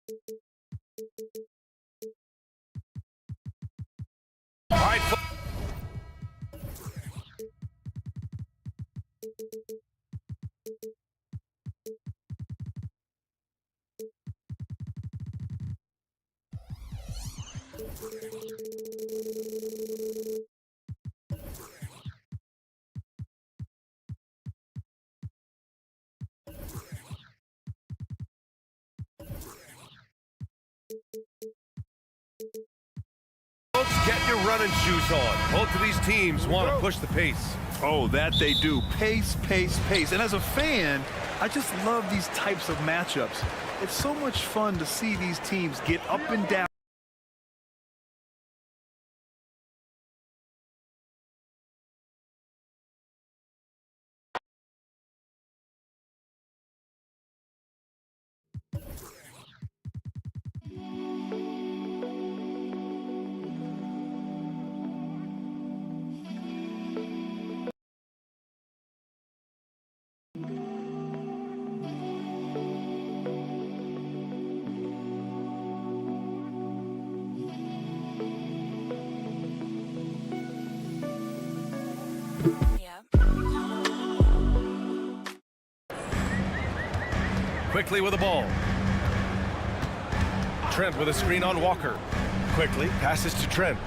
All right. Folks, get your running shoes on. Both of these teams want to push the pace. Oh, that they do. Pace, pace, pace. And as a fan, I just love these types of matchups. It's so much fun to see these teams get up and down. Quickly with the ball. Trent with a screen on Walker. Quickly passes to Trent.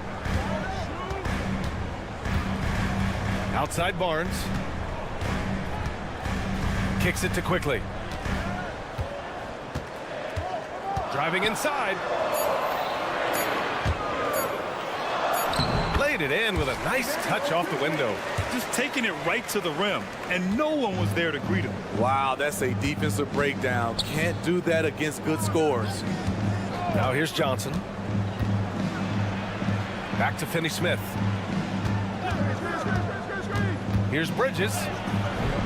Outside Barnes. Kicks it to Quickly. Driving inside. Laid it in with a nice touch off the window. Just taking it right to the rim, and no one was there to greet him. Wow, that's a defensive breakdown. Can't do that against good scores. Now here's Johnson. Back to Finney-Smith. Here's Bridges.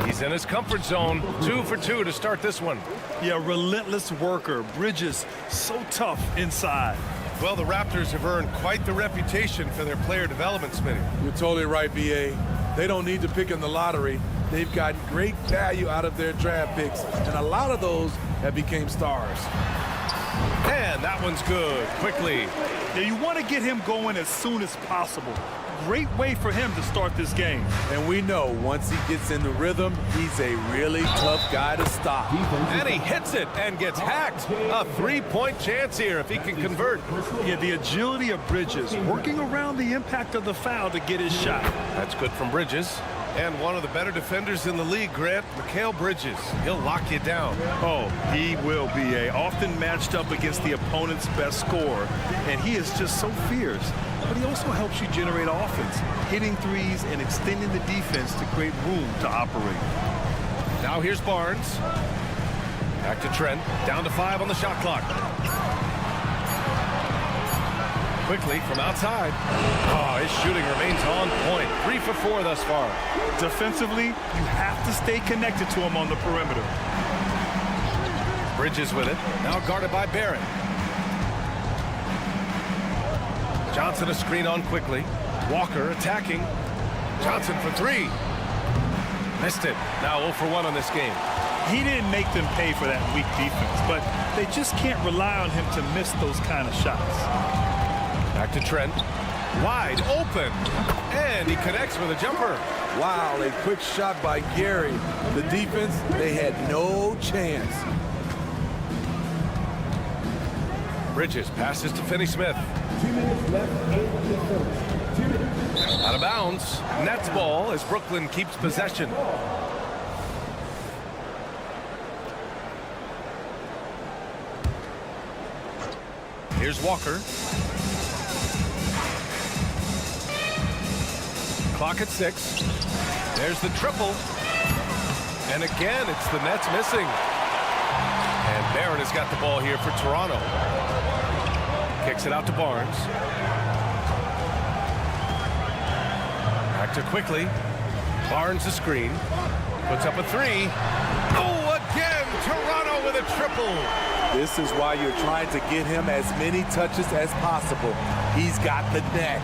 He's in his comfort zone. 2 for 2 to start this one. Yeah, relentless worker. Bridges, so tough inside. Well, the Raptors have earned quite the reputation for their player development, Smitty. You're totally right, B.A. They don't need to pick in the lottery. They've gotten great value out of their draft picks, and a lot of those have become stars. And that one's good. Quickly. Yeah, you want to get him going as soon as possible. Great way for him to start this game. And we know once he gets in the rhythm, he's a really tough guy to stop. And he hits it and gets hacked. A three-point chance here if he can convert. Yeah, the agility of Bridges, working around the impact of the foul to get his shot. That's good from Bridges. And one of the better defenders in the league, Grant, Mikal Bridges. He'll lock you down. Oh, he will be often matched up against the opponent's best scorer. And he is just so fierce. But he also helps you generate offense, hitting threes and extending the defense to create room to operate. Now here's Barnes. Back to Trent. Down to 5 on the shot clock. Quickly from outside. Oh, his shooting remains on point. 3 for 4 thus far. Defensively, you have to stay connected to him on the perimeter. Bridges with it. Now guarded by Barrett. Johnson a screen on Quickly. Walker attacking. Johnson for 3. Missed it. Now 0 for 1 on this game. He didn't make them pay for that weak defense, but they just can't rely on him to miss those kind of shots. Back to Trent. Wide open. And he connects with a jumper. Wow, a quick shot by Gary. The defense, they had no chance. Bridges passes to Finney-Smith. 2 minutes left in the first. 2 minutes. Out of bounds. Nets ball as Brooklyn keeps possession. Here's Walker. Clock at 6. There's the triple. And again, it's the Nets missing. And Barrett has got the ball here for Toronto. Kicks it out to Barnes. Back to Quickly. Barnes a screen. Puts up a 3. Oh, again, Toronto with a triple. This is why you're trying to get him as many touches as possible. He's got the neck.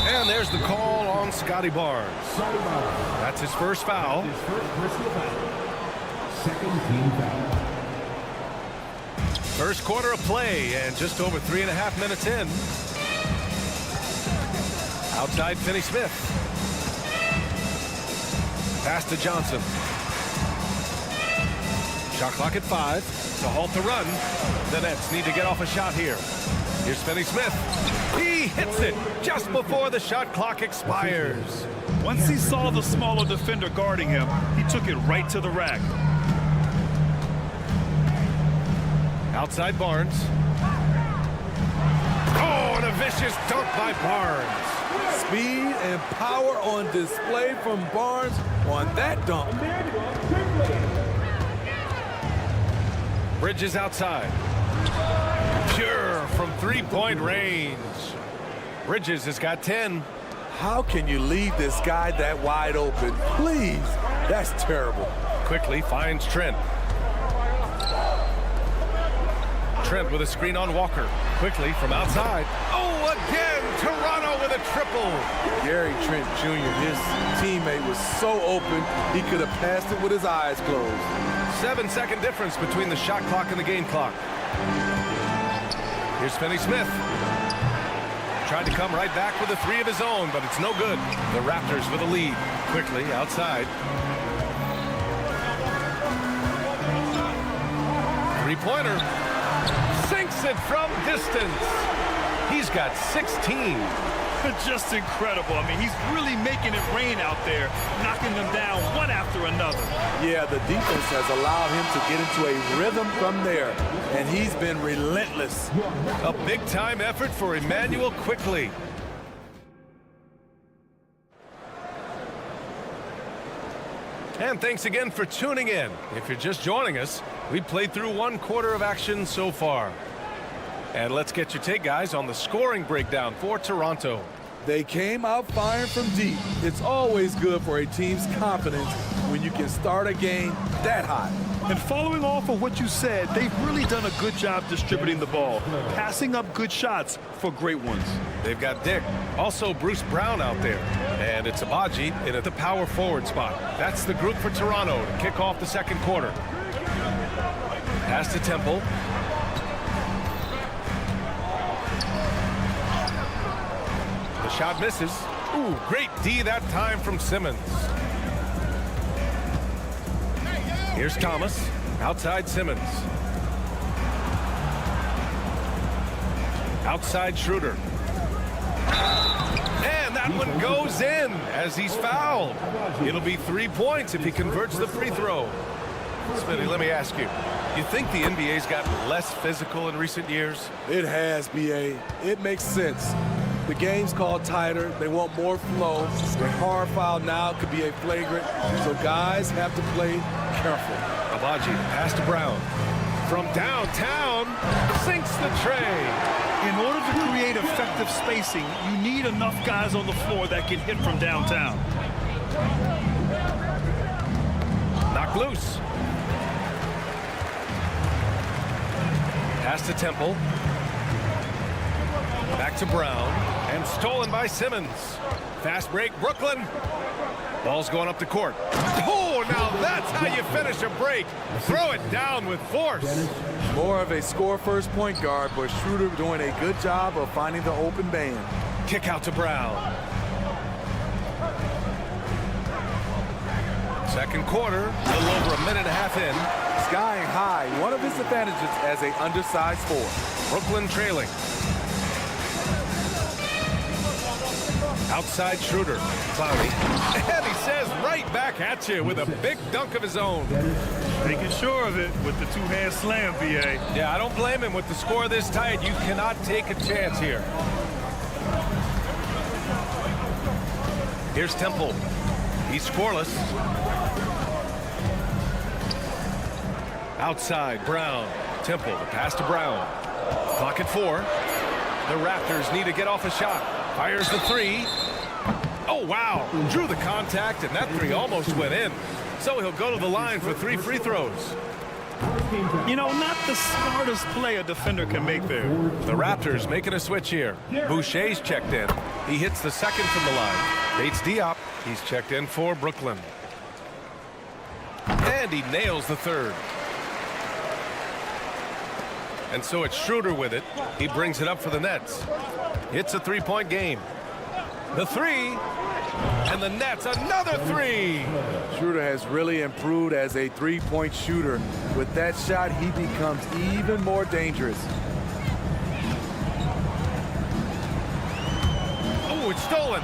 And there's the call on Scotty Barnes. That's his first foul. His first personal foul. Second team foul. First quarter of play and just over 3.5 minutes in. Outside Finney-Smith. Pass to Johnson. Shot clock at 5 to halt the run. The Nets need to get off a shot here. Here's Finney-Smith. He hits it just before the shot clock expires. Once he saw the smaller defender guarding him, he took it right to the rack. Outside Barnes. Oh, and a vicious dunk by Barnes. Speed and power on display from Barnes on that dunk. Bridges outside. Pure from three-point range. Bridges has got 10. How can you leave this guy that wide open? Please, that's terrible. Quickly finds Trent. Trent with a screen on Walker. Quickly from outside. Oh, again, Toronto with a triple. Gary Trent Jr., his teammate was so open, he could have passed it with his eyes closed. 7-second difference between the shot clock and the game clock. Here's Finney-Smith. Tried to come right back with a 3 of his own, but it's no good. The Raptors with a lead. Quickly outside. Three-pointer. Sinks it from distance. He's got 16. Just incredible. I mean, he's really making it rain out there, knocking them down one after another. Yeah, the defense has allowed him to get into a rhythm from there, and he's been relentless. A big-time effort for Emmanuel Quickly. And thanks again for tuning in. If you're just joining us, we played through 1 quarter of action so far. And let's get your take, guys, on the scoring breakdown for Toronto. They came out firing from deep. It's always good for a team's confidence when you can start a game that hot. And following off of what you said, they've really done a good job distributing the ball, passing up good shots for great ones. They've got Dick, also Bruce Brown out there. And it's Abaji in at the power forward spot. That's the group for Toronto to kick off the second quarter. Pass to Temple. The shot misses. Ooh, great D that time from Simmons. Here's Thomas. Outside Simmons. Outside Schroeder. And that one goes in as he's fouled. It'll be 3 points if he converts the free throw. Smitty, let me ask you. You think the NBA's gotten less physical in recent years? It has, B.A. It makes sense. The game's called tighter. They want more flow. A hard foul now could be a flagrant, so guys have to play careful. Abaji, pass to Brown. From downtown, sinks the tray. In order to create effective spacing, you need enough guys on the floor that can hit from downtown. Knocked loose. Pass to Temple. Back to Brown. And stolen by Simmons. Fast break, Brooklyn. Ball's going up the court. Oh, now that's how you finish a break. Throw it down with force. More of a score-first point guard, but Schroeder doing a good job of finding the open man. Kick out to Brown. Second quarter, a little over a minute and a half in. Skying high, one of his advantages as an undersized forward. Brooklyn trailing. Outside Schroeder. Cloudy. And he says right back at you with a big dunk of his own. Making sure of it with the two-hand slam, B.A. Yeah, I don't blame him. With the score this tight, you cannot take a chance here. Here's Temple. He's scoreless. Outside, Brown. Temple, the pass to Brown. Clock at 4. The Raptors need to get off a shot. Fires the 3. Oh, wow. Drew the contact, and that 3 almost went in. So he'll go to the line for 3 free throws. You know, not the smartest play a defender can make there. The Raptors making a switch here. Boucher's checked in. He hits the second from the line. Bates Diop. He's checked in for Brooklyn. And he nails the third. And so it's Schroeder with it. He brings it up for the Nets. It's a three-point game. The three, and the Nets, another three. Schroeder has really improved as a three-point shooter. With that shot, he becomes even more dangerous. Oh, it's stolen.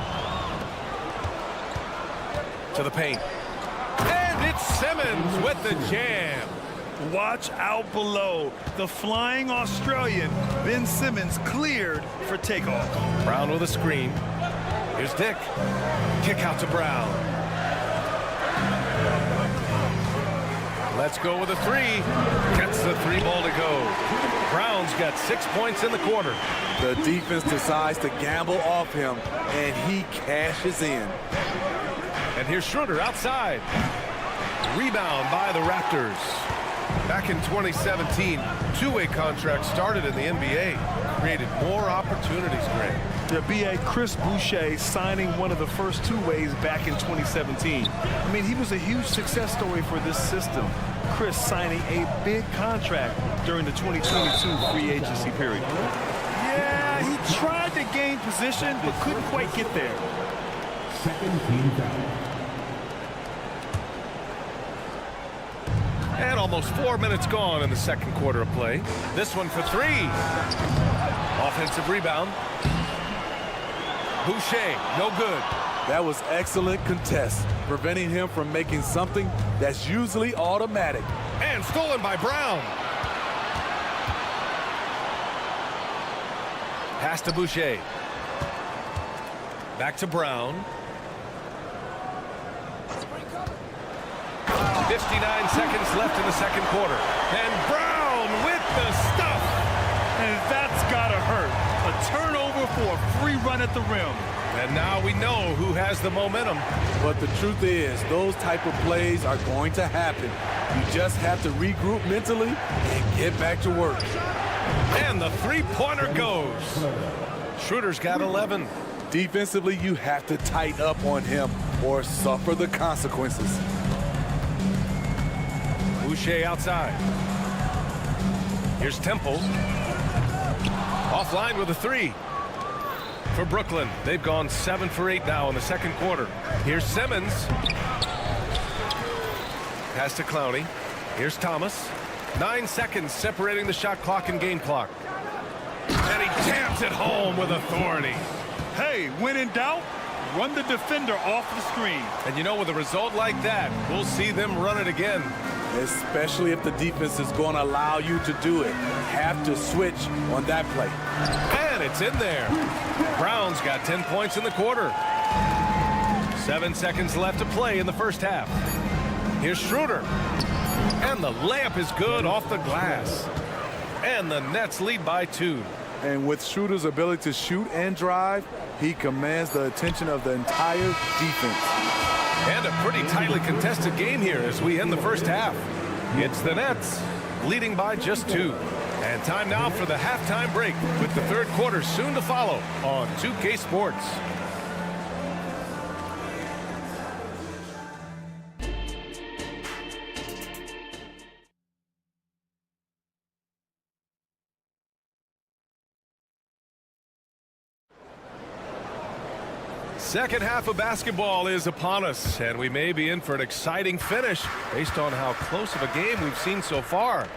To the paint. And it's Simmons with the jam. Watch out below. The flying Australian, Ben Simmons, cleared for takeoff. Brown with a screen. Here's Dick. Kick out to Brown. Let's go with a three. Gets the three ball to go. Brown's got 6 points in the quarter. The defense decides to gamble off him, and he cashes in. And here's Schroeder outside. Rebound by the Raptors. Back in 2017, two-way contract started in the NBA. Created more opportunities, Greg. The BA Chris Boucher signing one of the first two-ways back in 2017. I mean, he was a huge success story for this system. Chris signing a big contract during the 2022 free agency period. Yeah, he tried to gain position, but couldn't quite get there. Second team foul. And almost 4 minutes gone in the second quarter of play. This one for three. Offensive rebound. Boucher, no good. That was excellent contest, preventing him from making something that's usually automatic. And stolen by Brown. Pass to Boucher. Back to Brown. 59 seconds left in the second quarter. And Brown with the stuff. And that's gotta hurt. A turnover for a free run at the rim. And now we know who has the momentum. But the truth is, those type of plays are going to happen. You just have to regroup mentally and get back to work. And the three-pointer goes. Schroeder's got 11. Defensively, you have to tighten up on him or suffer the consequences. Boucher outside. Here's Temple. Offline with a three. For Brooklyn, they've gone 7 for 8 now in the second quarter. Here's Simmons. Pass to Clowney. Here's Thomas. 9 seconds separating the shot clock and game clock. And he jams it home with authority. Hey, when in doubt, run the defender off the screen. And you know, with a result like that, we'll see them run it again. Especially if the defense is going to allow you to do it. Have to switch on that play. And it's in there. Brown's got 10 points in the quarter. 7 seconds left to play in the first half. Here's Schroeder. And the layup is good off the glass. And the Nets lead by 2. And with Schroeder's ability to shoot and drive, he commands the attention of the entire defense. And a pretty tightly contested game here as we end the first half. It's the Nets leading by just 2. And time now for the halftime break with the third quarter soon to follow on 2K Sports. Second half of basketball is upon us, and we may be in for an exciting finish based on how close of a game we've seen so far.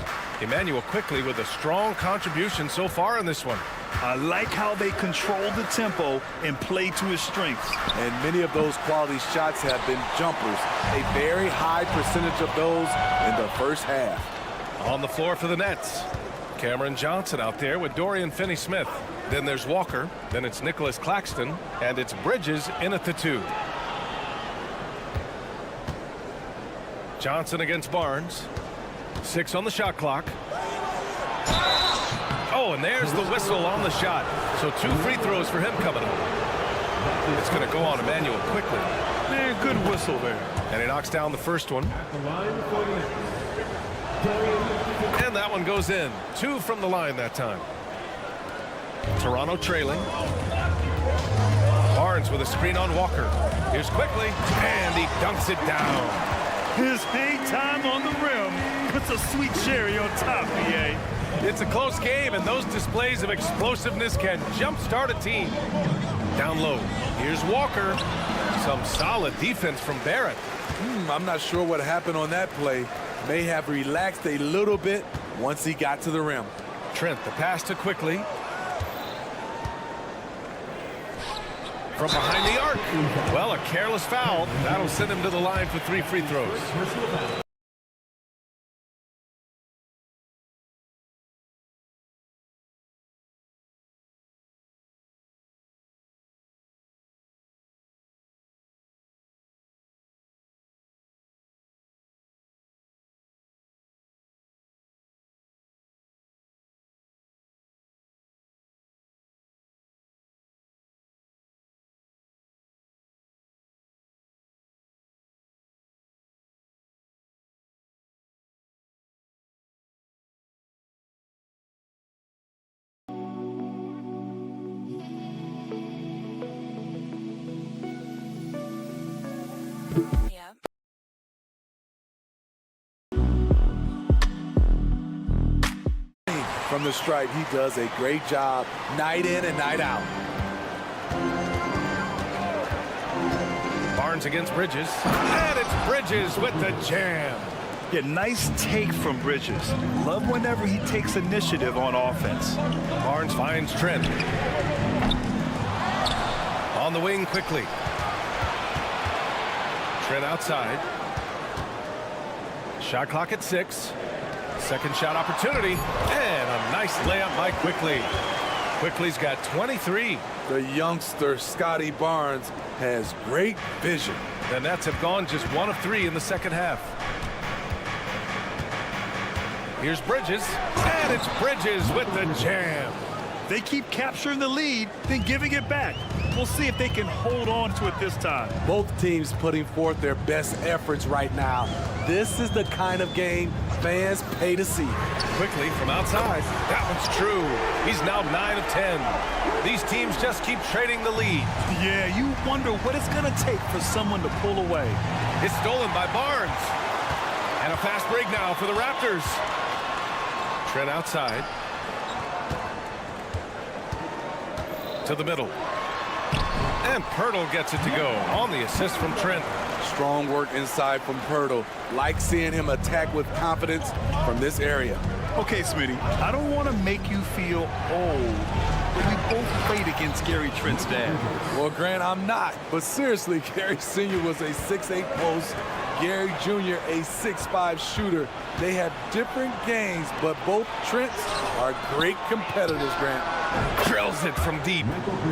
Emmanuel quickly with a strong contribution so far in this one. I like how they control the tempo and play to his strengths. And many of those quality shots have been jumpers. A very high percentage of those in the first half. On the floor for the Nets, Cameron Johnson out there with Dorian Finney-Smith. Then there's Walker, then it's Nicholas Claxton, and it's Bridges in at the 2. Johnson against Barnes. 6 on the shot clock. Oh, and there's the whistle on the shot. So 2 free throws for him coming up. It's going to go on Emmanuel quickly. Man, good whistle there. And he knocks down the first one. And that one goes in. 2 from the line that time. Toronto trailing. Barnes with a screen on Walker. Here's quickly, and he dunks it down. His hang time on the rim puts a sweet cherry on top, BA. It's a close game, and those displays of explosiveness can jumpstart a team. Down low, here's Walker. Some solid defense from Barrett. I'm not sure what happened on that play. May have relaxed a little bit once he got to the rim. Trent, the pass to Quickly. From behind the arc. Well, a careless foul. That'll send him to the line for 3 free throws. Yeah. From the stripe, he does a great job night in and night out. Barnes against Bridges. And it's Bridges with the jam. Yeah, nice take from Bridges. Love whenever he takes initiative on offense. Barnes finds Trent. On the wing quickly. Trent outside. Shot clock at 6. Second shot opportunity. And a nice layup by Quickly. Quickly's got 23. The youngster, Scotty Barnes, has great vision. The Nets have gone just 1 of 3 in the second half. Here's Bridges. And it's Bridges with the jam. They keep capturing the lead, then giving it back. We'll see if they can hold on to it this time. Both teams putting forth their best efforts right now. This is the kind of game fans pay to see. Quickly from outside. That one's true. He's now 9 of 10. These teams just keep trading the lead. Yeah, you wonder what it's going to take for someone to pull away. It's stolen by Barnes. And a fast break now for the Raptors. Trent outside. To the middle. And Pirtle gets it to go on the assist from Trent. Strong work inside from Pirtle. Like seeing him attack with confidence from this area. Okay, Smitty, I don't want to make you feel old, but we both played against Gary Trent's dad. Well, Grant, I'm not. But seriously, Gary Sr. was a 6'8" post. Gary Jr. a 6'5" shooter. They have different games, but both Trents are great competitors, Grant. Drills it from deep.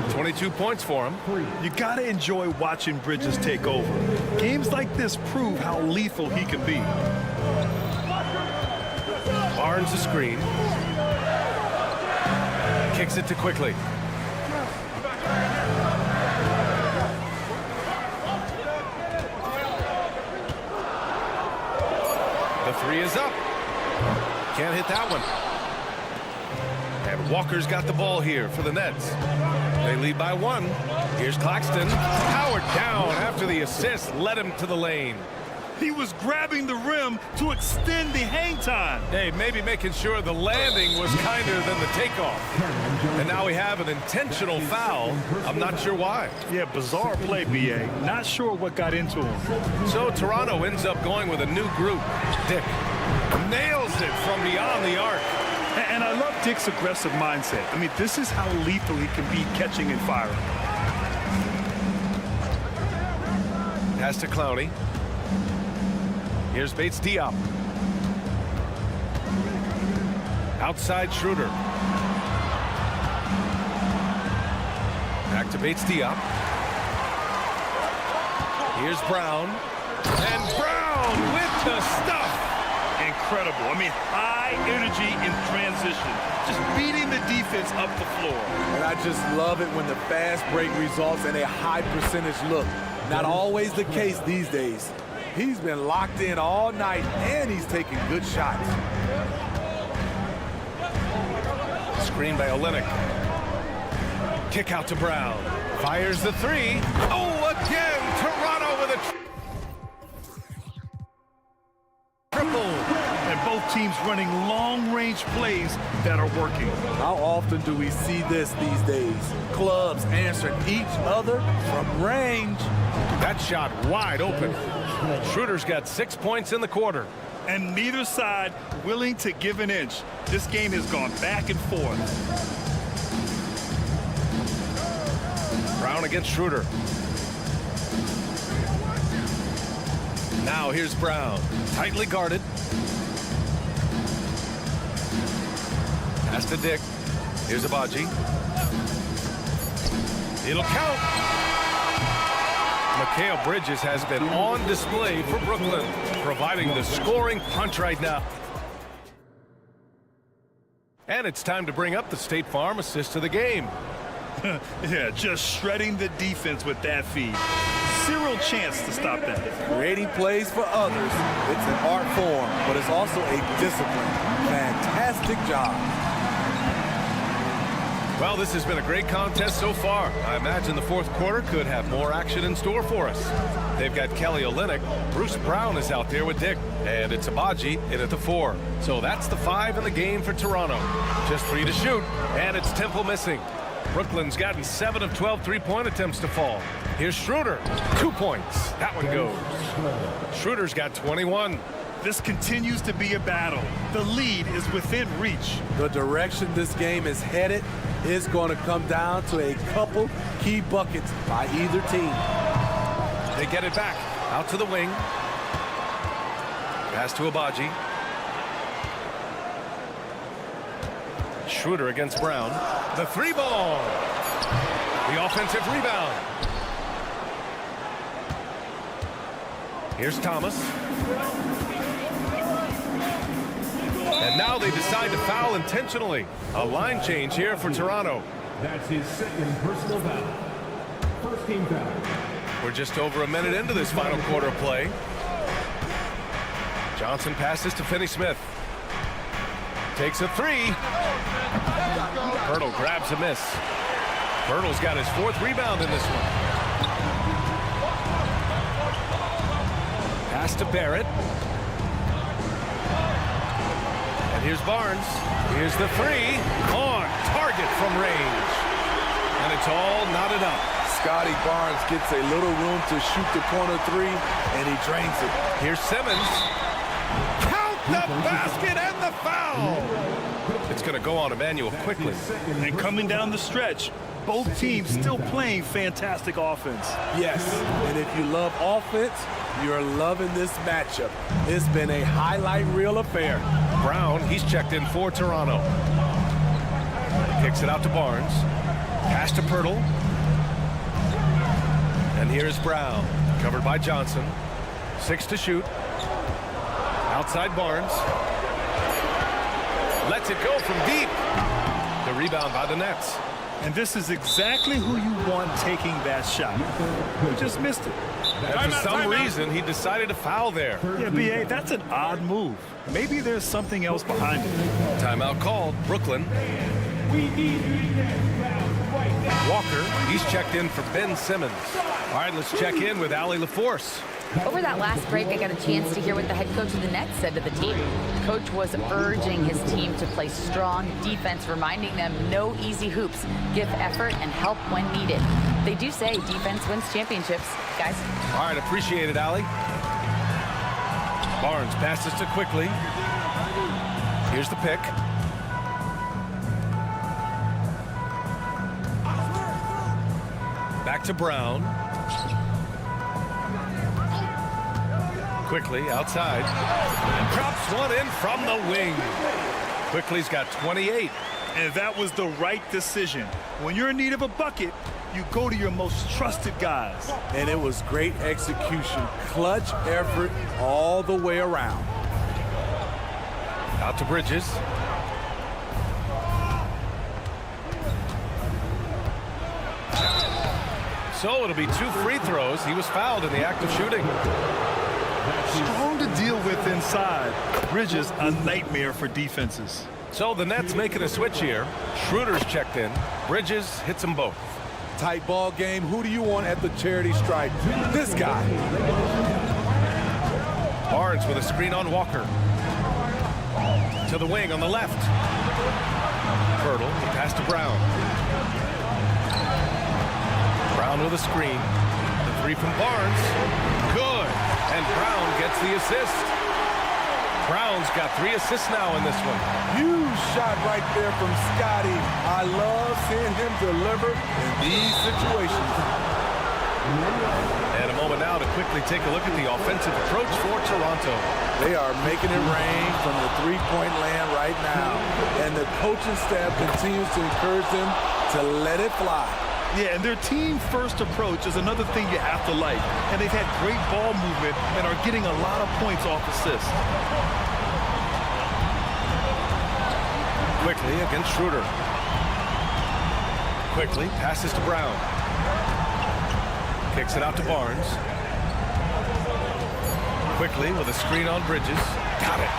22 points for him. You got to enjoy watching Bridges take over. Games like this prove how lethal he can be. Barnes the screen. Kicks it to Quickly. The 3 is up. Can't hit that one. And Walker's got the ball here for the Nets. They lead by 1. Here's Claxton. Powered down after the assist led him to the lane. He was grabbing the rim to extend the hang time. Hey, maybe making sure the landing was kinder than the takeoff. And now we have an intentional foul. I'm not sure why. Yeah, bizarre play, B.A. Not sure what got into him. So Toronto ends up going with a new group. Dick nails it from beyond the arc. And I love Dick's aggressive mindset. I mean, this is how lethal he can be catching and firing. Pass to Clowney. Here's Bates Diop. Outside Schroeder. Back to Bates Diop. Here's Brown. And Brown with the stuff. Incredible. I mean, high energy in transition. Just beating the defense up the floor. And I just love it when the fast break results in a high percentage look. Not always the case these days. He's been locked in all night, and he's taking good shots. Screen by Olynyk. Kick out to Brown. Fires the 3. Oh, again! Toronto with a triple. And both Both teams running long-range plays that are working. How often do we see this these days? Clubs answering each other from range. That shot wide open. Schroeder's got 6 points in the quarter. And neither side willing to give an inch. This game has gone back and forth. Brown against Schroeder. Now here's Brown, tightly guarded. Pass to Dick. Here's Abaji. It'll count. Mikal Bridges has been on display for Brooklyn, providing the scoring punch right now. And it's time to bring up the State Farm assist of the game. Yeah, just shredding the defense with that feed. Zero chance to stop that. Creating plays for others. It's an art form, but it's also a discipline. Fantastic job. Well, this has been a great contest so far. I imagine the fourth quarter could have more action in store for us. They've got Kelly Olynyk. Bruce Brown is out there with Dick. And it's Abaji in at the 4. So that's the 5 in the game for Toronto. Just 3 to shoot. And it's Temple missing. Brooklyn's gotten 7 of 12 three-point attempts to fall. Here's Schroeder. 2 points. That one goes. Schroeder's got 21. This continues to be a battle. The lead is within reach. The direction this game is headed is going to come down to a couple key buckets by either team. They get it back. Out to the wing. Pass to Abaji. Schroeder against Brown. The 3-ball. The offensive rebound. Here's Thomas. And now they decide to foul intentionally. A line change here for Toronto. That's his second personal foul. First team foul. We're just over a minute into this final quarter of play. Johnson passes to Finney-Smith. Takes a 3. Pirtle grabs a miss. Pirtle's got his 4th rebound in this one. Pass to Barrett. And here's Barnes. Here's the 3. On target from range. And it's all knotted up. Scotty Barnes gets a little room to shoot the corner 3, and he drains it. Here's Simmons. Count the basket and the foul. It's going to go on Emmanuel quickly. And coming down the stretch, both teams still playing fantastic offense. Yes, and if you love offense, you're loving this matchup. It's been a highlight reel affair. Brown, he's checked in for Toronto. Kicks it out to Barnes. Pass to Pirtle. And here's Brown, covered by Johnson. 6 to shoot. Outside Barnes. Lets it go from deep. The rebound by the Nets. And this is exactly who you want taking that shot. He just missed it. And for some reason, he decided to foul there. Yeah, B.A., that's an odd move. Maybe there's something else behind it. Timeout called. Brooklyn. Walker, he's checked in for Ben Simmons. All right, let's check in with Allie LaForce. Over that last break, I got a chance to hear what the head coach of the Nets said to the team. Coach was urging his team to play strong defense, reminding them no easy hoops, give effort, and help when needed. They do say defense wins championships, guys. All right, appreciate it, Allie. Barnes passes to Quickly. Here's the pick. Back to Brown. Quickly outside. And drops one in from the wing. Quickly's got 28. And that was the right decision. When you're in need of a bucket, you go to your most trusted guys. And it was great execution. Clutch effort all the way around. Out to Bridges. So it'll be 2 free throws. He was fouled in the act of shooting. Strong to deal with inside. Bridges, a nightmare for defenses. So the Nets making a switch here. Schroeder's checked in. Bridges hits them both. Tight ball game. Who do you want at the charity stripe? This guy. Barnes with a screen on Walker. To the wing on the left. Pirtle, he passed to Brown. Brown with a screen. The three from Barnes. Good. And Brown gets the assist. Brown's got 3 assists now in this one. Huge shot right there from Scotty. I love seeing him deliver in these situations. And a moment now to quickly take a look at the offensive approach for Toronto. They are making it rain from the three-point land right now. And the coaching staff continues to encourage them to let it fly. Yeah, and their team-first approach is another thing you have to like. And they've had great ball movement and are getting a lot of points off assists. Quickly against Schroeder. Quickly passes to Brown. Kicks it out to Barnes. Quickly with a screen on Bridges. Got it.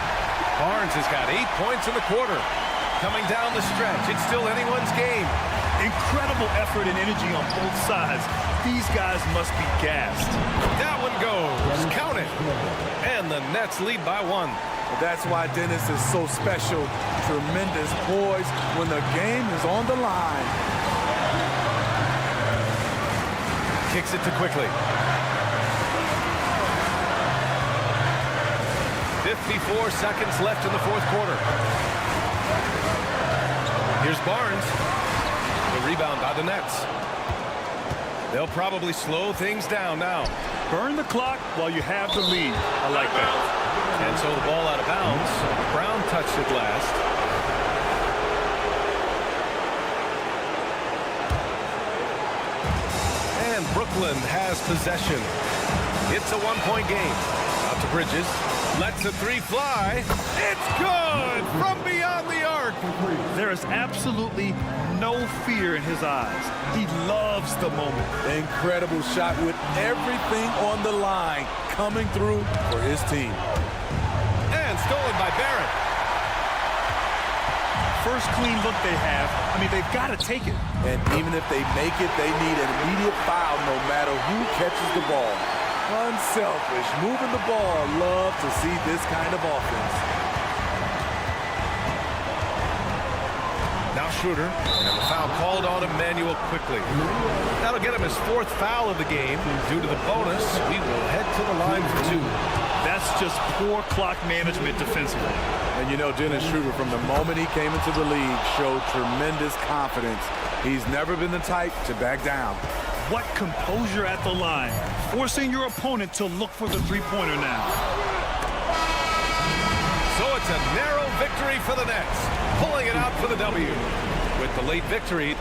Barnes has got 8 points in the quarter. Coming down the stretch. It's still anyone's game. Incredible effort and energy on both sides. These guys must be gassed. That one goes. Count it. And the Nets lead by 1. That's why Dennis is so special. Tremendous poise when the game is on the line. Kicks it to Quickly. 54 seconds left in the fourth quarter. Here's Barnes. The rebound by the Nets. They'll probably slow things down now. Burn the clock while you have the lead. I like that. And so the ball out of bounds. Brown touched it last. And Brooklyn has possession. It's a 1-point game. Out to Bridges. Lets a 3 fly. It's good from beyond the arc. There is absolutely no fear in his eyes. He loves the moment. Incredible shot with everything on the line coming through for his team. And stolen by Barrett. First clean look they have. I mean, they've got to take it. And even if they make it, they need an immediate foul no matter who catches the ball. Unselfish, moving the ball. Love to see this kind of offense. Now Schroeder, and the foul called on Emmanuel Quickly. That'll get him his 4th foul of the game. Due to the bonus, we will head to the line for 2. That's just poor clock management defensively. And you know, Dennis Schroeder, from the moment he came into the league, showed tremendous confidence. He's never been the type to back down. What composure at the line, forcing your opponent to look for the three-pointer now. So it's a narrow victory for the Nets, pulling it out for the W. With the late victory,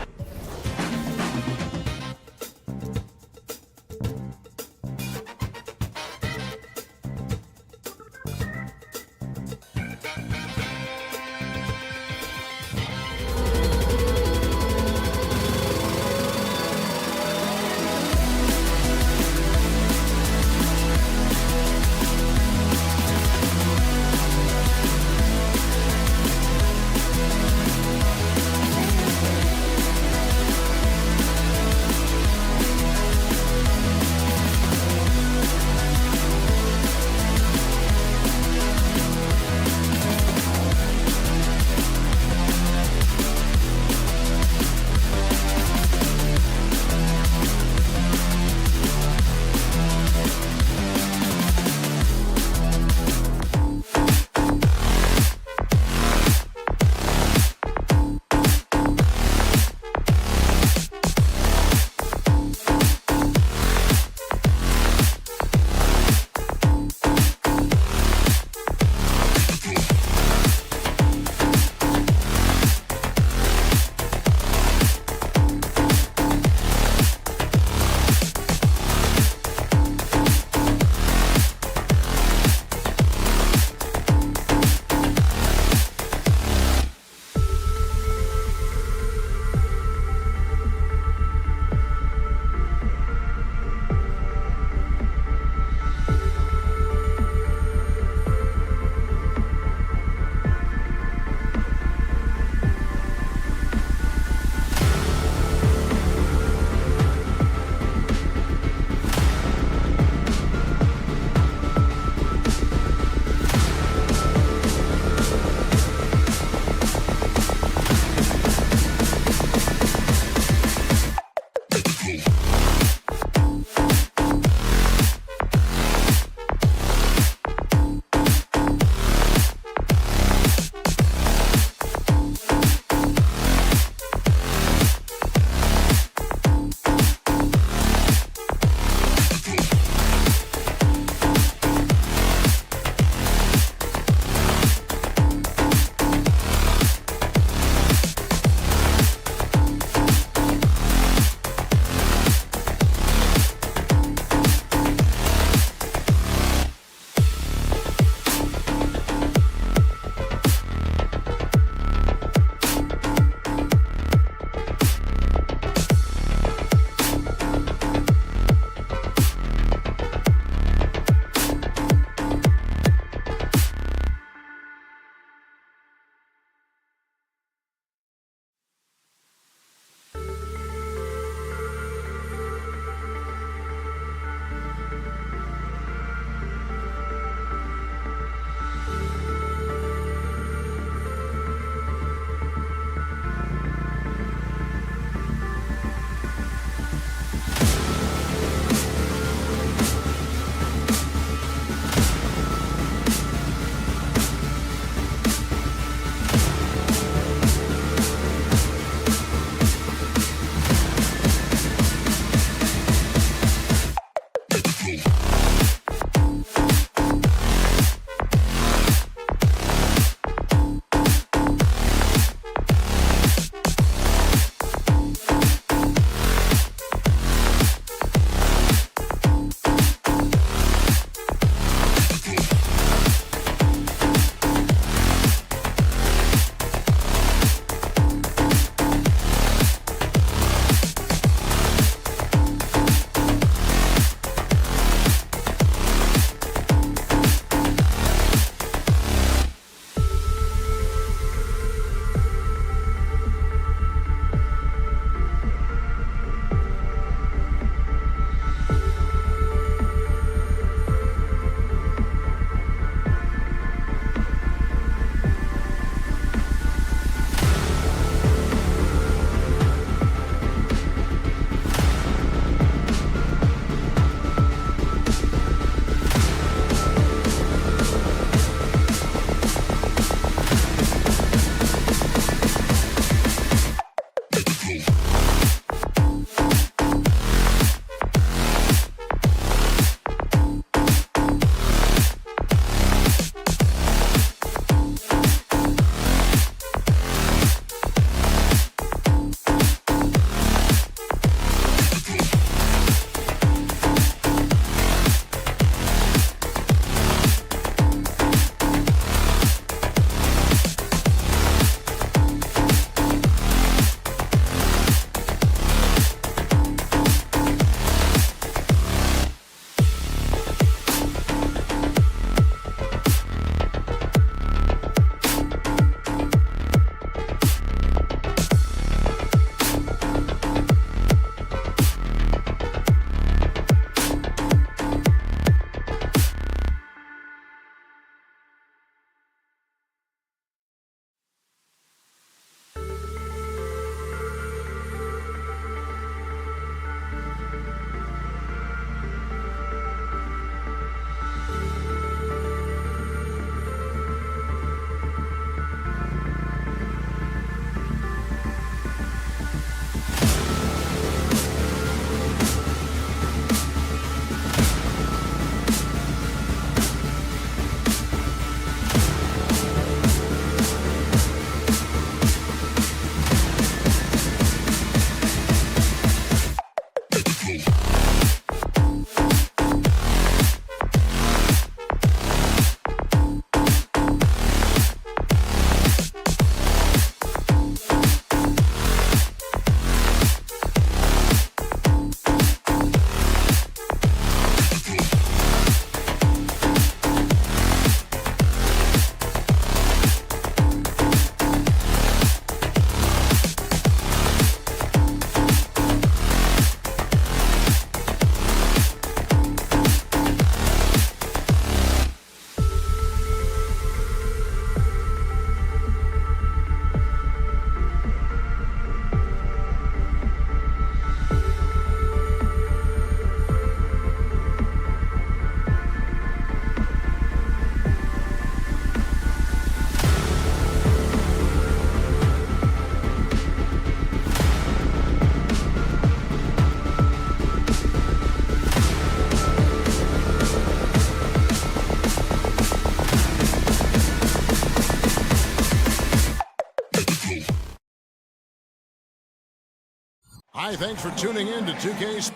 Hi, thanks for tuning in to 2K.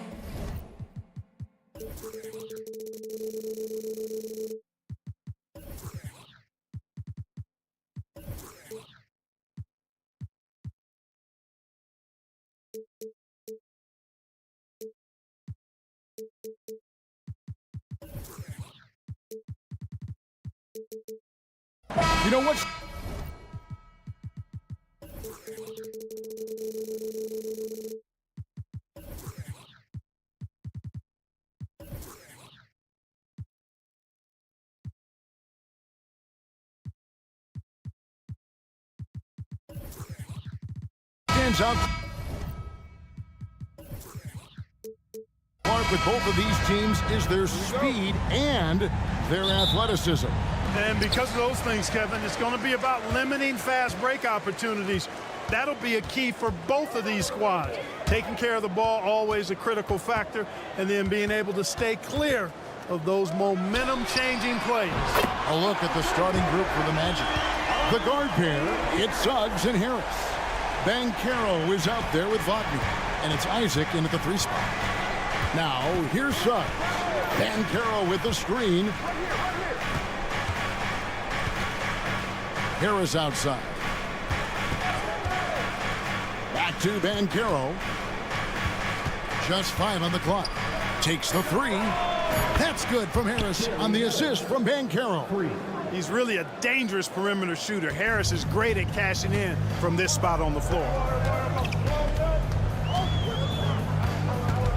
You know what's... Stands out with both of these teams is their speed and their athleticism. And because of those things, Kevin, it's going to be about limiting fast break opportunities. That'll be a key for both of these squads. Taking care of the ball, always a critical factor, and then being able to stay clear of those momentum-changing plays. A look at the starting group for the Magic. The guard pair, it's Suggs and Harris. Banchero is out there with Wagner, and it's Isaac in at the 3 spot. Now, here's Suggs. Banchero with the screen. Harris outside. Back to Banchero. Just 5 on the clock. Takes the 3. That's good from Harris on the assist from Banchero. He's really a dangerous perimeter shooter. Harris is great at cashing in from this spot on the floor.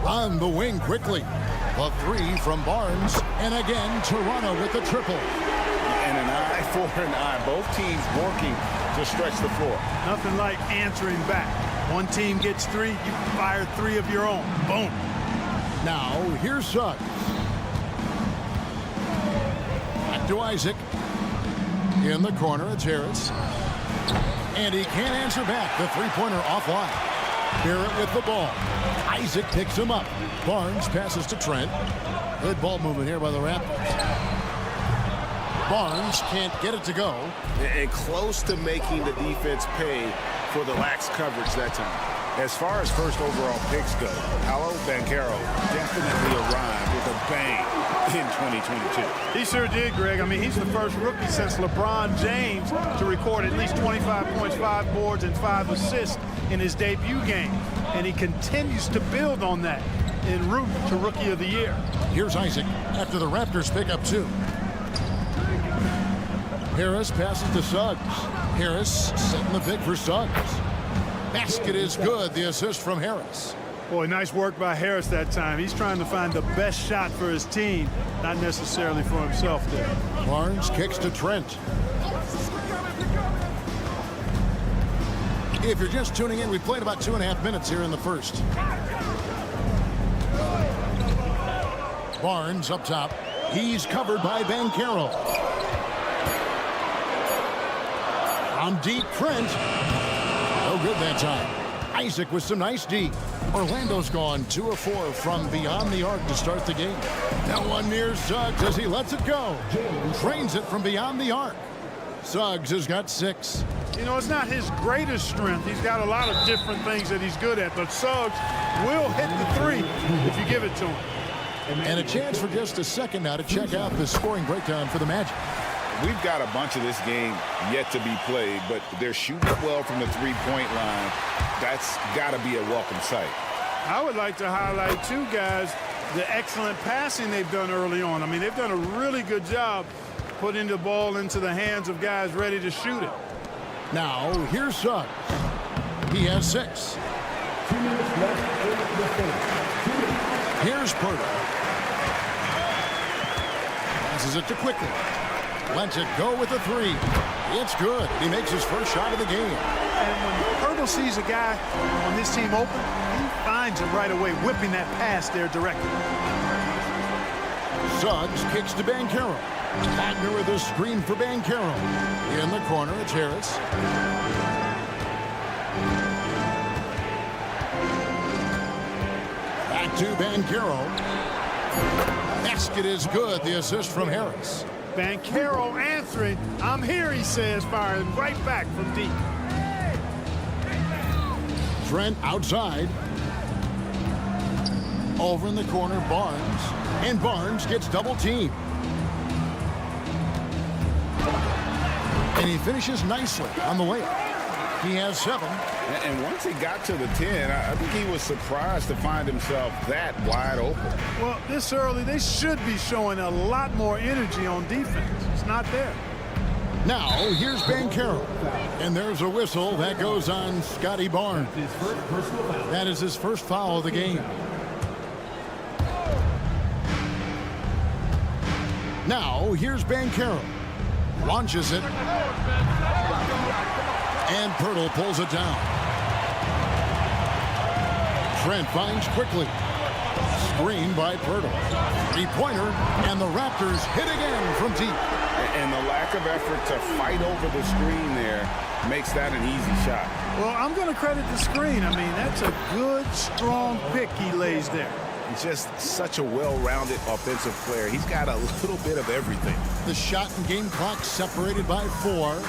On the wing quickly. A 3 from Barnes. And again, Toronto with the triple. And an eye for an eye. Both teams working to stretch the floor. Nothing like answering back. One team gets 3, you fire 3 of your own. Boom. Now, here's Suggs. Back to Isaac. In the corner, it's Harris. And he can't answer back. The three-pointer offline. Barrett with the ball. Isaac picks him up. Barnes passes to Trent. Good ball movement here by the Raptors. Barnes can't get it to go. And close to making the defense pay for the lax coverage that time. As far as first overall picks go, Paolo Banchero definitely arrived with a bang in 2022. He sure did, Greg. I mean, he's the first rookie since LeBron James to record at least 25 points, 5 boards, and 5 assists in his debut game. And he continues to build on that en route to Rookie of the Year. Here's Isaac after the Raptors pick up 2. Harris passes to Suggs. Harris setting the pick for Suggs. Basket is good. The assist from Harris. Boy, nice work by Harris that time. He's trying to find the best shot for his team, not necessarily for himself there. Barnes kicks to Trent. If you're just tuning in, we played about 2.5 minutes here in the first. Barnes up top. He's covered by Banchero. On deep, Trent. No good that time. Isaac with some nice D. Orlando's gone 2 of 4 from beyond the arc to start the game. Now one near Suggs as he lets it go. Drains it from beyond the arc. Suggs has got 6. You know, it's not his greatest strength. He's got a lot of different things that he's good at, but Suggs will hit the 3 if you give it to him. And a chance for just a second now to check out the scoring breakdown for the Magic. We've got a bunch of this game yet to be played, but they're shooting well from the three-point line. That's got to be a welcome sight. I would like to highlight, too, guys, the excellent passing they've done early on. I mean, they've done a really good job putting the ball into the hands of guys ready to shoot it. Now, here's Suggs. He has 6. 2 minutes left in the third. Here's Purtle. Passes it to Quickly. Lets it go with a 3. It's good. He makes his first shot of the game. And when Purtle sees a guy on his team open, he finds him right away, whipping that pass there directly. Suggs kicks to Banchero. Wagner with a screen for Banchero. In the corner, it's Harris. Back to Banchero. Basket is good. The assist from Harris. Banchero answering. I'm here, he says, firing right back from deep. Trent outside. Over in the corner, Barnes. And Barnes gets double teamed. And he finishes nicely on the layup. He has 7. And once he got to the 10, I think he was surprised to find himself that wide open. Well, this early, they should be showing a lot more energy on defense. It's not there. Now, here's Banchero. And there's a whistle that goes on Scotty Barnes. That is his first foul of the game. Now, here's Banchero. Launches it. And Purtle pulls it down. Trent finds Quickly. Screen by Purtle. 3-pointer, and the Raptors hit again from deep. And the lack of effort to fight over the screen there makes that an easy shot. Well, I'm going to credit the screen. I mean, that's a good, strong pick he lays there. He's just such a well-rounded offensive player. He's got a little bit of everything. The shot and game clock separated by 4.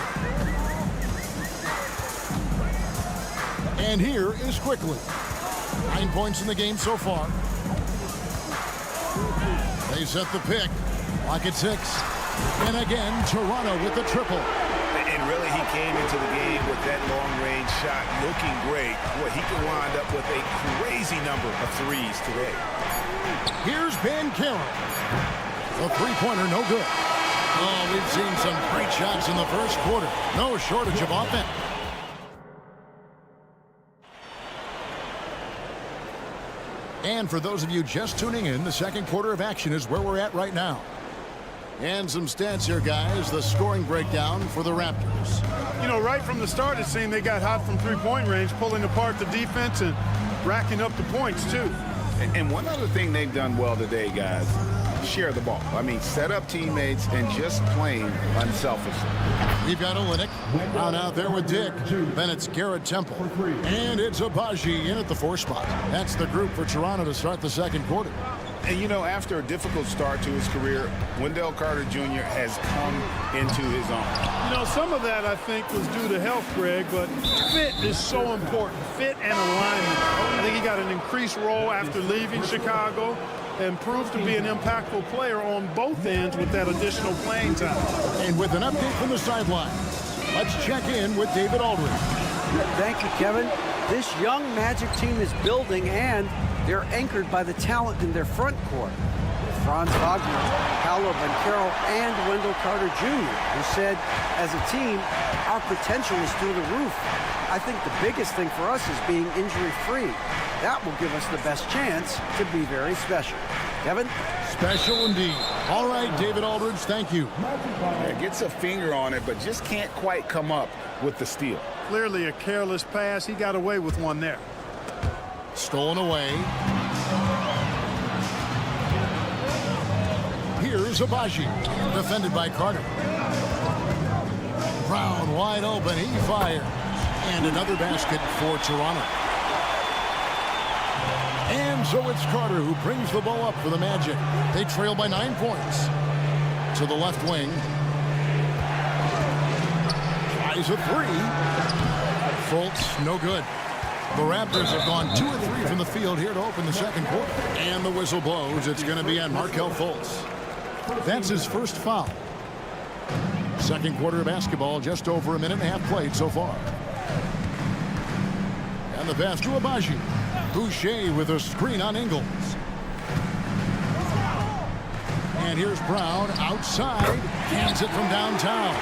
And here is Quickly. 9 points in the game so far. They set the pick. Lock at 6. And again, Toronto with the triple. And really, he came into the game with that long-range shot looking great. Boy, he can wind up with a crazy number of threes today. Here's Banchero. The 3-pointer, no good. Oh, we've seen some great shots in the first quarter. No shortage of offense. And for those of you just tuning in, the second quarter of action is where we're at right now. And some stats here, guys. The scoring breakdown for the Raptors. You know, right from the start, it seemed they got hot from three-point range, pulling apart the defense and racking up the points, too. And one other thing they've done well today, guys, share the ball. I mean, set up teammates and just playing unselfishly. We've got Olynyk out there with Dick. Then it's Garrett Temple. And it's Abaji in at the 4 spot. That's the group for Toronto to start the second quarter. And, you know, after a difficult start to his career, Wendell Carter Jr. has come into his own. You know, some of that, I think, was due to health, Greg, but fit is so important. Fit and alignment. I think he got an increased role after leaving Chicago and proved to be an impactful player on both ends with that additional playing time. And with an update from the sideline, let's check in with David Aldridge. Thank you, Kevin. This young Magic team is building, and they're anchored by the talent in their front court. Franz Wagner, Paolo Banchero, and Wendell Carter Jr., who said, as a team, our potential is through the roof. I think the biggest thing for us is being injury-free. That will give us the best chance to be very special. Kevin? Special indeed. All right, David Aldridge, thank you. Yeah, gets a finger on it, but just can't quite come up with the steal. Clearly a careless pass. He got away with one there. Stolen away. Here's Abaji, defended by Carter. Brown wide open, he fires. And another basket for Toronto. And so it's Carter who brings the ball up for the Magic. They trail by 9 points. To the left wing. tries a three. Fultz, no good. The Raptors have gone 2 of 3 from the field here to open the second quarter. And the whistle blows. It's going to be on Markelle Fultz. That's his first foul. Second quarter of basketball, just over a minute and a half played so far. And the pass to Agbaji. Boucher with a screen on Ingles. And here's Brown outside. Hands it from downtown.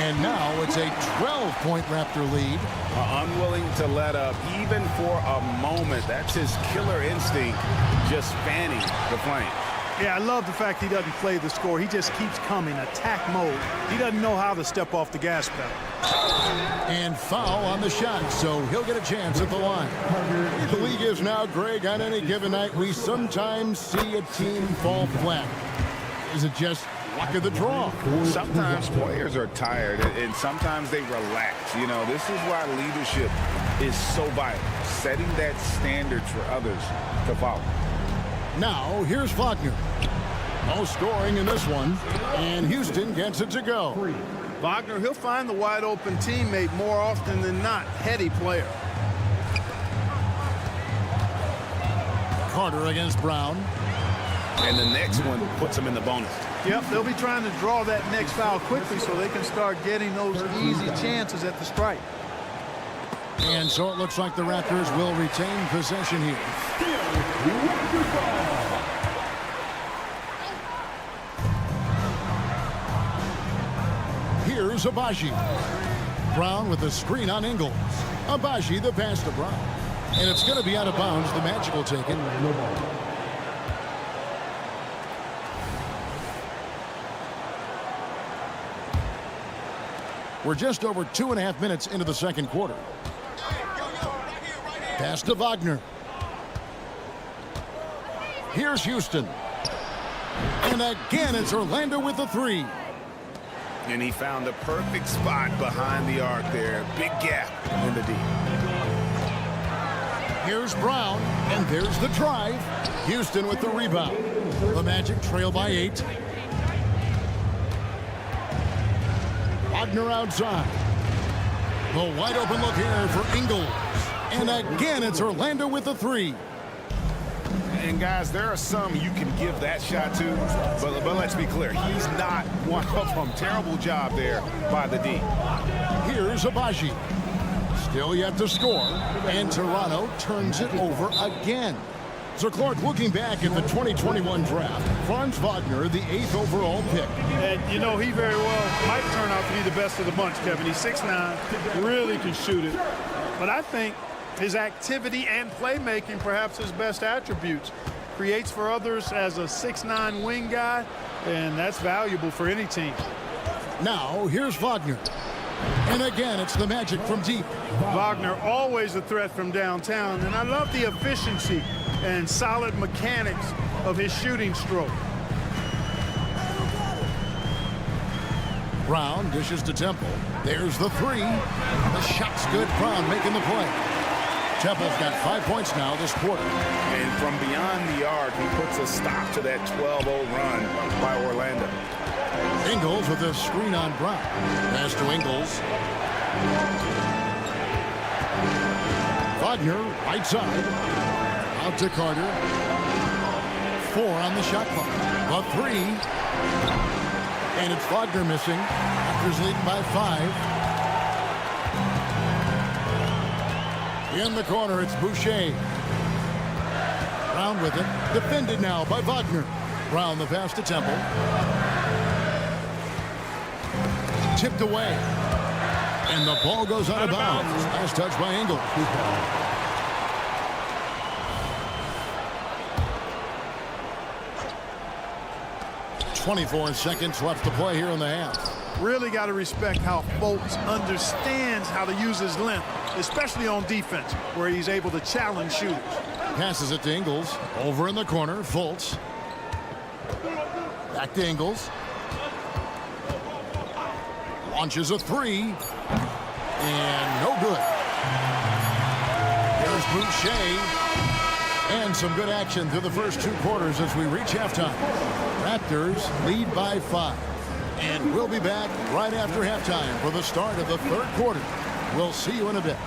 And now it's a 12-point Raptor lead. Unwilling to let up even for a moment. That's his killer instinct, just fanning the flame. Yeah, I love the fact he doesn't play the score. He just keeps coming, attack mode. He doesn't know how to step off the gas pedal. And foul on the shot, so he'll get a chance at the line. The league is now, Greg, on any given night, we sometimes see a team fall flat. Is it just luck of the draw? Sometimes players are tired, and sometimes they relax. You know, this is why leadership is so vital, setting that standard for others to follow. Now, here's Wagner. No scoring in this one, and Houston gets it to go. Wagner, he'll find the wide open teammate more often than not. Heady player. Carter against Brown. And the next one puts him in the bonus. Yep, they'll be trying to draw that next foul quickly so they can start getting those easy chances at the strike. And so it looks like the Raptors will retain possession here. Here's Agbaji. Brown with a screen on Ingles. Agbaji, the pass to Brown. And it's going to be out of bounds. The Magic will take it. We're just over 2.5 minutes into the second quarter. Pass to Wagner. Here's Houston. And again, it's Orlando with the three. And he found the perfect spot behind the arc there. Big gap in the D. Here's Brown, and there's the drive. Houston with the rebound. The Magic trail by 8. Wagner outside. The wide open look here for Ingles. And again, it's Orlando with the three. And guys, there are some you can give that shot to, but let's be clear, he's not one of them. Terrible job there by the D. Here's Agbaji. Still yet to score, and Toronto turns it over again. So Clark, looking back at the 2021 draft, Franz Wagner, the 8th overall pick. And you know, he very well might turn out to be the best of the bunch, Kevin. He's 6'9", really can shoot it. But I think his activity and playmaking, perhaps his best attributes. Creates for others as a 6'9" wing guy, and that's valuable for any team. Now, here's Wagner. And again, it's the Magic from deep. Wagner always a threat from downtown, and I love the efficiency and solid mechanics of his shooting stroke. Brown dishes to Temple. There's the three. The shot's good. Brown making the play. Temple's got 5 points now this quarter. And from beyond the arc, he puts a stop to that 12-0 run by Orlando. Ingles with a screen on Brown. Pass to Ingles. Wagner, right side. Out to Carter. 4 on the shot clock. A 3. And it's Wagner missing. Raptors leading by 5. In the corner, it's Boucher. Brown with it. Defended now by Wagner. Brown the pass to Temple. Tipped away. And the ball goes out of bounds. Last touch by Ingles. 24 seconds left to play here in the half. Really got to respect how Fultz understands how to use his length, especially on defense, where he's able to challenge shooters. Passes it to Ingles. Over in the corner, Fultz. Back to Ingles. Launches a 3. And no good. There's Boucher. And some good action through the first 2 quarters as we reach halftime. Raptors lead by 5. And we'll be back right after halftime for the start of the third quarter. We'll see you in a bit.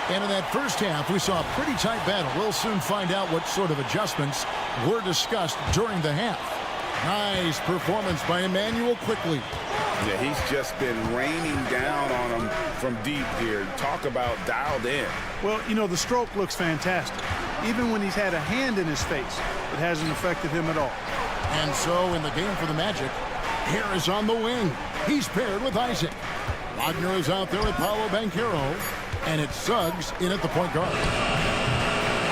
And in that first half, we saw a pretty tight battle. We'll soon find out what sort of adjustments were discussed during the half. Nice performance by Emmanuel quickly. Yeah, he's just been raining down on him from deep here. Talk about dialed in. Well, you know, the stroke looks fantastic. Even when he's had a hand in his face, it hasn't affected him at all. And so in the game for the Magic, Harris on the wing. He's paired with Isaac. Wagner is out there with Paolo Banchero. And it's Suggs in at the point guard.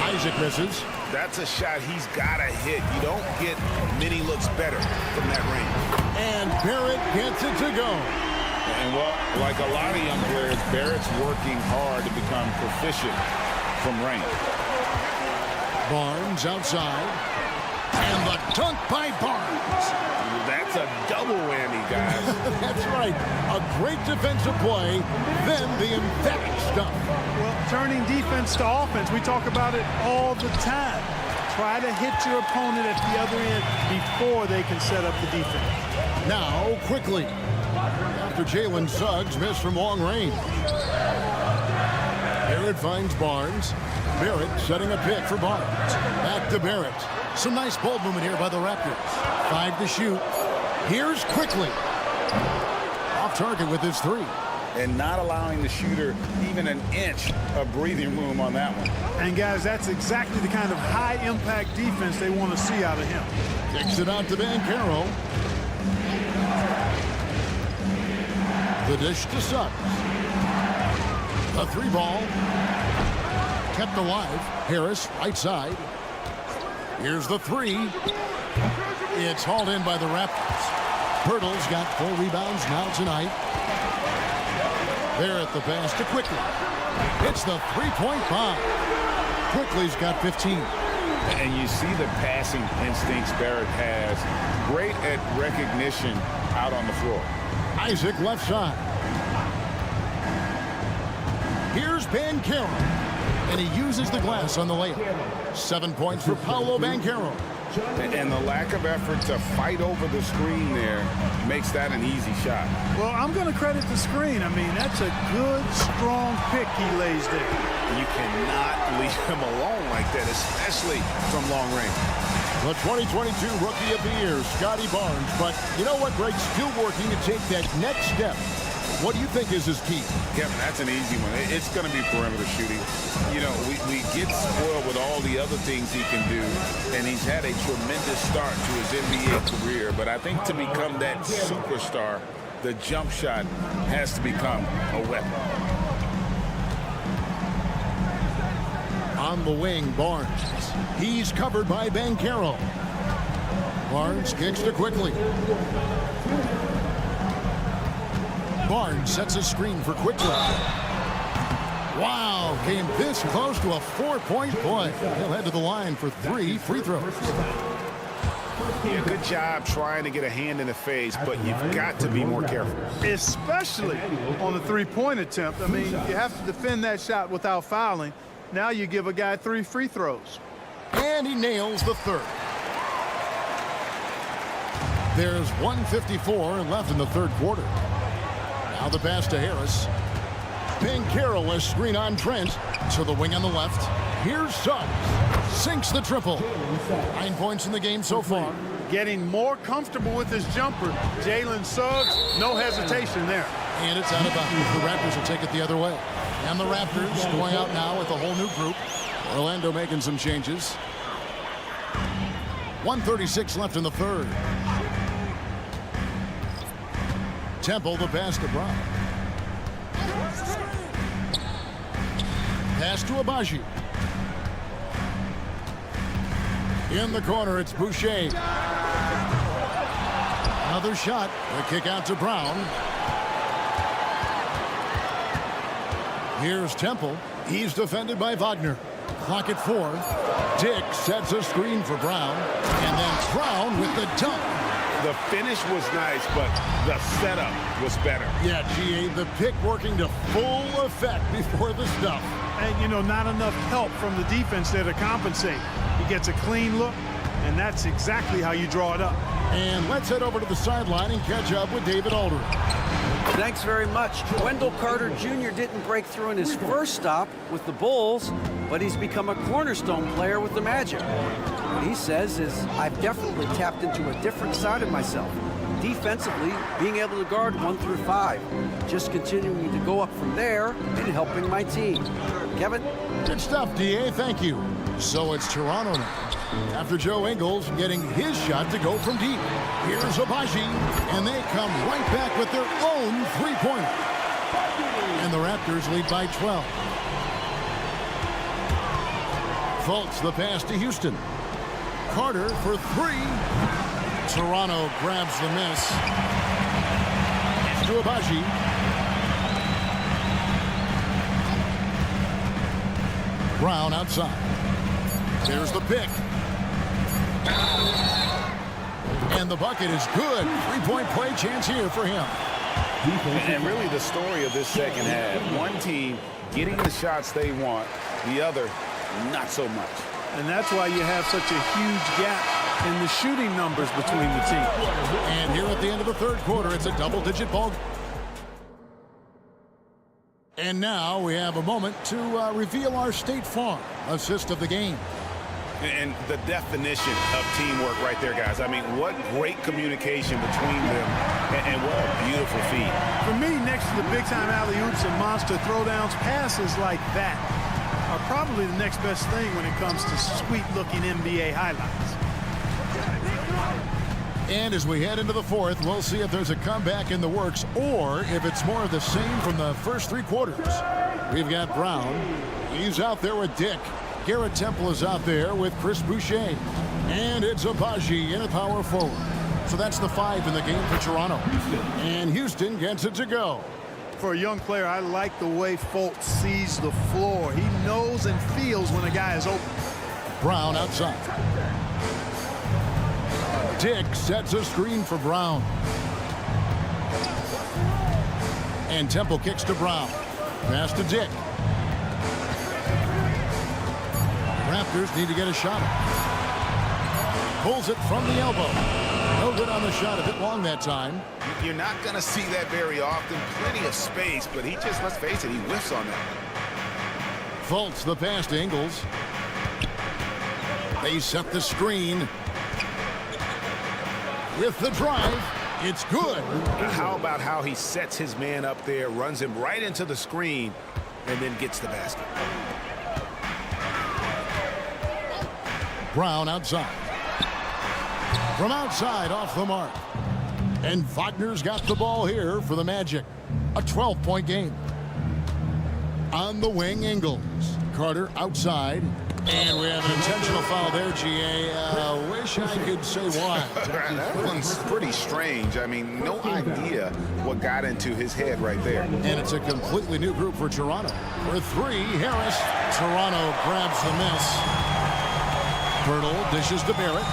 Isaac misses. That's a shot he's got to hit. You don't get many looks better from that range. And Barrett gets it to go. And, well, like a lot of young players, Barrett's working hard to become proficient from range. Barnes outside. And the dunk by Barnes. That's a double whammy, guys. That's right. A great defensive play, then the emphatic stuff. Well, turning defense to offense, we talk about it all the time. Try to hit your opponent at the other end before they can set up the defense. Now, quickly. After Jalen Suggs missed from long range. Barrett finds Barnes. Barrett setting a pick for Barnes. Back to Barrett. Some nice ball movement here by the Raptors. 5 to shoot. Here's quickly. Off target with his 3. And not allowing the shooter even an inch of breathing room on that one. And, guys, that's exactly the kind of high-impact defense they want to see out of him. Kicks it out to Banchero. The dish to Suggs. The 3 ball. Kept alive. Harris, right side. Here's the 3. It's hauled in by the Raptors. Pirtle's got 4 rebounds now tonight. Barrett the pass to Quickly. It's the 3-point bomb. Quickly's got 15. And you see the passing instincts Barrett has. Great at recognition out on the floor. Isaac left side. Here's Banchero. And he uses the glass on the layup. 7 points for Paolo Banchero. And the lack of effort to fight over the screen there makes that an easy shot. Well, I'm going to credit the screen. I mean, that's a good, strong pick he lays there. You cannot leave him alone like that, especially from long range. The 2022 Rookie of the Year, Scotty Barnes. But you know what, Greg? Still working to take that next step. What do you think is his key? Kevin, that's an easy one. It's going to be perimeter shooting. You know, we get spoiled with all the other things he can do, and he's had a tremendous start to his NBA career. But I think to become that superstar, the jump shot has to become a weapon. On the wing, Barnes. He's covered by Banchero. Barnes kicks to Quickly. Barnes sets a screen for Quickly. Wow, came this close to a 4-point play. He'll head to the line for 3 free throws. Yeah, good job trying to get a hand in the face, but you've got to be more careful. Especially on the 3-point attempt. I mean, you have to defend that shot without fouling. Now you give a guy 3 free throws. And he nails the 3rd. There's 1:54 left in the 3rd quarter. Now the pass to Harris. Banchero a screen on Trent. To the wing on the left. Here's Suggs. Sinks the triple. 9 points in the game so far. Getting more comfortable with his jumper. Jalen Suggs, no hesitation there. And it's out of bounds. The Raptors will take it the other way. And the Raptors going out now with a whole new group. Orlando making some changes. 1:36 left in the 3rd. Temple the pass to Brown. Pass to Abaji. In the corner, it's Boucher. Another shot. The kick out to Brown. Here's Temple. He's defended by Wagner. Clock at 4. Dick sets a screen for Brown. And then Brown with the dunk. The finish was nice, but the setup was better. Yeah, GA, the pick working to full effect before the stuff. And, you know, not enough help from the defense there to compensate. He gets a clean look, and that's exactly how you draw it up. And let's head over to the sideline and catch up with David Aldridge. Thanks very much. Wendell Carter Jr. didn't break through in his first stop with the Bulls, but he's become a cornerstone player with the Magic. What he says is, I've definitely tapped into a different side of myself. Defensively, being able to guard 1 through 5. Just continuing to go up from there and helping my team. Kevin? Good stuff, DA. Thank you. So it's Toronto now. After Joe Ingles getting his shot to go from deep. Here's Abaji, and they come right back with their own three-pointer. And the Raptors lead by 12. Fultz the pass to Houston. Carter for 3. Toronto grabs the miss. To Abaji. Brown outside. There's the pick. And the bucket is good. Three-point play chance here for him. And really the story of this second half. One team getting the shots they want, the other not so much. And that's why you have such a huge gap in the shooting numbers between the teams. And here at the end of the third quarter, it's a double-digit ball. And now we have a moment to reveal our State Farm assist of the game. And the definition of teamwork right there, guys. I mean, what great communication between them, and what a beautiful feat. For me, next to the big-time alley-oops and monster throwdowns, passes like that are probably the next best thing when it comes to sweet-looking NBA highlights. And as we head into the fourth, we'll see if there's a comeback in the works or if it's more of the same from the first 3 quarters. We've got Brown. He's out there with Dick. Garrett Temple is out there with Chris Boucher. And it's Abaji in a power forward. So that's the 5 in the game for Toronto. And Houston gets it to go. For a young player, I like the way Fultz sees the floor. He knows and feels when a guy is open. Brown outside. Dick sets a screen for Brown. And Temple kicks to Brown. Pass to Dick. Raptors need to get a shot. Pulls it from the elbow. No good on the shot, a bit long that time. You're not going to see that very often. Plenty of space, but he just, let's face it, he whiffs on that. Fultz the pass to Ingles. They set the screen. With the drive, it's good. How about how he sets his man up there, runs him right into the screen, and then gets the basket. Brown outside. From outside, off the mark. And Wagner's got the ball here for the Magic. A 12-point game. On the wing, Ingles. Carter outside. And we have an intentional foul there, GA. Wish I could say why. That one's pretty strange. I mean, no idea what got into his head right there. And it's a completely new group for Toronto. For 3, Harris. Toronto grabs the miss. Bertle dishes to Barrett.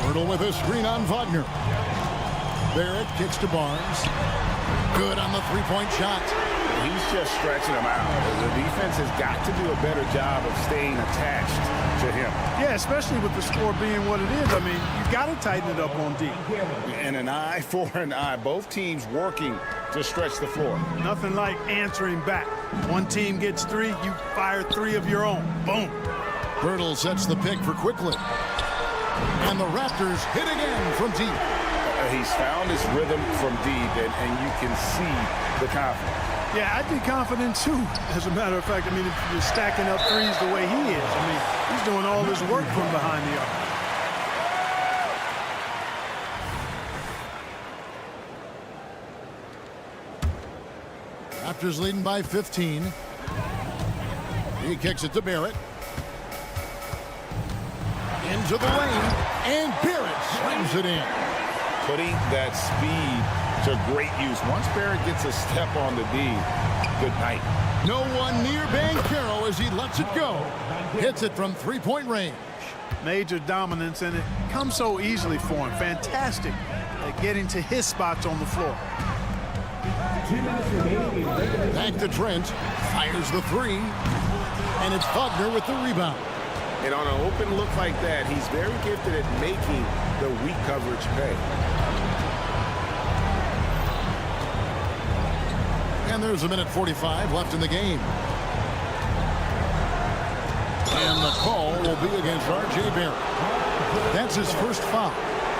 Bertle with a screen on Wagner. Barrett kicks to Barnes. Good on the three-point shot. He's just stretching him out. The defense has got to do a better job of staying attached to him. Yeah, especially with the score being what it is. I mean, you've got to tighten it up on D. And an eye for an eye. Both teams working to stretch the floor. Nothing like answering back. One team gets 3, you fire 3 of your own. Boom. Bertle sets the pick for Quickly. And the Raptors hit again from deep. He's found his rhythm from deep, and you can see the confidence. Yeah, I'd be confident too, as a matter of fact. I mean, if you're stacking up threes the way he is, I mean, he's doing all this work from behind the arc. Raptors leading by 15. He kicks it to Barrett. Into the lane, and Barrett slams it in. Putting that speed to great use. Once Barrett gets a step on the D, good night. No one near Banchero as he lets it go. Hits it from three-point range. Major dominance, and it comes so easily for him. Fantastic at getting to his spots on the floor. 2 minutes remaining in regular Back to Trent. Fires the three. And it's Wagner with the rebound. And on an open look like that, he's very gifted at making the weak coverage pay. And there's a minute 45 left in the game. And the call will be against R.J. Barrett. That's his first foul.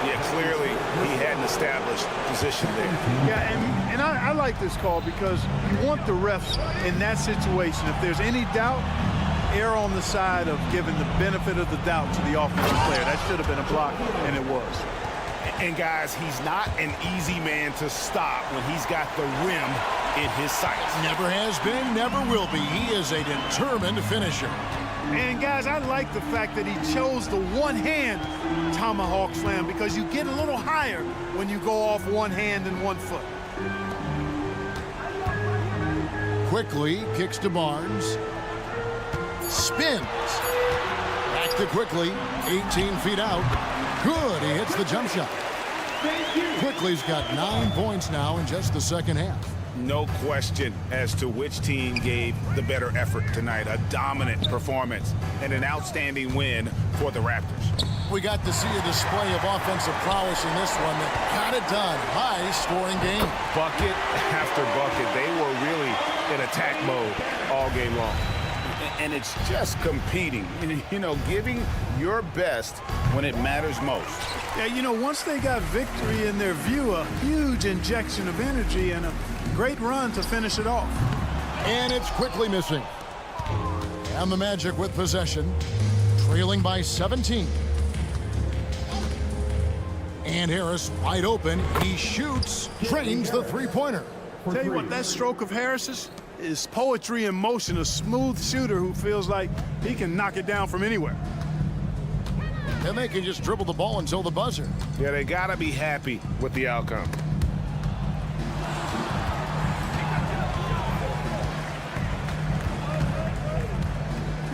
Yeah, clearly he had an established position there. Yeah, and I like this call because you want the refs in that situation. If there's any doubt, err on the side of giving the benefit of the doubt to the offensive player. That should have been a block, and it was. And guys, he's not an easy man to stop when he's got the rim in his sights. Never has been, never will be. He is a determined finisher. And guys, I like the fact that he chose the one-hand tomahawk slam because you get a little higher when you go off one hand and 1 foot. Quickly kicks to Barnes. Spins. Back to Quickly. 18 feet out. Good. He hits the jump shot. Quickly's got 9 points now in just the second half. No question as to which team gave the better effort tonight. A dominant performance and an outstanding win for the Raptors. We got to see a display of offensive prowess in this one that got it done. High-scoring game. Bucket after bucket. They were really in attack mode all game long. And it's just competing, you know, giving your best when it matters most. Yeah, you know, once they got victory in their view, a huge injection of energy and a great run to finish it off. And it's Quickly missing. And the Magic with possession, trailing by 17. And Harris wide open. He shoots, drains the three-pointer. Tell you what, that stroke of Harris's is poetry in motion, a smooth shooter who feels like he can knock it down from anywhere. And they can just dribble the ball until the buzzer. Yeah, they got to be happy with the outcome.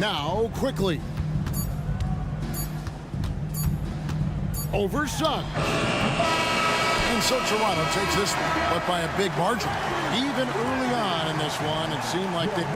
Now, Quickly. Over Suggs. And so Toronto takes this one, but by a big margin. Even early on in this one, it seemed like they...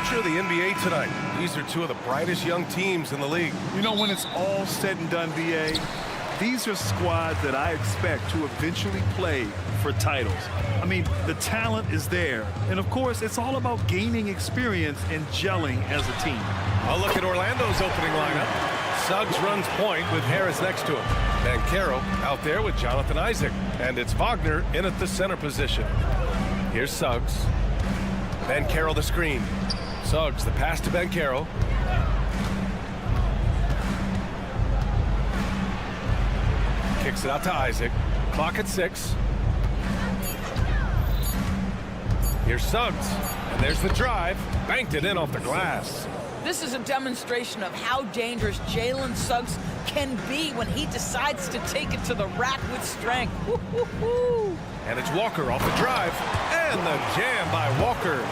future of the NBA tonight. These are two of the brightest young teams in the league. You know, when it's all said and done, BA, these are squads that I expect to eventually play for titles. I mean, the talent is there. And, of course, it's all about gaining experience and gelling as a team. I'll look at Orlando's opening lineup. Suggs runs point with Harris next to him. Banchero out there with Jonathan Isaac. And it's Wagner in at the center position. Here's Suggs. Banchero the screen. Suggs the pass to Banchero. Kicks it out to Isaac. Clock at 6. Here's Suggs. And there's the drive. Banked it in off the glass. This is a demonstration of how dangerous Jalen Suggs can be when he decides to take it to the rack with strength. Woo-hoo-hoo. And it's Walker off the drive. And the jam by Walker.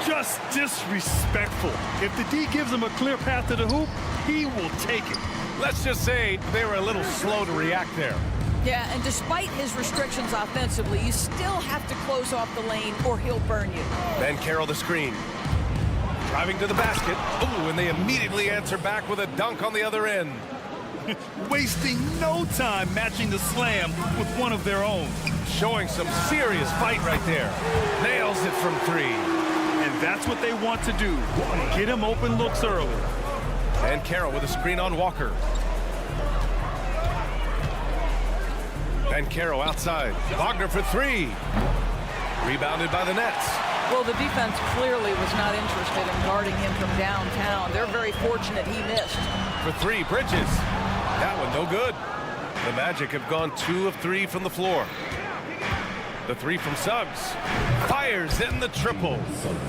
Just disrespectful. If the D gives him a clear path to the hoop, he will take it. Let's just say they were a little slow to react there. Yeah, and despite his restrictions offensively, you still have to close off the lane or he'll burn you. Banchero the screen. Driving to the basket. Ooh, and they immediately answer back with a dunk on the other end. Wasting no time matching the slam with one of their own. Showing some serious fight right there. Nails it from 3. And that's what they want to do. Get him open looks early. Banchero with a screen on Walker. Banchero outside. Wagner for 3. Rebounded by the Nets. Well, the defense clearly was not interested in guarding him from downtown. They're very fortunate he missed. For 3, Bridges. That one no good. The Magic have gone 2 of 3 from the floor. The 3 from Suggs. Fires in the triple.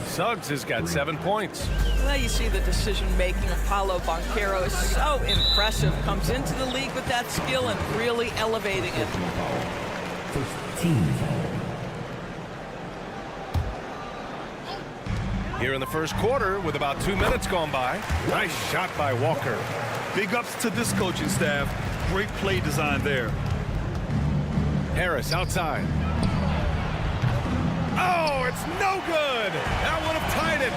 Suggs has got 7 points. Now you see the decision-making of Paolo Banchero is so impressive. Comes into the league with that skill and really elevating it. Here in the first quarter with about 2 minutes gone by. Nice shot by Walker. Big ups to this coaching staff. Great play design there. Harris outside. Oh, it's no good. That would have tied it.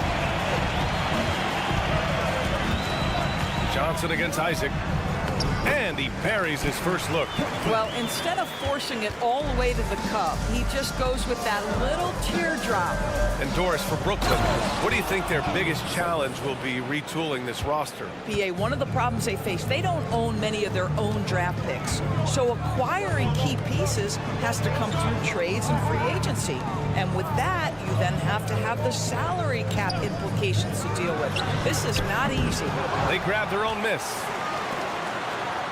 Johnson against Isaac. And he buries his first look. Well, instead of forcing it all the way to the cup, he just goes with that little teardrop. And Doris, for Brooklyn, what do you think their biggest challenge will be retooling this roster? PA, one of the problems they face, they don't own many of their own draft picks. So acquiring key pieces has to come through trades and free agency. And with that, you then have to have the salary cap implications to deal with. This is not easy. They grab their own miss.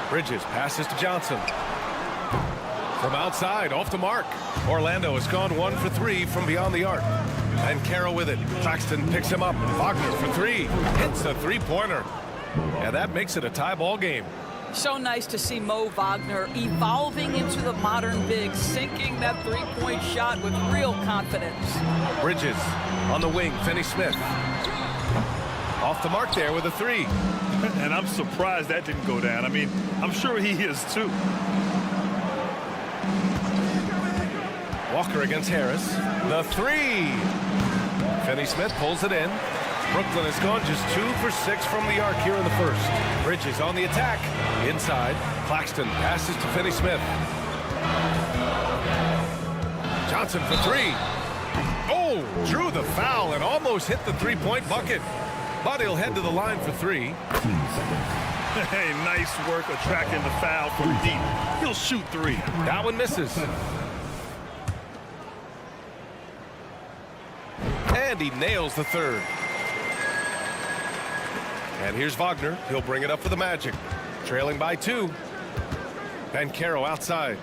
Bridges passes to Johnson. From outside, off the mark. Orlando has gone 1 for 3 from beyond the arc. And Carroll with it. Claxton picks him up. Wagner for 3. Hits a 3-pointer. And that makes it a tie ball game. So nice to see Mo Wagner evolving into the modern big, sinking that three-point shot with real confidence. Bridges on the wing. Finney-Smith. Off the mark there with a 3. And I'm surprised that didn't go down. I mean, I'm sure he is too. Walker against Harris. The 3. Finney-Smith pulls it in. Brooklyn has gone just 2 for 6 from the arc here in the first. Bridges on the attack. Inside. Claxton passes to Finney-Smith. Johnson for 3. Oh, drew the foul and almost hit the 3-point bucket. But he'll head to the line for 3. Hey, nice work attracting the foul from deep. He'll shoot 3. That one misses. And he nails the 3rd. And here's Wagner. He'll bring it up for the Magic. Trailing by 2. Banchero outside.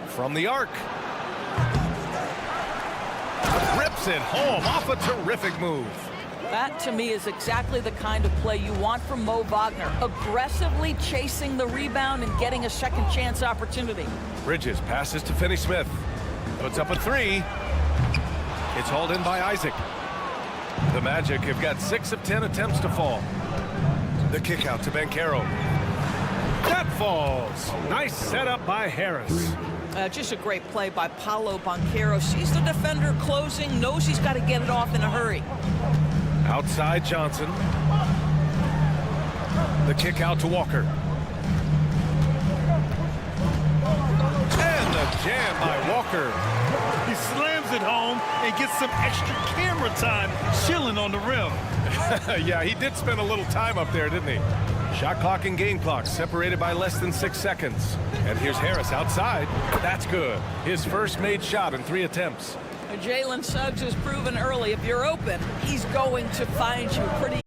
From the arc. Rips it home off a terrific move. That, to me, is exactly the kind of play you want from Mo Wagner. Aggressively chasing the rebound and getting a second chance opportunity. Bridges passes to Finney-Smith. Puts up a 3. It's hauled in by Isaac. The Magic have got 6 of 10 attempts to fall. The kick out to Banchero. That falls. Nice setup by Harris. Just a great play by Paolo Banchero. Sees the defender closing, knows he's got to get it off in a hurry. Outside Johnson. The kick out to Walker. And the jam by Walker. He slams it home and gets some extra camera time chilling on the rim. Yeah, he did spend a little time up there, didn't he? Shot clock and game clock separated by less than 6 seconds. And here's Harris outside. That's good. His first made shot in 3 attempts. Jalen Suggs has proven early, if you're open, he's going to find you pretty.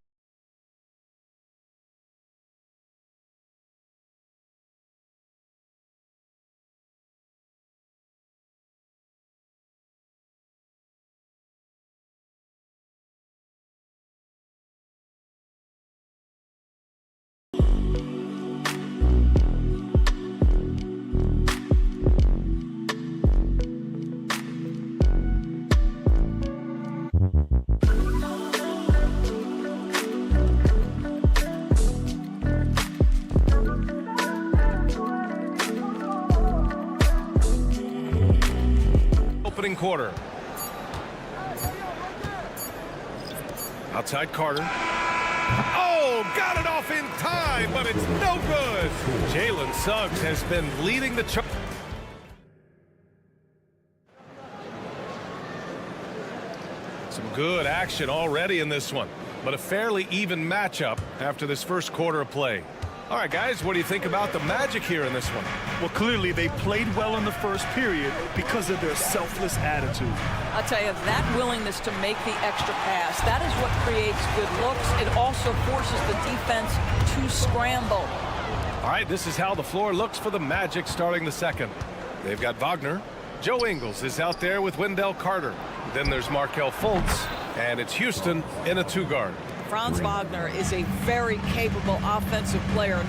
Opening quarter. Outside Carter. Oh, got it off in time, but it's no good. Jalen Suggs has been leading the charge. Some good action already in this one, but a fairly even matchup after this first quarter of play. All right, guys, what do you think about the Magic here in this one? Well, clearly they played well in the first period because of their selfless attitude. I'll tell you, that willingness to make the extra pass, that is what creates good looks. It also forces the defense to scramble. All right, this is how the floor looks for the Magic starting the second. They've got Wagner. Joe Ingles is out there with Wendell Carter. Then there's Markelle Fultz, and it's Houston in a 2-guard. Franz Wagner is a very capable offensive player.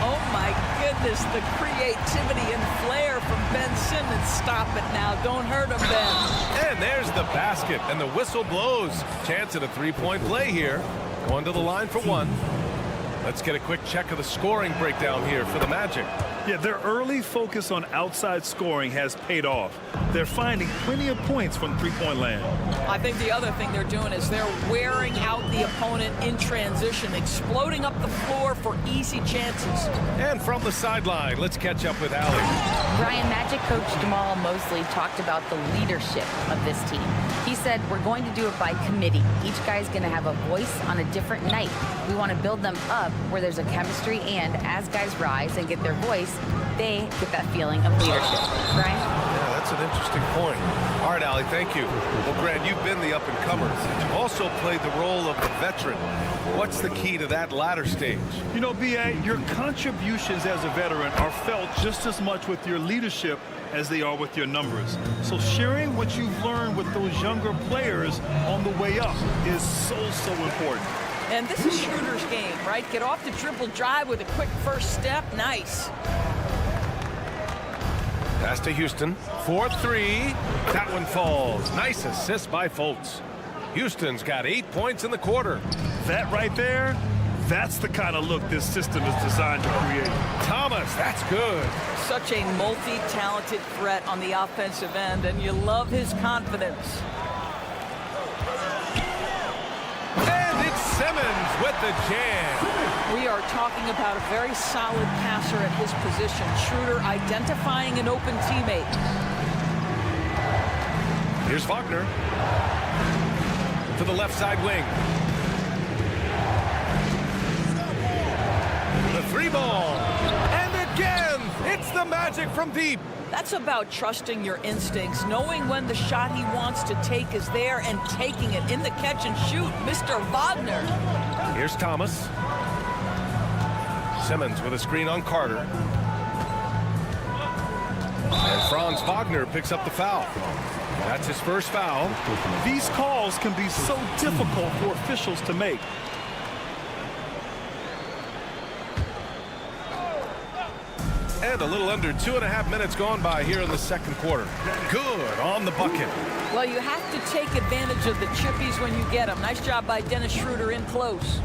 Oh my goodness, the creativity and flair from Ben Simmons. Stop it now. Don't hurt him, Ben. And there's the basket, and the whistle blows. Chance at a 3-point play here. Going to the line for one. Let's get a quick check of the scoring breakdown here for the Magic. Yeah, their early focus on outside scoring has paid off. They're finding plenty of points from three-point land. I think the other thing they're doing is they're wearing out the opponent in transition, exploding up the floor for easy chances. And from the sideline, let's catch up with Allie. Brian, Magic coach Jamal Mosley talked about the leadership of this team. He said, we're going to do it by committee. Each guy's going to have a voice on a different night. We want to build them up where there's a chemistry, and as guys rise and get their voice, they get that feeling of leadership. Brian? Yeah, that's an interesting point. All right, Allie, thank you. Well, Grant, you've been the up-and-comer. You've also played the role of the veteran. What's the key to that latter stage? You know, B.A., your contributions as a veteran are felt just as much with your leadership as they are with your numbers. So sharing what you've learned with those younger players on the way up is so important. And this is Schroeder's game, right? Get off the dribble drive with a quick first step. Nice. Pass to Houston. 4-3. That one falls. Nice assist by Fultz. Houston's got 8 points in the quarter. That right there, that's the kind of look this system is designed to create. Thomas, that's good. Such a multi-talented threat on the offensive end, and you love his confidence. And it's Simmons with the jam. We are talking about a very solid passer at his position. Schroeder identifying an open teammate. Here's Wagner to the left side wing. The 3-ball. And again, it's the Magic from deep. That's about trusting your instincts, knowing when the shot he wants to take is there and taking it in the catch and shoot. Mr. Wagner. Here's Thomas. Simmons with a screen on Carter. And Franz Wagner picks up the foul. That's his first foul. These calls can be so difficult for officials to make. And a little under 2.5 minutes gone by here in the second quarter. Good on the bucket. Well, you have to take advantage of the chippies when you get them. Nice job by Dennis Schroeder in close.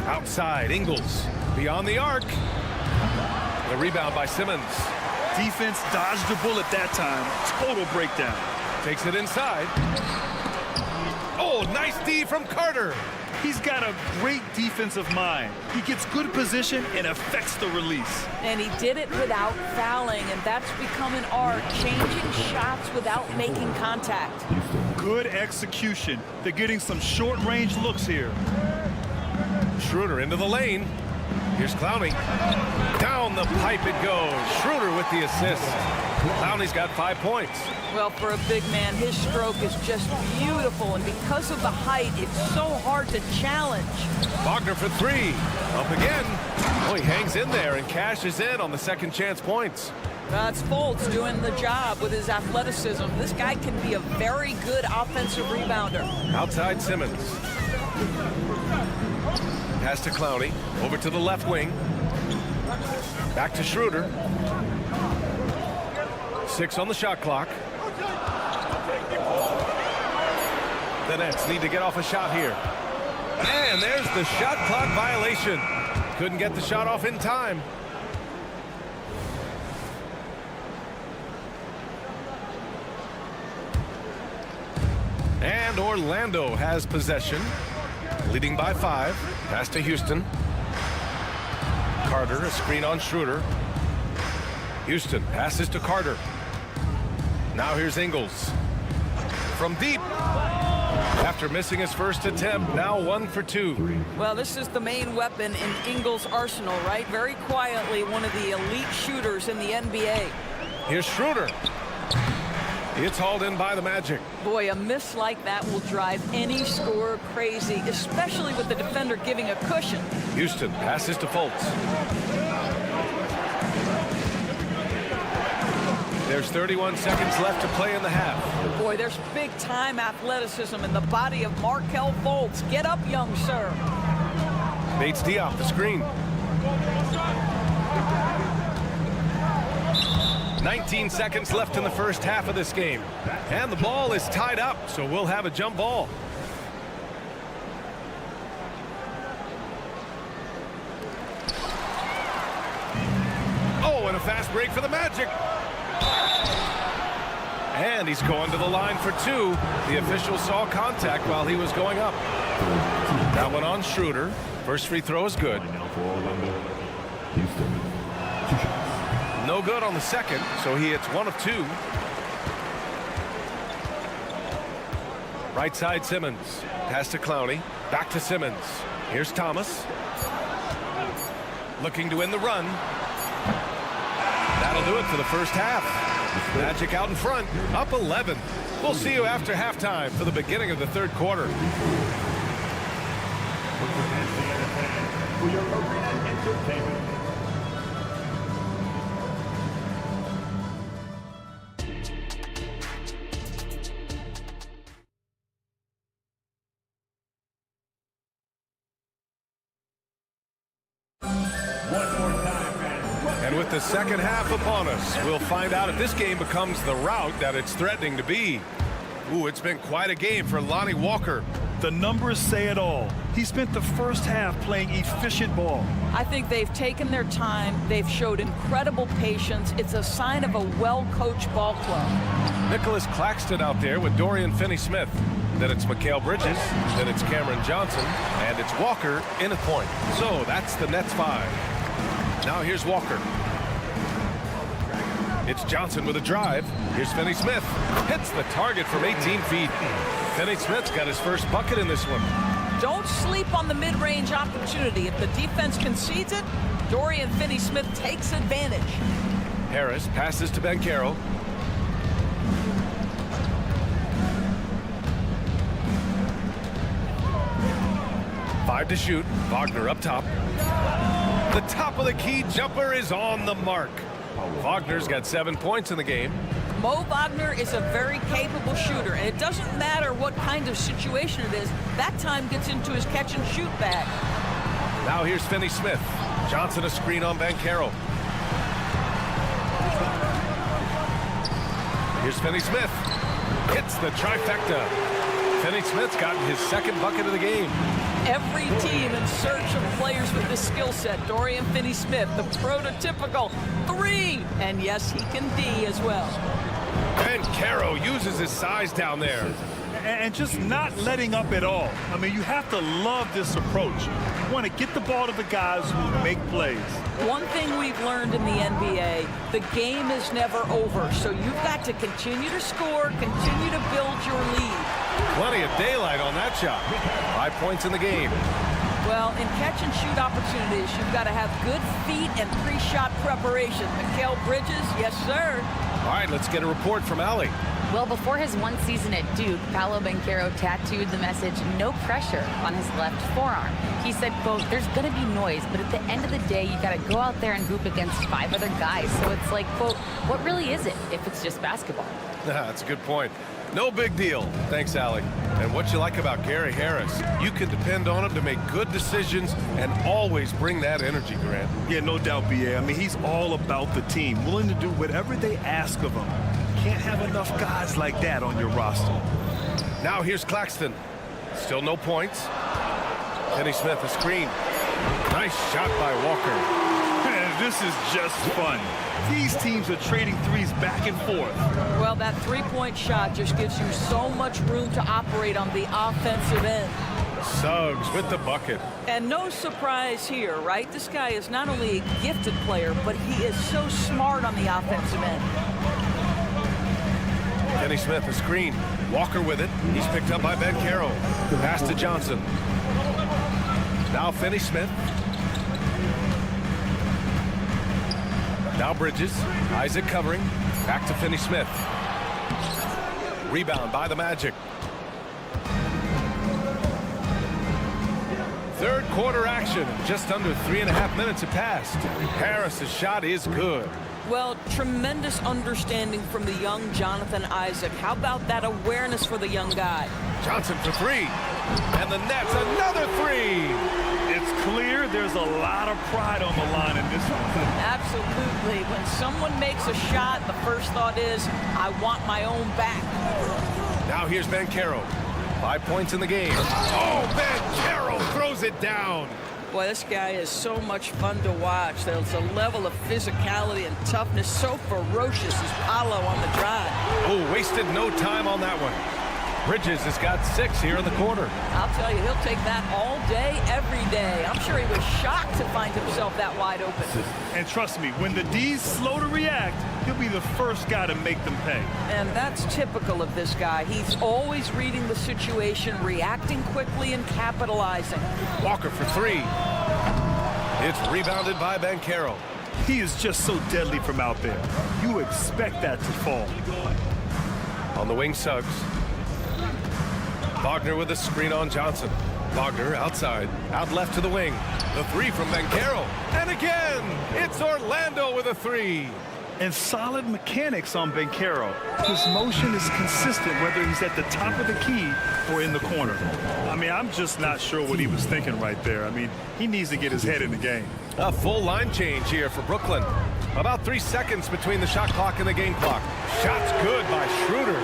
Outside, Ingles. Beyond the arc. The rebound by Simmons. Defense dodged the bullet that time. Total breakdown. Takes it inside. Oh, nice D from Carter. He's got a great defensive mind. He gets good position and affects the release. And he did it without fouling, and that's become an art, changing shots without making contact. Good execution. They're getting some short-range looks here. Schroeder into the lane. Here's Clowney. Down the pipe it goes. Schroeder with the assist. Clowney's got 5 points. Well, for a big man, his stroke is just beautiful, and because of the height, it's so hard to challenge. Wagner for 3. Up again. Oh, he hangs in there and cashes in on the second chance points. That's Fultz doing the job with his athleticism. This guy can be a very good offensive rebounder. Outside Simmons. Pass to Clowney. Over to the left wing. Back to Schroeder. 6 on the shot clock. The Nets need to get off a shot here. And there's the shot clock violation. Couldn't get the shot off in time. And Orlando has possession, leading by 5. Pass to Houston. Carter, a screen on Schroeder. Houston passes to Carter. Now here's Ingles. From deep. After missing his first attempt, now 1 for 2. Well, this is the main weapon in Ingles' arsenal, right? Very quietly, one of the elite shooters in the NBA. Here's Schroeder. It's hauled in by the Magic. Boy, a miss like that will drive any scorer crazy, especially with the defender giving a cushion. Houston passes to Fultz. There's 31 seconds left to play in the half. Boy, there's big-time athleticism in the body of Markelle Fultz. Get up, young sir. Bates Diop, the screen. 19 seconds left in the first half of this game. And the ball is tied up, so we'll have a jump ball. Oh, and a fast break for the Magic. And he's going to the line for 2. The official saw contact while he was going up. That one on Schroeder. First free throw is good. No good on the second, so he hits 1 of 2. Right side Simmons. Pass to Clowney. Back to Simmons. Here's Thomas. Looking to win the run. That'll do it for the first half. Magic out in front, up 11. We'll see you after halftime for the beginning of the third quarter. For your arena entertainment. And with the second half upon us, we'll find out if this game becomes the rout that it's threatening to be. Ooh, it's been quite a game for Lonnie Walker. The numbers say it all. He spent the first half playing efficient ball. I think they've taken their time. They've showed incredible patience. It's a sign of a well-coached ball club. Nicholas Claxton out there with Dorian Finney-Smith. Then it's Mikal Bridges. Then it's Cameron Johnson. And it's Walker in a point. So that's the Nets 5. Now here's Walker. It's Johnson with a drive. Here's Finney-Smith. Hits the target from 18 feet. Finney-Smith's got his first bucket in this one. Don't sleep on the mid-range opportunity. If the defense concedes it, Dorian Finney-Smith takes advantage. Harris passes to Banchero. Five to shoot. Wagner up top. The top of the key jumper is on the mark. Wagner's got 7 points in the game. Mo Wagner is a very capable shooter, and it doesn't matter what kind of situation it is. That time gets into his catch-and-shoot bag. Now here's Finney-Smith. Johnson a screen on Banchero. Here's Finney-Smith. Hits the trifecta. Finney-Smith's gotten his second bucket of the game. Every team in search of players with this skill set. Dorian Finney-Smith, the prototypical 3. And yes, he can D as well. Banchero uses his size down there. And just not letting up at all. I mean, you have to love this approach. You want to get the ball to the guys who make plays. One thing we've learned in the NBA, the game is never over. So you've got to continue to score, continue to build your lead. Plenty of daylight on that shot. 5 points in the game. Well, in catch-and-shoot opportunities, you've got to have good feet and pre-shot preparation. Mikal Bridges, yes, sir. All right, let's get a report from Allie. Well, before his one season at Duke, Paolo Banchero tattooed the message, "No pressure," on his left forearm. He said, quote, "There's going to be noise, but at the end of the day, you got to go out there and hoop against 5 other guys. So it's like, quote, what really is it if it's just basketball?" That's a good point. No big deal. Thanks, Allie. And what you like about Gary Harris, you can depend on him to make good decisions and always bring that energy, Grant. Yeah, no doubt, B.A. I mean, he's all about the team, willing to do whatever they ask of him. Can't have enough guys like that on your roster. Now here's Claxton. Still no points. Finney-Smith, a screen. Nice shot by Walker. Man, this is just fun. These teams are trading threes back and forth. Well, that three-point shot just gives you so much room to operate on the offensive end. Suggs with the bucket. And no surprise here, right? This guy is not only a gifted player, but he is so smart on the offensive end. Finney-Smith, a screen. Walker with it. He's picked up by Banchero. Pass to Johnson. Now Finney-Smith. Now Bridges. Isaac covering. Back to Finney-Smith. Rebound by the Magic. Third quarter action. Just under 3.5 minutes have passed. Harris's shot is good. Well, tremendous understanding from the young Jonathan Isaac. How about that awareness for the young guy? Johnson for 3. And the Nets, another 3. It's clear there's a lot of pride on the line in this one. Absolutely. When someone makes a shot, the first thought is, I want my own back. Now here's Banchero. 5 points in the game. Oh, Banchero throws it down. Boy, this guy is so much fun to watch. There's a level of physicality and toughness so ferocious as Paolo on the drive. Oh, wasted no time on that one. Bridges has got 6 here in the quarter. I'll tell you, he'll take that all day, every day. I'm sure he was shocked to find himself that wide open. And trust me, when the D's slow to react, he'll be the first guy to make them pay. And that's typical of this guy. He's always reading the situation, reacting quickly, and capitalizing. Walker for 3. It's rebounded by Banchero. He is just so deadly from out there. You expect that to fall. On the wing, Suggs. Wagner with a screen on Johnson. Wagner outside, out left to the wing. The 3 from Banchero. And again, it's Orlando with a 3. And solid mechanics on Banchero. His motion is consistent whether he's at the top of the key or in the corner. I mean, I'm just not sure what he was thinking right there. I mean, he needs to get his head in the game. A full line change here for Brooklyn. About 3 seconds between the shot clock and the game clock. Shots good by Schroeder.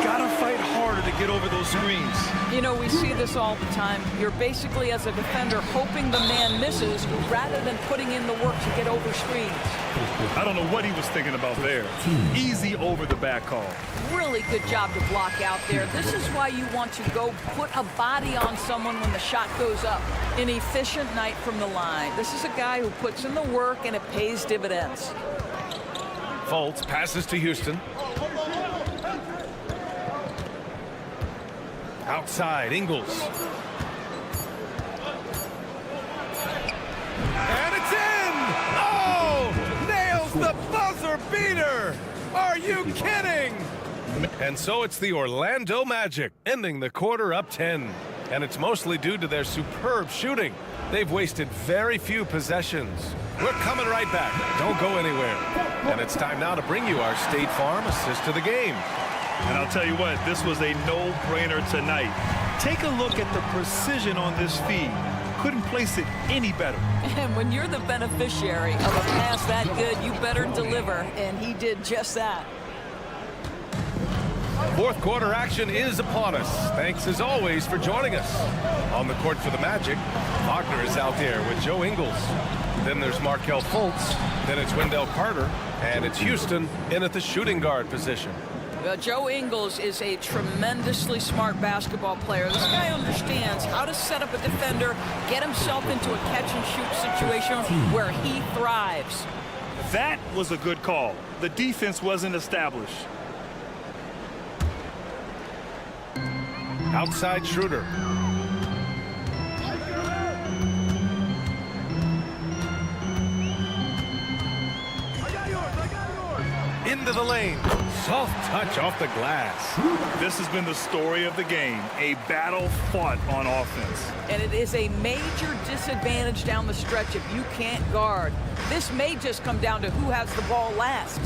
Gotta fight harder to get over those screens. You know, we see this all the time. You're basically, as a defender, hoping the man misses rather than putting in the work to get over screens. I don't know what he was thinking about there. Easy over the back call. Really good job to block out there. This is why you want to go put a body on someone when the shot goes up. An efficient night from the line. This is a guy who puts in the work and it pays dividends. Fultz passes to Houston. Outside, Ingles. And it's in! Oh! Nails the buzzer beater! Are you kidding? And so it's the Orlando Magic, ending the quarter up 10. And it's mostly due to their superb shooting. They've wasted very few possessions. We're coming right back. Don't go anywhere. And it's time now to bring you our State Farm assist of the game. And I'll tell you what, this was a no-brainer tonight. Take a look at the precision on this feed. Couldn't place it any better. And when you're the beneficiary of a pass that good, you better deliver. And he did just that. Fourth quarter action is upon us. Thanks as always for joining us. On the court for the Magic, Wagner is out there with Joe Ingles. Then there's Markelle Fultz. Then it's Wendell Carter. And it's Houston in at the shooting guard position. Well, Joe Ingles is a tremendously smart basketball player. This guy understands how to set up a defender, get himself into a catch-and-shoot situation where he thrives. That was a good call. The defense wasn't established. Outside Schroeder. Into the lane. Soft touch off the glass. This has been the story of the game. A battle fought on offense. And it is a major disadvantage down the stretch if you can't guard. This may just come down to who has the ball last.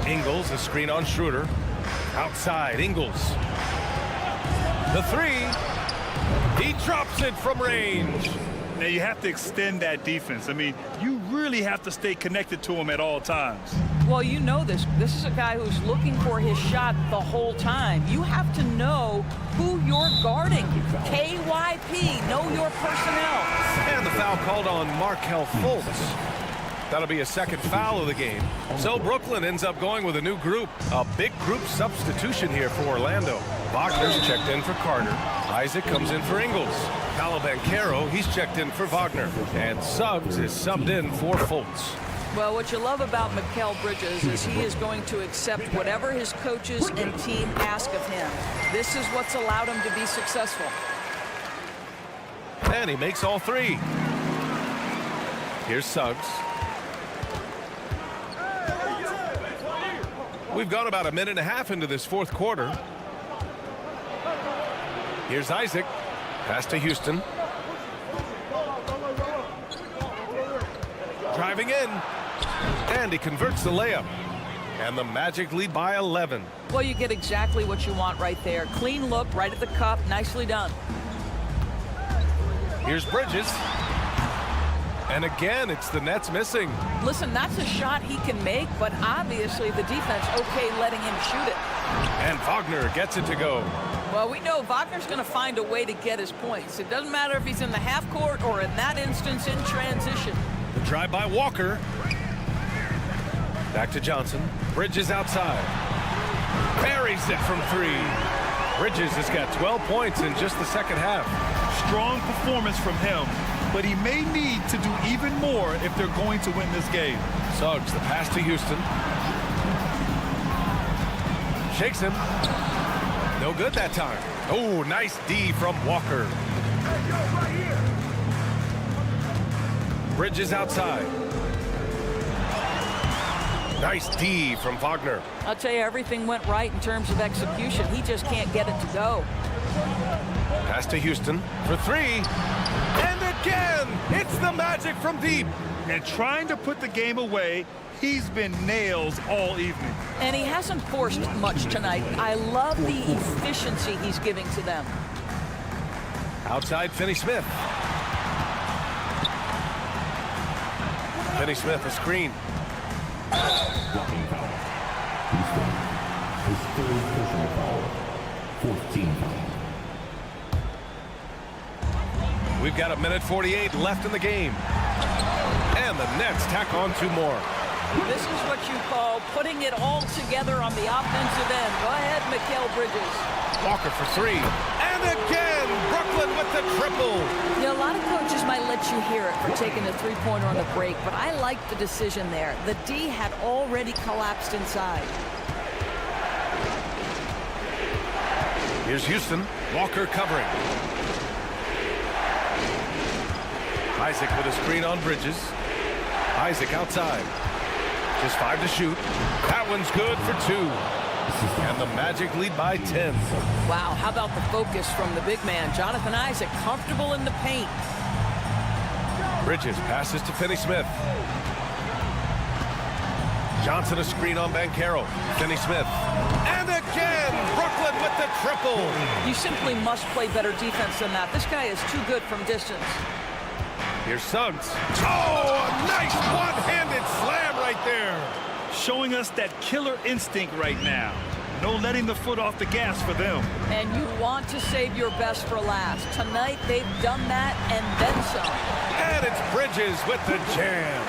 Ingles, a screen on Schroeder. Outside, Ingles. The three. He drops it from range. Now you have to extend that defense. I mean, you really have to stay connected to him at all times. Well, you know this. This is a guy who's looking for his shot the whole time. You have to know who you're guarding. KYP, know your personnel. And the foul called on Markelle Fultz. That'll be a second foul of the game. So Brooklyn ends up going with a new group. A big group substitution here for Orlando. Wagner's checked in for Carter. Isaac comes in for Ingles. Paolo Banchero, he's checked in for Wagner. And Suggs is subbed in for Fultz. Well, what you love about Mikal Bridges is he is going to accept whatever his coaches and team ask of him. This is what's allowed him to be successful. And he makes all three. Here's Suggs. We've gone about a minute and a half into this fourth quarter. Here's Isaac. Pass to Houston. Driving in. And he converts the layup. And the Magic lead by 11. Well, you get exactly what you want right there. Clean look, right at the cup. Nicely done. Here's Bridges. And again, it's the Nets missing. Listen, that's a shot he can make, but obviously the defense okay letting him shoot it. And Wagner gets it to go. Well, we know Wagner's going to find a way to get his points. It doesn't matter if he's in the half court or in that instance in transition. The drive by Walker. Back to Johnson. Bridges outside. Buries it from three. Bridges has got 12 points in just the second half. Strong performance from him, but he may need to do even more if they're going to win this game. Suggs, the pass to Houston. Shakes him. No good that time. Oh, nice D from Walker. Bridges outside. Nice D from Wagner. I'll tell you, everything went right in terms of execution. He just can't get it to go. Pass to Houston for three. And again, it's the Magic from deep. And trying to put the game away, he's been nails all evening. And he hasn't forced much tonight. I love the efficiency he's giving to them. Outside, Finney-Smith. Finney-Smith, a screen. Blocking foul. Houston. His third personal foul. 14 foul. We've got a minute 48 left in the game. And the Nets tack on two more. This is what you call putting it all together on the offensive end. Go ahead, Mikal Bridges. Walker for three. And again, Brooklyn with the triple. You know, a lot of coaches might let you hear it for taking the three-pointer on the break, but I like the decision there. The D had already collapsed inside. Here's Houston. Walker covering. Isaac with a screen on Bridges. Isaac outside. Just 5 to shoot. That one's good for 2. And the Magic lead by 10. Wow, how about the focus from the big man, Jonathan Isaac, comfortable in the paint. Bridges passes to Finney-Smith. Johnson a screen on Banchero. Finney-Smith. And again, Brooklyn with the triple. You simply must play better defense than that. This guy is too good from distance. Here's Suggs. Oh, a nice one-handed slam right there. showing us that killer instinct right now. No letting the foot off the gas for them. And you want to save your best for last. Tonight, they've done that and then some. And it's Bridges with the jam.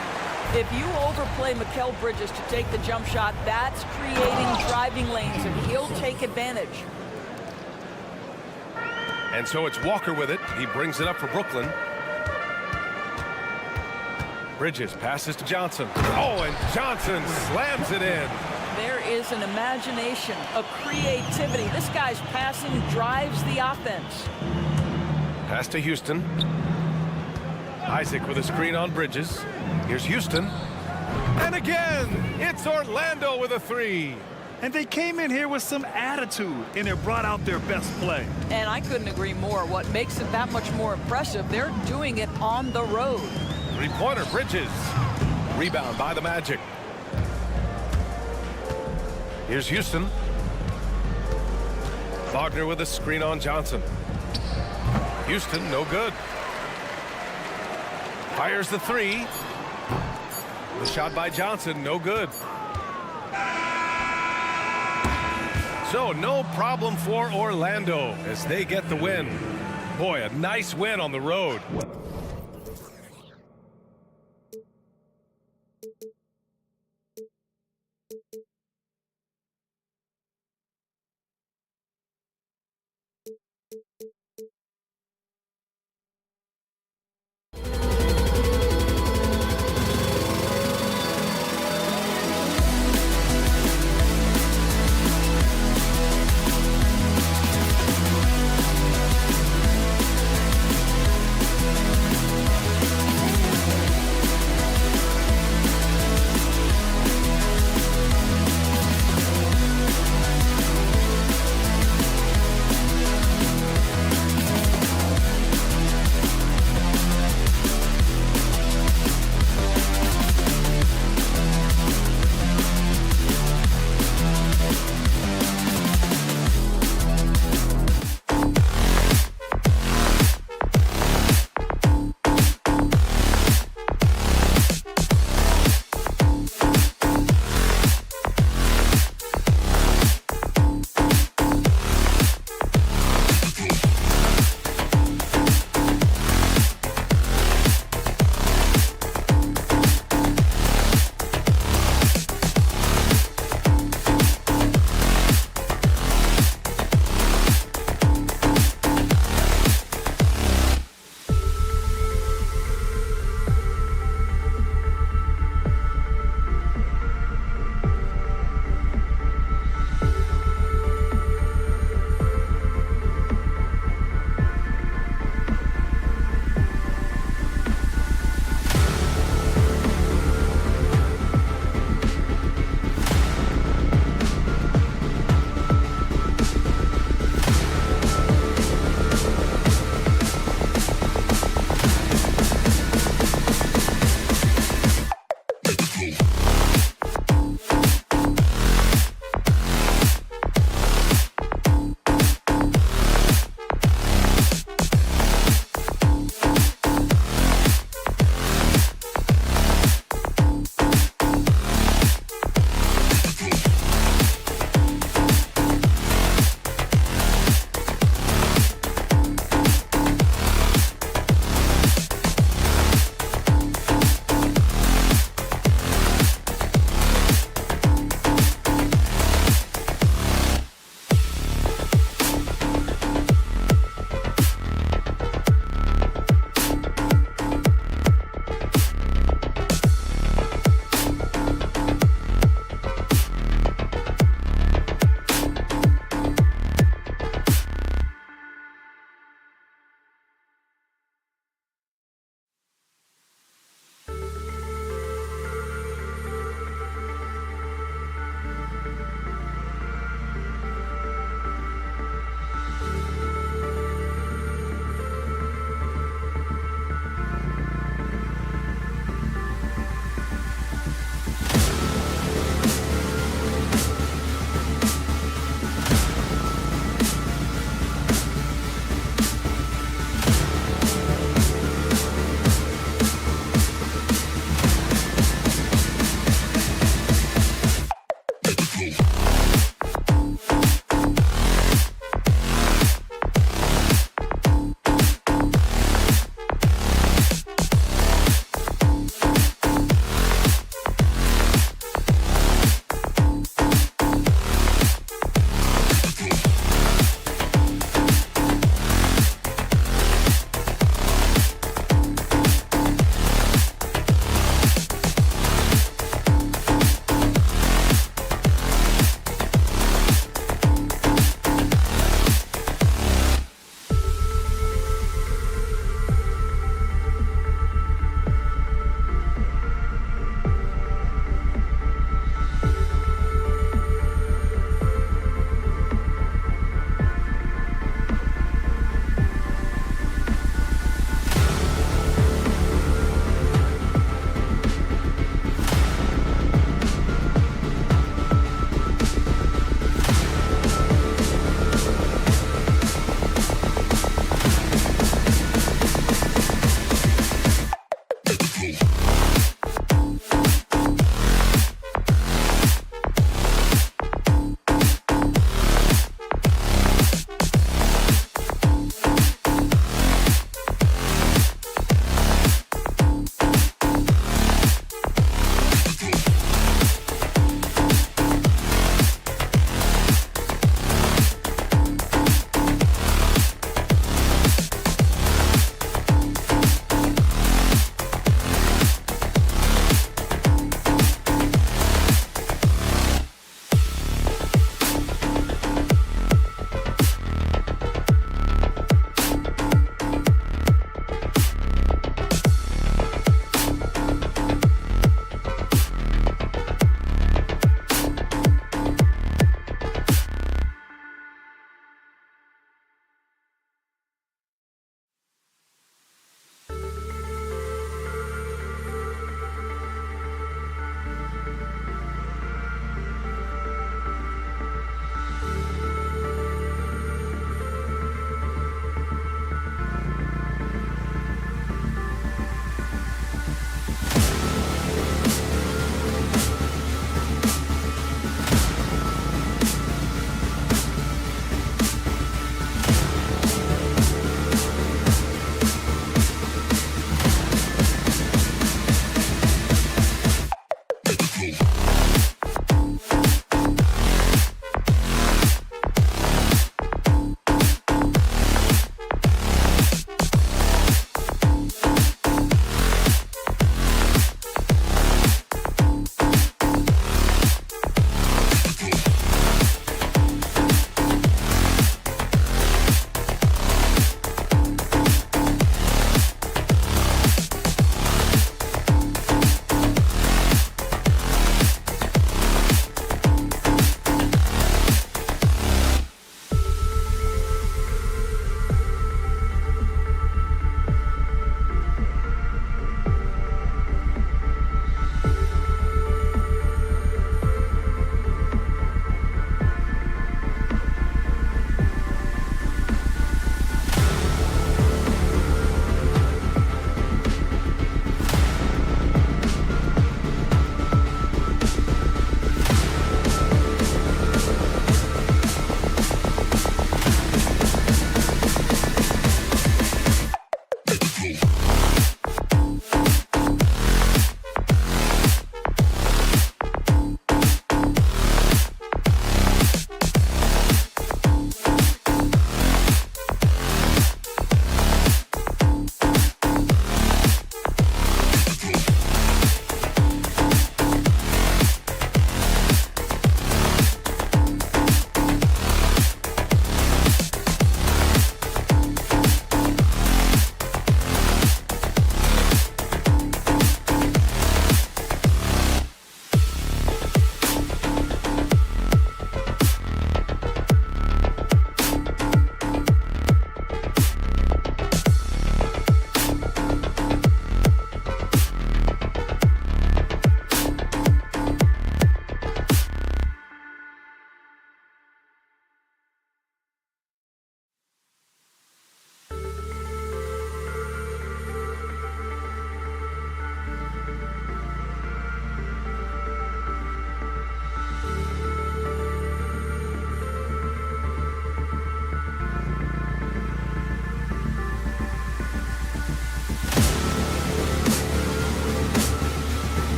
If you overplay Mikal Bridges to take the jump shot, that's creating driving lanes, and he'll take advantage. And so it's Walker with it. He brings it up for Brooklyn. Bridges passes to Johnson. Oh, and Johnson slams it in. There is an imagination, a creativity. This guy's passing drives the offense. Pass to Houston. Isaac with a screen on Bridges. Here's Houston. And again, it's Orlando with a three. And they came in here with some attitude, and it brought out their best play. And I couldn't agree more. What makes it that much more impressive, they're doing it on the road. Three-pointer, Bridges. Rebound by the Magic. Here's Houston. Wagner with a screen on Johnson. Houston, no good. Fires the three. The shot by Johnson, no good. So no problem for Orlando as they get the win. Boy, a nice win on the road.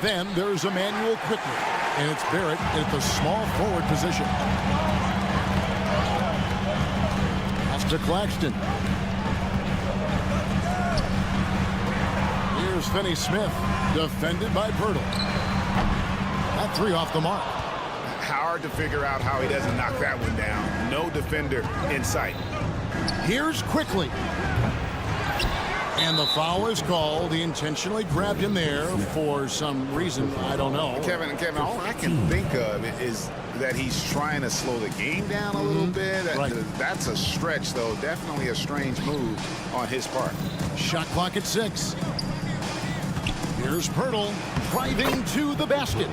Then there's Emmanuel quickly, and it's Barrett at the small forward position. Pass to Claxton. Here's Finney-Smith, defended by Pirtle. That three off the mark. Hard to figure out how he doesn't knock that one down. No defender in sight. Here's quickly. And the foul is called. He intentionally grabbed him there for some reason. I don't know. Kevin, all I can think of is that he's trying to slow the game down a little bit. Right. That's a stretch, though. Definitely a strange move on his part. Shot clock at 6. Here's Pirtle driving to the basket.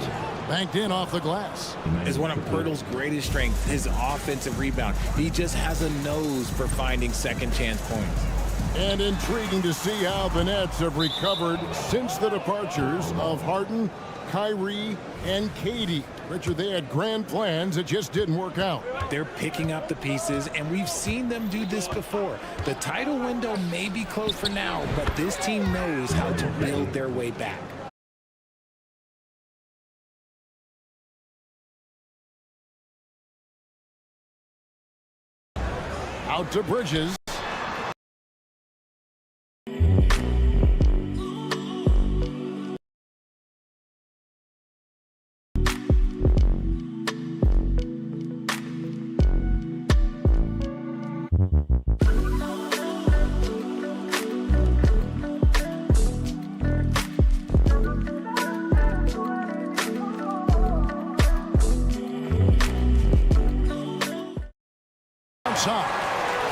Banked in off the glass. Is one of Pirtle's greatest strengths, his offensive rebound. He just has a nose for finding second chance points. And intriguing to see how the Nets have recovered since the departures of Harden, Kyrie, and Katie. Richard, they had grand plans. It just didn't work out. They're picking up the pieces, and we've seen them do this before. The title window may be closed for now, but this team knows how to build their way back. Out to Bridges.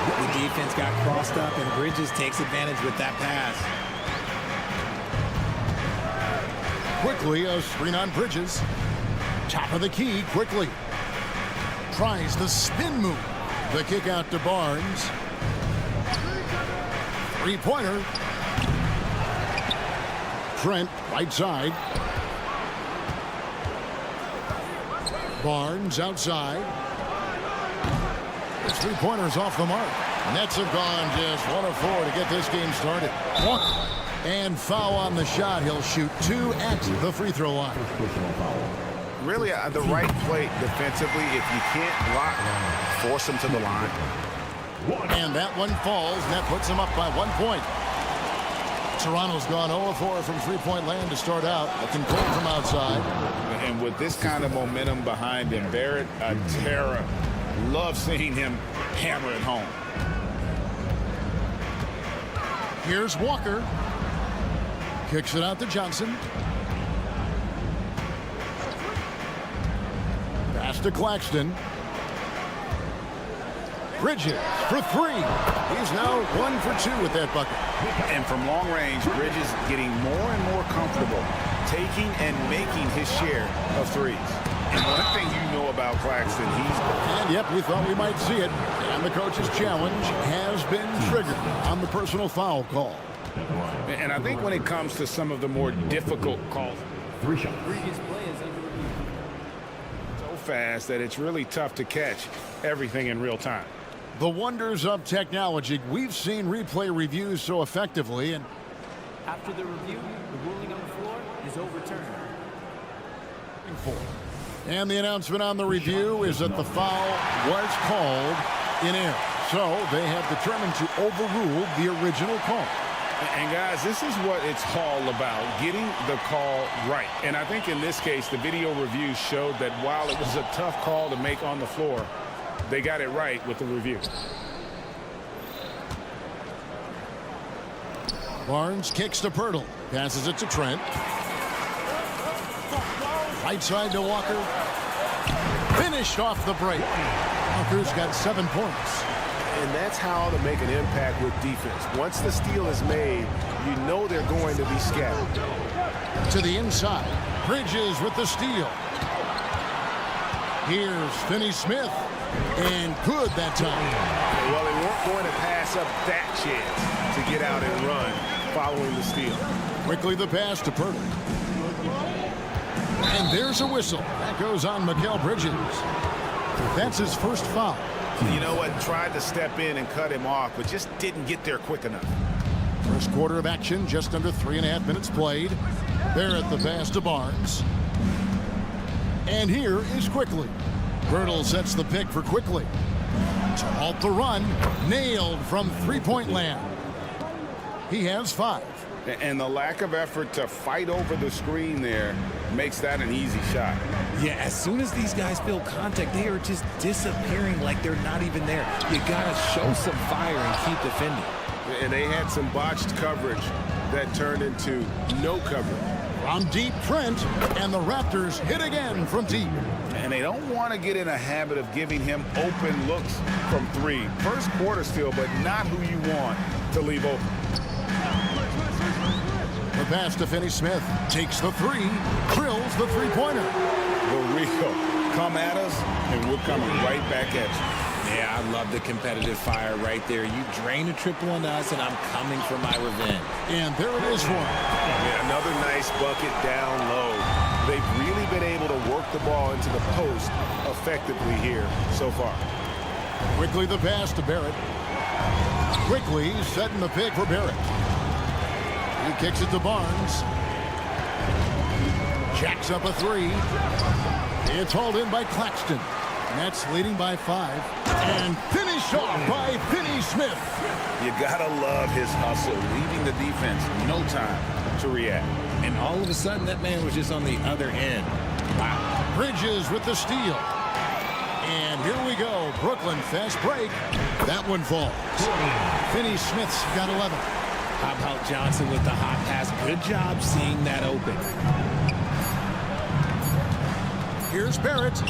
The defense got crossed up, and Bridges takes advantage with that pass. Quickly, a screen on Bridges. Top of the key, quickly. Tries the spin move. The kick out to Barnes. Three-pointer. Trent, right side. Barnes outside. His three-pointer's off the mark. Nets have gone just 1 of 4 to get this game started. And foul on the shot. He'll shoot 2 at the free throw line. Really, the right play defensively. If you can't block, force him to the line. And that one falls. And that puts him up by 1 point. Toronto's gone 0 of 4 from three-point land to start out. A control from outside. And with this kind of momentum behind him, Barrett, a terror. Love seeing him hammer it home. Here's Walker. Kicks it out to Johnson. Pass to Claxton. Bridges for 3. He's now 1 for 2 with that bucket. And from long range, Bridges getting more and more comfortable taking and making his share of threes. And one thing you know about Claxton, And yep, we thought we might see it. And the coach's challenge has been triggered on the personal foul call. And I think when it comes to some of the more difficult calls, so fast that it's really tough to catch everything in real time. The wonders of technology. We've seen replay reviews so effectively, and after the review, the ruling on the floor is overturned. And the announcement on the review is that the foul was called in error. So they have determined to overrule the original call. And guys, this is what it's all about, getting the call right. And I think in this case, the video review showed that while it was a tough call to make on the floor, they got it right with the review. Barnes kicks to Pirtle. Passes it to Trent. Right side to Walker. Finished off the break. Walker's got 7 points. And that's how to make an impact with defense. Once the steal is made, you know they're going to be scattered. To the inside. Bridges with the steal. Here's Finney-Smith. And good that time. Well, they weren't going to pass up that chance to get out and run following the steal. Quickly the pass to Pirtle. And there's a whistle. That goes on Mikal Bridges. That's his first foul. You know what? Tried to step in and cut him off, but just didn't get there quick enough. First quarter of action, just under 3.5 minutes played. Barrett the pass to Barnes. And here is Quickly. Birtle sets the pick for Quickly. To halt the run, nailed from three-point land. He has 5. And the lack of effort to fight over the screen there makes that an easy shot. Yeah, as soon as these guys feel contact, they are just disappearing like they're not even there. You got to show some fire and keep defending. And they had some botched coverage that turned into no coverage. From deep, Trent, and the Raptors hit again from deep. And they don't want to get in a habit of giving him open looks from 3. First quarter still, but not who you want to leave open. The pass to Finney-Smith. Takes the 3. Drills the three-pointer. For real. Come at us, and we're coming right back at you. Yeah, I love the competitive fire right there. You drain a triple on us, and I'm coming for my revenge. And there it is for him. Yeah, another nice bucket down low. They've really been able to work the ball into the post effectively here so far. Quickly the pass to Barrett. Quickly setting the pick for Barrett. He kicks it to Barnes. Jacks up a 3. It's hauled in by Claxton. Nets leading by 5. And finished off by Finney-Smith. You gotta love his hustle, leaving the defense no time to react. And all of a sudden, that man was just on the other end. Wow. Bridges with the steal. And here we go. Brooklyn fast break. That one falls. Finney-Smith's got 11. How about Johnson with the hot pass? Good job seeing that open. Here's Barrett.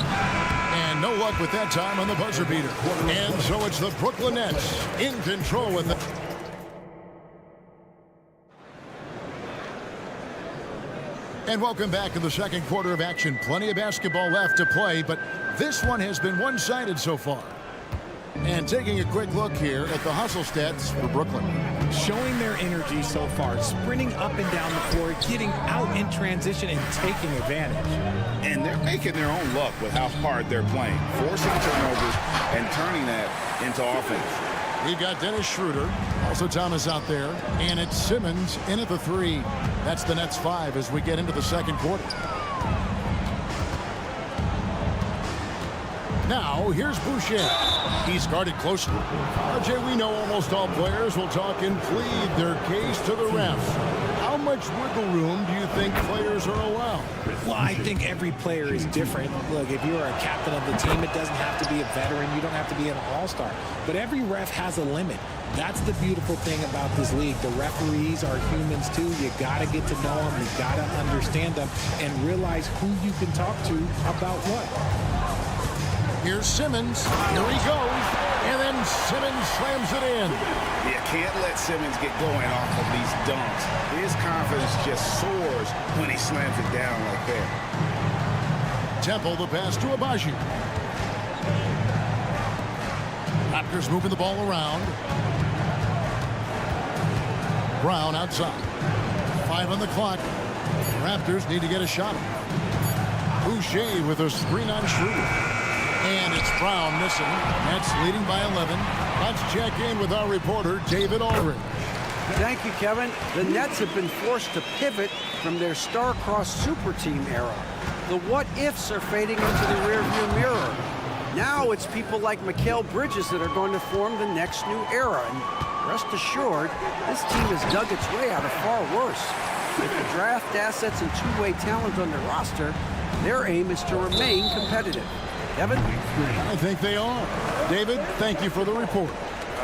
And no luck with that time on the buzzer beater. And so it's the Brooklyn Nets in control with the... And welcome back to the second quarter of action. Plenty of basketball left to play, but this one has been one-sided so far. And taking a quick look here at the hustle stats for Brooklyn. Showing their energy so far, sprinting up and down the floor, getting out in transition and taking advantage. And they're making their own luck with how hard they're playing, forcing turnovers and turning that into offense. We got Dennis Schroeder, also Thomas out there, and it's Simmons in at the 3. That's the Nets 5 as we get into the second quarter. Now, here's Boucher. He's guarded closely. Jay, we know almost all players will talk and plead their case to the refs. How much wiggle room do you think players are allowed? Well, I think every player is different. Look, if you're a captain of the team, it doesn't have to be a veteran. You don't have to be an all-star. But every ref has a limit. That's the beautiful thing about this league. The referees are humans, too. You got to get to know them. You got to understand them and realize who you can talk to about what. Here's Simmons. Here he goes. And then Simmons slams it in. You can't let Simmons get going off of these dunks. His confidence just soars when he slams it down like that. Temple the pass to Abaji. Raptors moving the ball around. Brown outside. 5 on the clock. Raptors need to get a shot. Boucher with a screen on Schroeder. And it's Brown missing. Nets leading by 11. Let's check in with our reporter, David Aldridge. Thank you, Kevin. The Nets have been forced to pivot from their star-crossed super team era. The what-ifs are fading into the rearview mirror. Now it's people like Mikal Bridges that are going to form the next new era. And rest assured, this team has dug its way out of far worse. With the draft assets and two-way talent on the roster, their aim is to remain competitive. Kevin? I think they are. David, thank you for the report.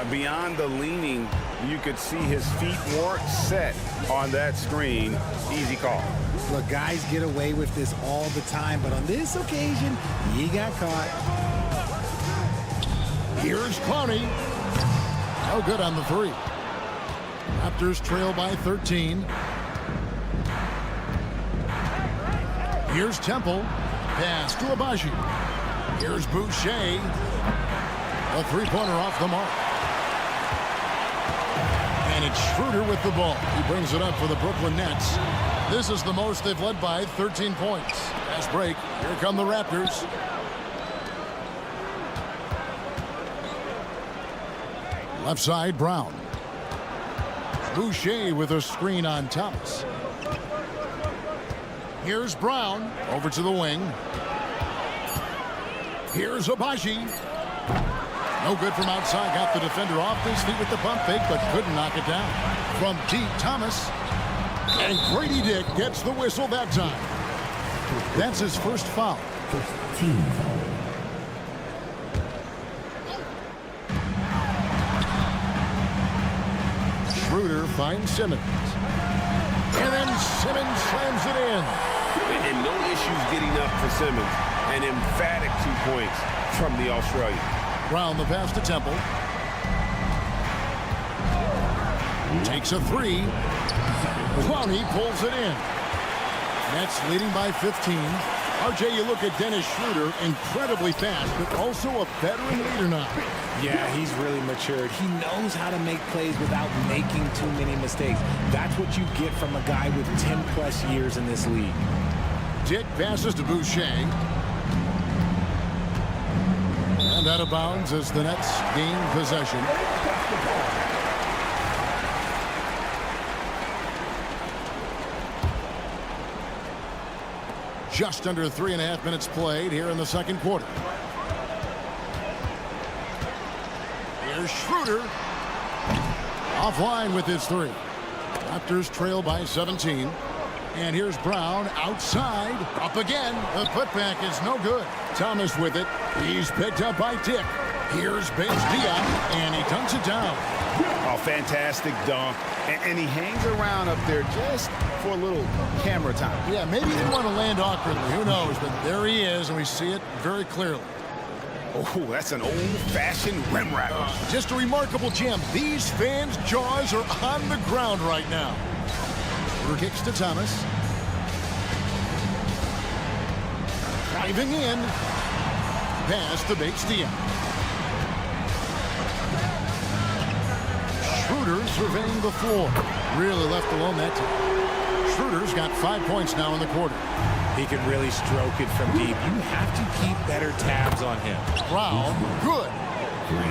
Beyond the leaning, you could see his feet weren't set on that screen. Easy call. Look, guys get away with this all the time, but on this occasion, he got caught. Here's Clowney. No good on the 3. Raptors trail by 13. Here's Temple. Pass to Abaji. Here's Boucher. A three-pointer off the mark. And it's Schroeder with the ball. He brings it up for the Brooklyn Nets. This is the most they've led by 13 points. Fast break. Here come the Raptors. Left side, Brown. Boucher with a screen on Thomas. Here's Brown over to the wing. Here's Abaji. No good from outside. Got the defender off his feet with the pump fake, but couldn't knock it down. From deep, Thomas. And Grady Dick gets the whistle that time. That's his first foul. Schroeder finds Simmons. And then Simmons slams it in. And no issues getting up for Simmons. An emphatic 2 points from the Australian. Brown the pass to Temple. Takes a three. Clowney pulls it in. Nets leading by 15. RJ, you look at Dennis Schroeder, incredibly fast, but also a veteran leader now. Yeah, he's really matured. He knows how to make plays without making too many mistakes. That's what you get from a guy with 10-plus years in this league. Dick passes to Boucher. And out of bounds as the Nets gain possession. Just under 3.5 minutes played here in the second quarter. Here's Schroeder. Offline with his three. Raptors trail by 17. And here's Brown outside. Up again. The putback is no good. Thomas with it. He's picked up by Dick. Here's Bench Diop. And he dunks it down. Oh, fantastic dunk. And he hangs around up there just for a little camera time. Yeah, maybe he didn't want to land awkwardly. Who knows? But there he is, and we see it very clearly. Oh, that's an old-fashioned rim wrapper. Just a remarkable gem. These fans' jaws are on the ground right now. Kicks to Thomas. Driving in. Pass to Bates Diop. Schroeder surveying the floor. Really left alone that time. Schroeder's got 5 points now in the quarter. He can really stroke it from deep. You have to keep better tabs on him. Brown, good.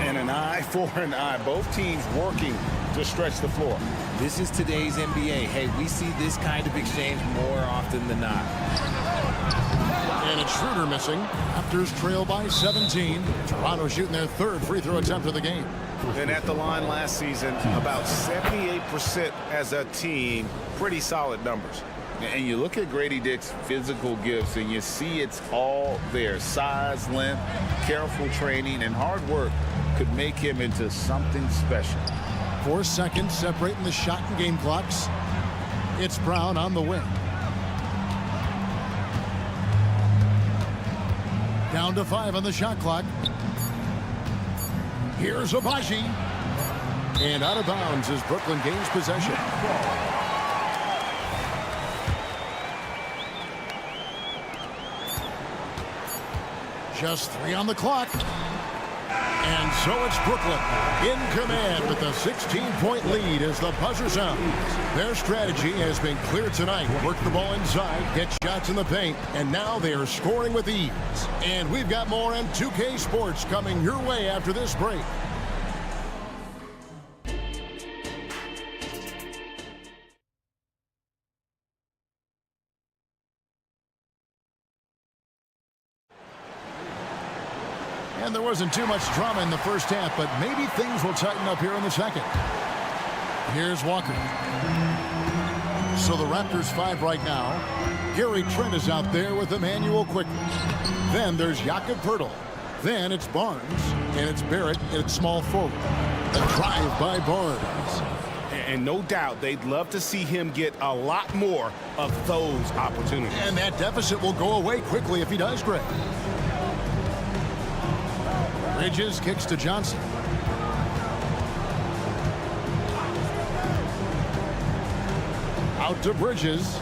And an eye for an eye. Both teams working to stretch the floor. This is today's NBA. Hey, we see this kind of exchange more often than not. And it's Schroeder missing. Raptors trail by 17. Toronto shooting their third free throw attempt of the game. And at the line last season, about 78% as a team. Pretty solid numbers. And you look at Grady Dick's physical gifts, and you see it's all there. Size, length, careful training, and hard work could make him into something special. 4 seconds separating the shot and game clocks. It's Brown on the wing. Down to 5 on the shot clock. Here's Abaji. And out of bounds as Brooklyn gains possession. Just 3 on the clock. And so it's Brooklyn in command with a 16-point lead as the buzzer sounds. Their strategy has been clear tonight. Work the ball inside, get shots in the paint, and now they are scoring with ease. And we've got more on 2K Sports coming your way after this break. And there wasn't too much drama in the first half, but maybe things will tighten up here in the second. Here's Walker. So the Raptors 5 right now. Gary Trent is out there with Emmanuel Quickly. Then there's Jakob Poeltl. Then it's Barnes. And it's Barrett at small forward. A drive by Barnes. And no doubt they'd love to see him get a lot more of those opportunities. And that deficit will go away quickly if he does, Greg. Bridges kicks to Johnson. Out to Bridges.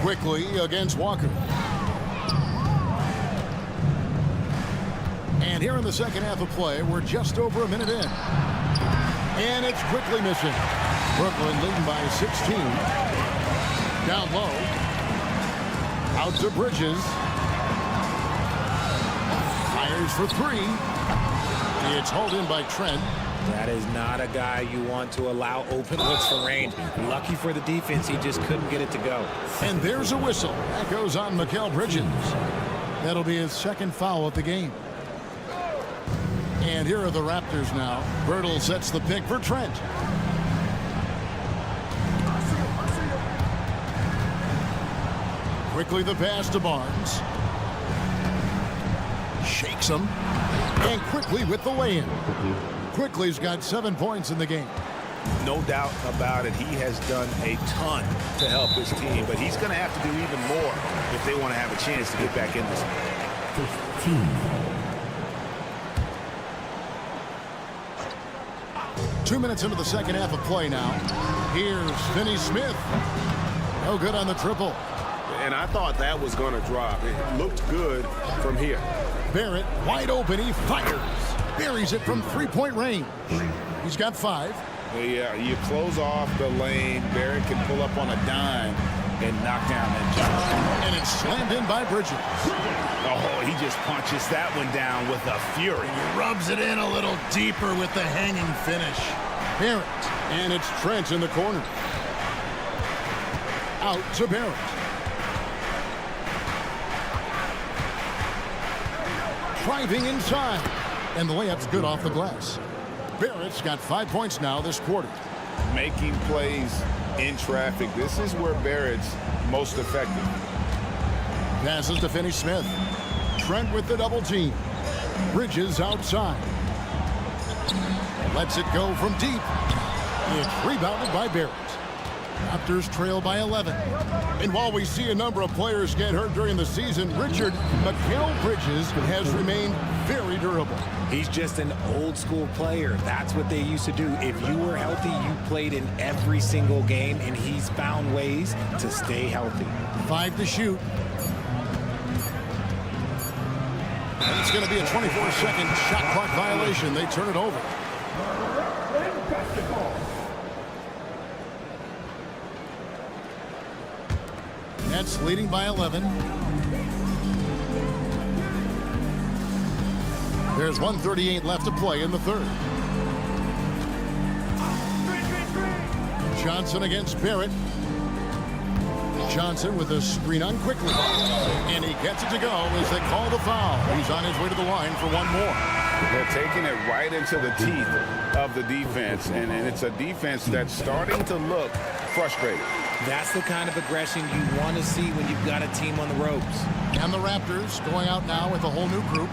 Quickly against Walker. And here in the second half of play, we're just over a minute in. And it's quickly missing. Brooklyn leading by 16. Down low. Out to Bridges. Fires for three. It's hauled in by Trent. That is not a guy you want to allow open looks from range. Lucky for the defense, he just couldn't get it to go. And there's a whistle. That goes on Mikal Bridges. That'll be his second foul of the game. And here are the Raptors now. Bertle sets the pick for Trent. Quickly the pass to Barnes. Shakes him. And quickly with the lay-in. Quickly's got 7 points in the game. No doubt about it. He has done a ton to help his team, but he's going to have to do even more if they want to have a chance to get back in this. 2 minutes into the second half of play now. Here's Finney Smith. No good on the triple. And I thought that was going to drop. It looked good from here. Barrett wide open. He fires. Buries it from three-point range. He's got 5. Yeah, you close off the lane. Barrett can pull up on a dime and knock down that jump. And it's slammed in by Bridges. Oh, he just punches that one down with a fury. He rubs it in a little deeper with the hanging finish. Barrett. And it's Trent in the corner. Out to Barrett. Driving inside. And the layup's good off the glass. Barrett's got 5 points now this quarter. Making plays in traffic. This is where Barrett's most effective. Passes to Finney Smith. Trent with the double team. Bridges outside. Lets it go from deep. It's rebounded by Barrett. Raptors trail by 11. And while we see a number of players get hurt during the season, Mikal Bridges has remained very durable. He's just an old school player. That's what they used to do. If you were healthy, you played in every single game, and he's found ways to stay healthy. 5 to shoot. And it's going to be a 24-second shot clock violation. They turn it over. Nets leading by 11. There's 1:38 left to play in the third. Johnson against Barrett. Johnson with a screen on quickly. And he gets it to go as they call the foul. He's on his way to the line for one more. They're taking it right into the teeth of the defense, and it's a defense that's starting to look frustrated. That's the kind of aggression you want to see when you've got a team on the ropes. And the Raptors going out now with a whole new group.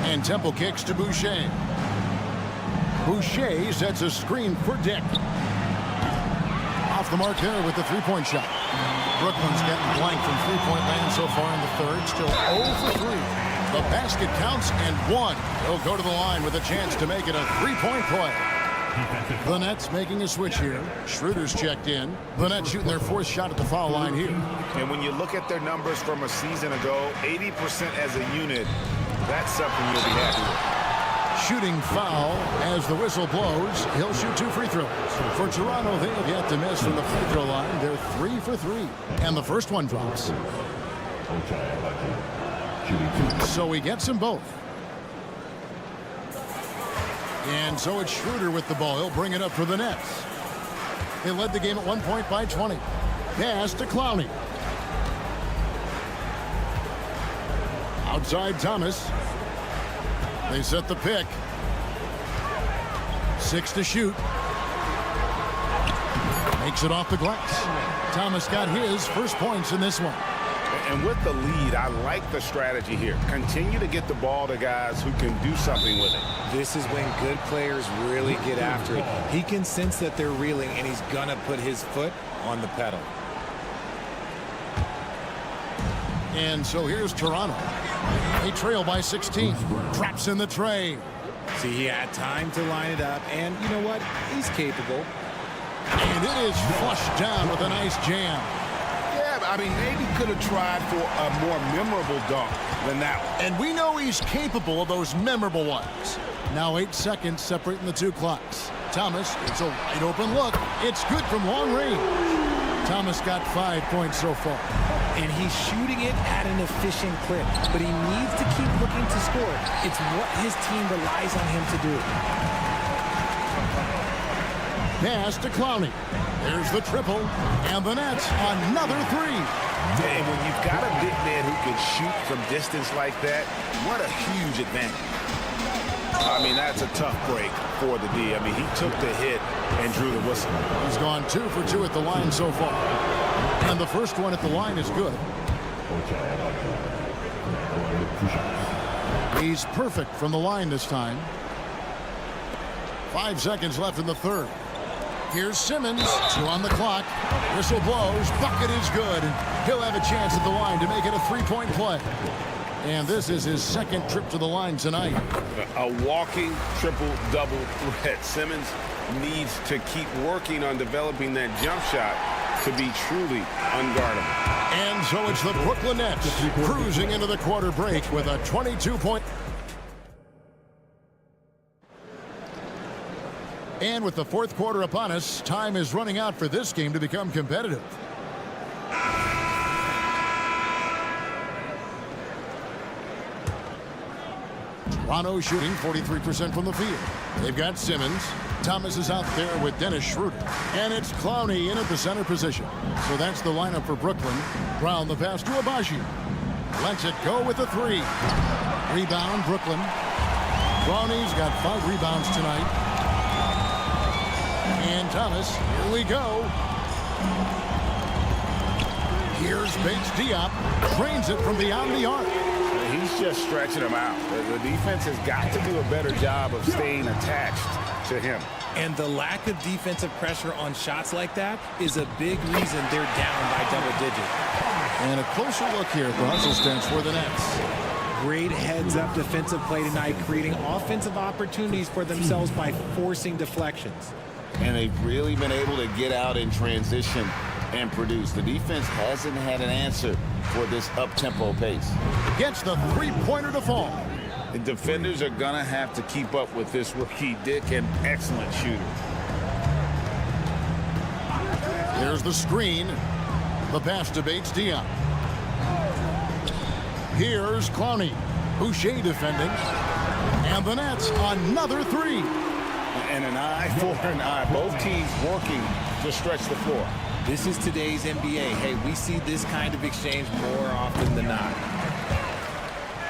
And Temple kicks to Boucher. Boucher sets a screen for Dick. Off the mark there with the three-point shot. Brooklyn's getting blank from three-point land so far in the third. Still 0 for 3. The basket counts and 1. He'll go to the line with a chance to make it a three-point play. The Nets making a switch here. Schroeder's checked in. The Nets shooting their 4th shot at the foul line here. And when you look at their numbers from a season ago, 80% as a unit, that's something you'll be happy with. Shooting foul as the whistle blows. He'll shoot 2 free throws. For Toronto, they have yet to miss from the free throw line. They're 3 for 3. And the first one drops. So he gets them both. And so it's Schroeder with the ball. He'll bring it up for the Nets. They led the game at 1 point by 20. Pass to Clowney. Outside Thomas. They set the pick. 6 to shoot. Makes it off the glass. Thomas got his first points in this one. And with the lead, I like the strategy here. Continue to get the ball to guys who can do something with it. This is when good players really get after it. He can sense that they're reeling, and he's going to put his foot on the pedal. And so here's Toronto. They trail by 16. Traps in the tray. See, he had time to line it up, and you know what? He's capable. And it is flushed down with a nice jam. Yeah, I mean, maybe could have tried for a more memorable dunk than that one. And we know he's capable of those memorable ones. Now 8 seconds separating the two clocks. Thomas, it's a wide open look. It's good from long range. Thomas got 5 points so far. And he's shooting it at an efficient clip, but he needs to keep looking to score. It's what his team relies on him to do. Pass to Clowney. There's the triple, and the Nets another three. And when you've got a big man who can shoot from distance like that, what a huge advantage. I mean, that's a tough break for the D. I mean, he took the hit and drew the whistle. He's gone 2 for 2 at the line so far. And the first one at the line is good. He's perfect from the line this time. 5 seconds left in the third. Here's Simmons, 2 on the clock. Whistle blows, bucket is good. He'll have a chance at the line to make it a 3-point play. And this is his second trip to the line tonight. A walking triple-double threat. Simmons needs to keep working on developing that jump shot to be truly unguardable. And so it's the Brooklyn Nets cruising into the quarter break with a 22-point. And with the fourth quarter upon us, time is running out for this game to become competitive. Toronto shooting 43% from the field. They've got Simmons. Thomas is out there with Dennis Schroeder. And it's Clowney in at the center position. So that's the lineup for Brooklyn. Brown the pass to Abaji. Lets it go with a 3. Rebound, Brooklyn. Clowney's got 5 rebounds tonight. And Thomas, here we go. Here's Bates Diop. Trains it from beyond the arc. He's just stretching him out. The defense has got to do a better job of staying attached to him. And the lack of defensive pressure on shots like that is a big reason they're down by double digit. And a closer look here at the hustle stance for the Nets. Great heads-up defensive play tonight, creating offensive opportunities for themselves by forcing deflections. And they've really been able to get out in transition and produce. The defense hasn't had an answer for this up-tempo pace. Gets the three-pointer to fall. The defenders are going to have to keep up with this rookie Dick, an excellent shooter. There's the screen. The pass to Bates Diop. Here's Clowney. Boucher defending. And the Nets another 3. And an eye for an eye. Both teams working to stretch the floor. This is today's NBA. Hey, we see this kind of exchange more often than not.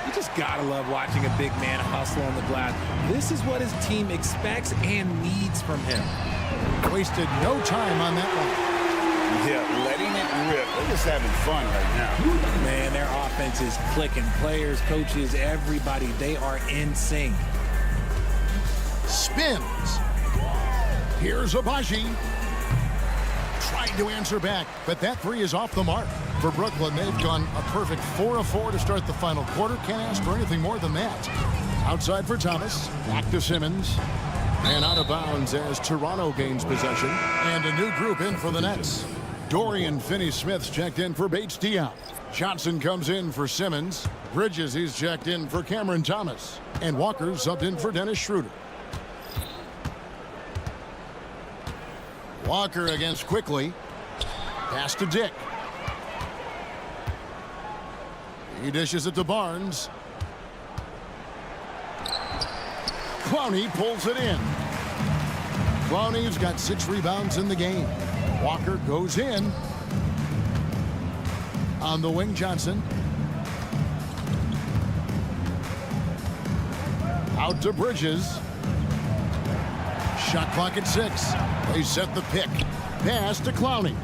You just gotta love watching a big man hustle on the glass. This is what his team expects and needs from him. Wasted no time on that one. Yeah, letting it rip. They're just having fun right now. Man, their offense is clicking. Players, coaches, everybody, they are in sync. Spins. Here's Abaji. Tried to answer back, but that 3 is off the mark. For Brooklyn, they've gone a perfect 4 of 4 to start the final quarter. Can't ask for anything more than that. Outside for Thomas. Back to Simmons. And out of bounds as Toronto gains possession. And a new group in for the Nets. Dorian Finney-Smith's checked in for Bates Diop. Johnson comes in for Simmons. Bridges, he's checked in for Cameron Thomas. And Walker's subbed in for Dennis Schroeder. Walker against Quickly. Pass to Dick. He dishes it to Barnes. Clowney pulls it in. Clowney's got 6 rebounds in the game. Walker goes in. On the wing, Johnson. Out to Bridges. Shot clock at 6. They set the pick. Pass to Clowney.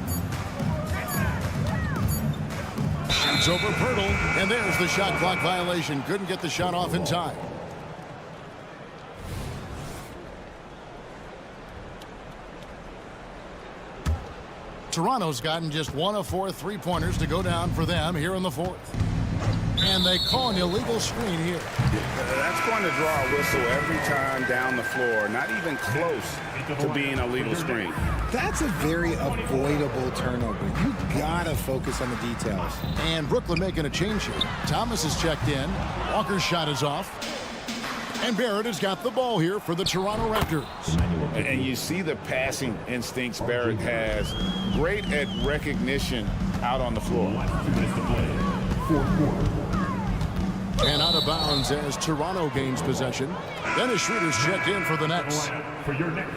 Shoots over Pirtle, and there's the shot clock violation. Couldn't get the shot off in time. Toronto's gotten just 1 of 4 3-pointers to go down for them here in the 4th. And they call an illegal screen here. That's going to draw a whistle every time down the floor. Not even close to being a legal screen. That's a very avoidable turnover. You gotta focus on the details. And Brooklyn making a change here. Thomas is checked in. Walker's shot is off. And Barrett has got the ball here for the Toronto Raptors. And you see the passing instincts Barrett has. Great at recognition out on the floor. And out of bounds as Toronto gains possession. Dennis Schroeder's checked in for the Nets. For your Nets,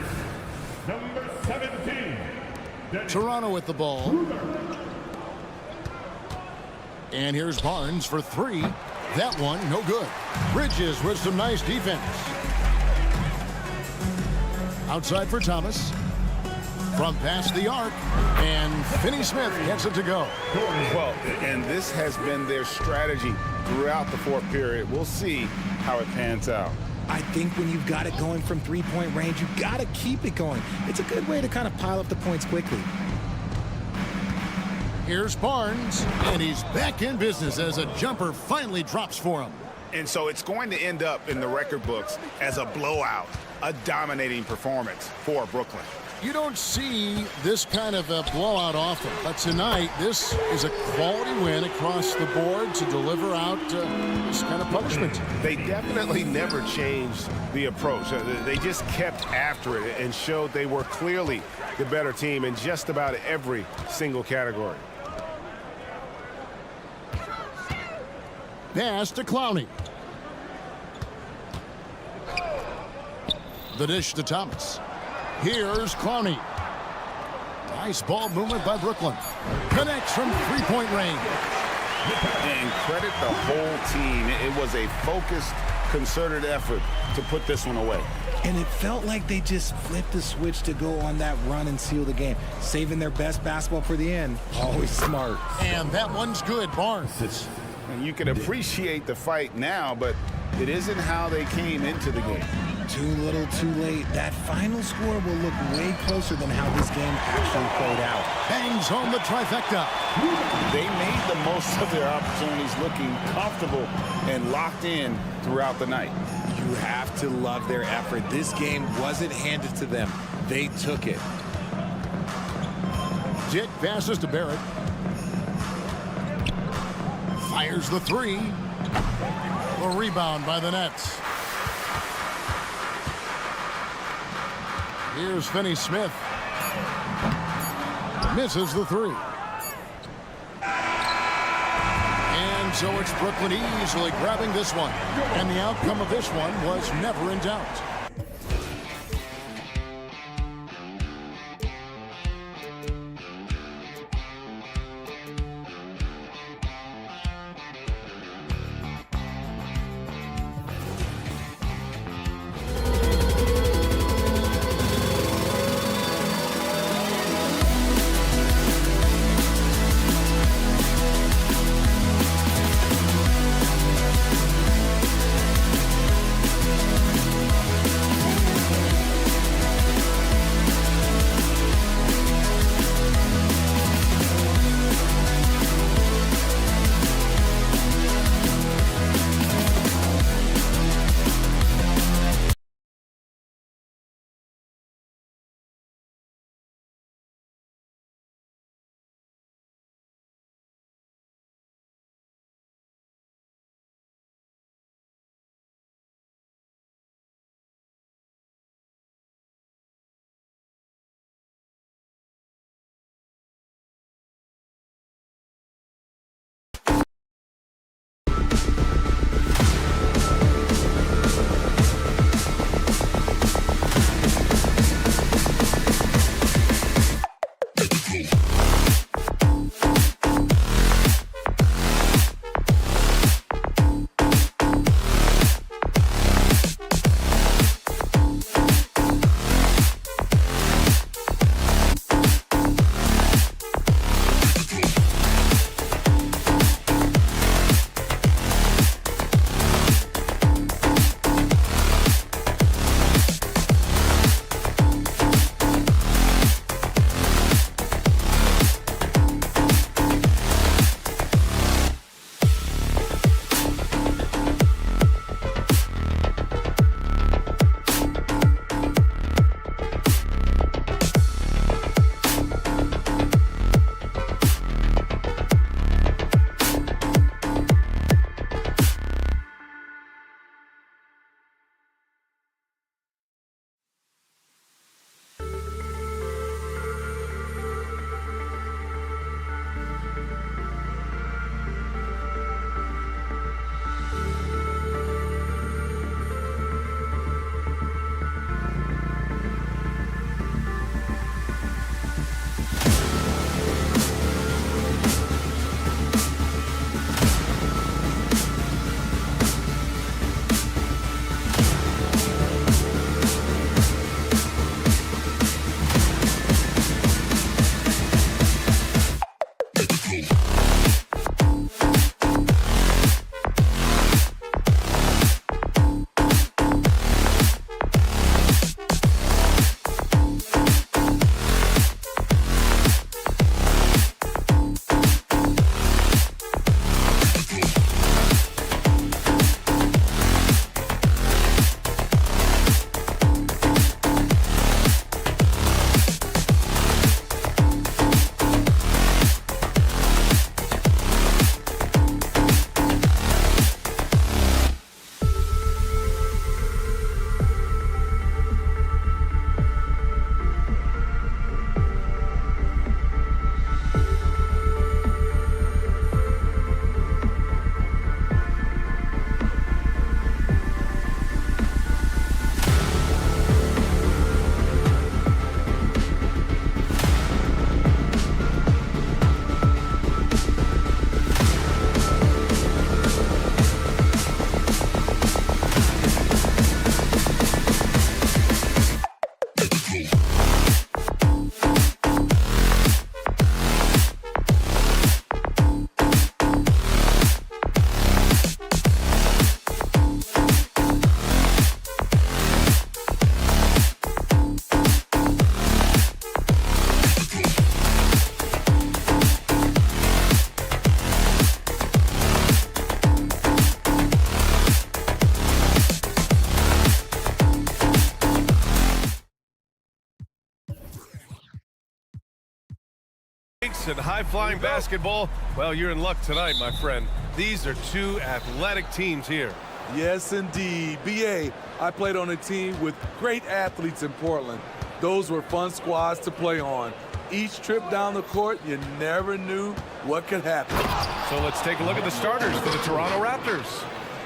number 17. Toronto with the ball. And here's Barnes for three. That one, no good. Bridges with some nice defense. Outside for Thomas. From past the arc. And Finney-Smith gets it to go. Well, and this has been their strategy throughout the fourth period. We'll see how it pans out. I think when you've got it going from three-point range, you've got to keep it going. It's a good way to kind of pile up the points quickly. Here's Barnes, and he's back in business as a jumper finally drops for him. And so it's going to end up in the record books as a blowout, a dominating performance for Brooklyn. You don't see this kind of a blowout often, but tonight this is a quality win across the board to deliver out this kind of punishment. They definitely never changed the approach. They just kept after it and showed they were clearly the better team in just about every single category. Pass to Clowney. The dish to Thomas. Here's Clowney. Nice ball movement by Brooklyn. Connects from three-point range. And credit the whole team. It was a focused, concerted effort to put this one away. And it felt like they just flipped the switch to go on that run and seal the game. Saving their best basketball for the end. Always smart. And that one's good, Barnes. And you can appreciate the fight now, but it isn't how they came into the game. Too little, too late. That final score will look way closer than how this game actually played out. Bangs home the trifecta. They made the most of their opportunities, looking comfortable and locked in throughout the night. You have to love their effort. This game wasn't handed to them. They took it. Dick passes to Barrett. Fires the three. A rebound by the Nets. Here's Finney-Smith. Misses the three. And so it's Brooklyn easily grabbing this one. And the outcome of this one was never in doubt. hoops and high-flying basketball, well, you're in luck tonight, my friend. These are two athletic teams here. Yes, indeed. B.A., I played on a team with great athletes in Portland. Those were fun squads to play on. Each trip down the court, you never knew what could happen. So let's take a look at the starters for the Toronto Raptors.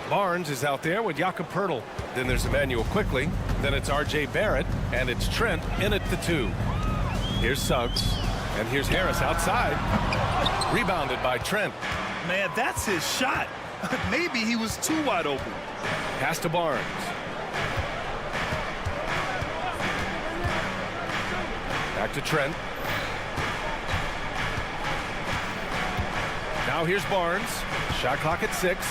Barnes is out there with Jakob Poeltl. Then there's Emmanuel Quickly. Then it's R.J. Barrett. And it's Trent in at the 2. Here's Suggs. And here's Harris outside. Rebounded by Trent. Man, that's his shot. Maybe he was too wide open. Pass to Barnes. Back to Trent. Now here's Barnes. Shot clock at 6.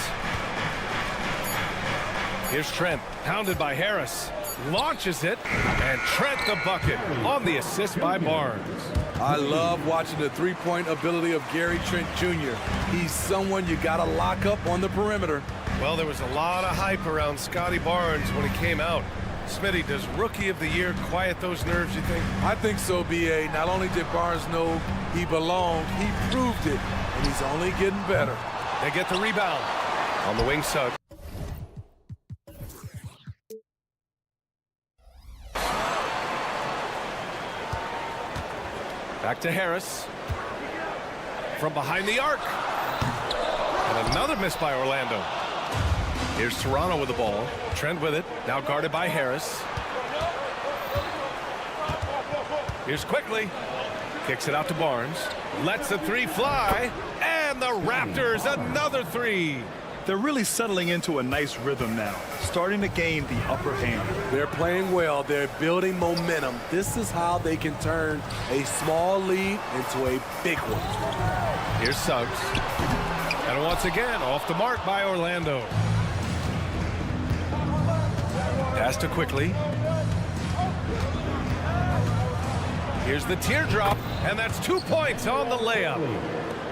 Here's Trent, pounded by Harris. Launches it, and Trent the bucket on the assist by Barnes. I love watching the three-point ability of Gary Trent Jr. He's someone you got to lock up on the perimeter. Well, there was a lot of hype around Scotty Barnes when he came out. Smitty, does Rookie of the Year quiet those nerves, you think? I think so, B.A. Not only did Barnes know he belonged, he proved it, and he's only getting better. They get the rebound. On the wing, Suggs. Back to Harris. From behind the arc. And another miss by Orlando. Here's Toronto with the ball. Trent with it. Now guarded by Harris. Here's Quickly. Kicks it out to Barnes. Lets the 3 fly. And the Raptors, another 3. They're really settling into a nice rhythm now, starting to gain the upper hand. They're playing well. They're building momentum. This is how they can turn a small lead into a big one. Here's Suggs. And once again, off the mark by Orlando. Pass to Quickly. Here's the teardrop, and that's 2 points on the layup.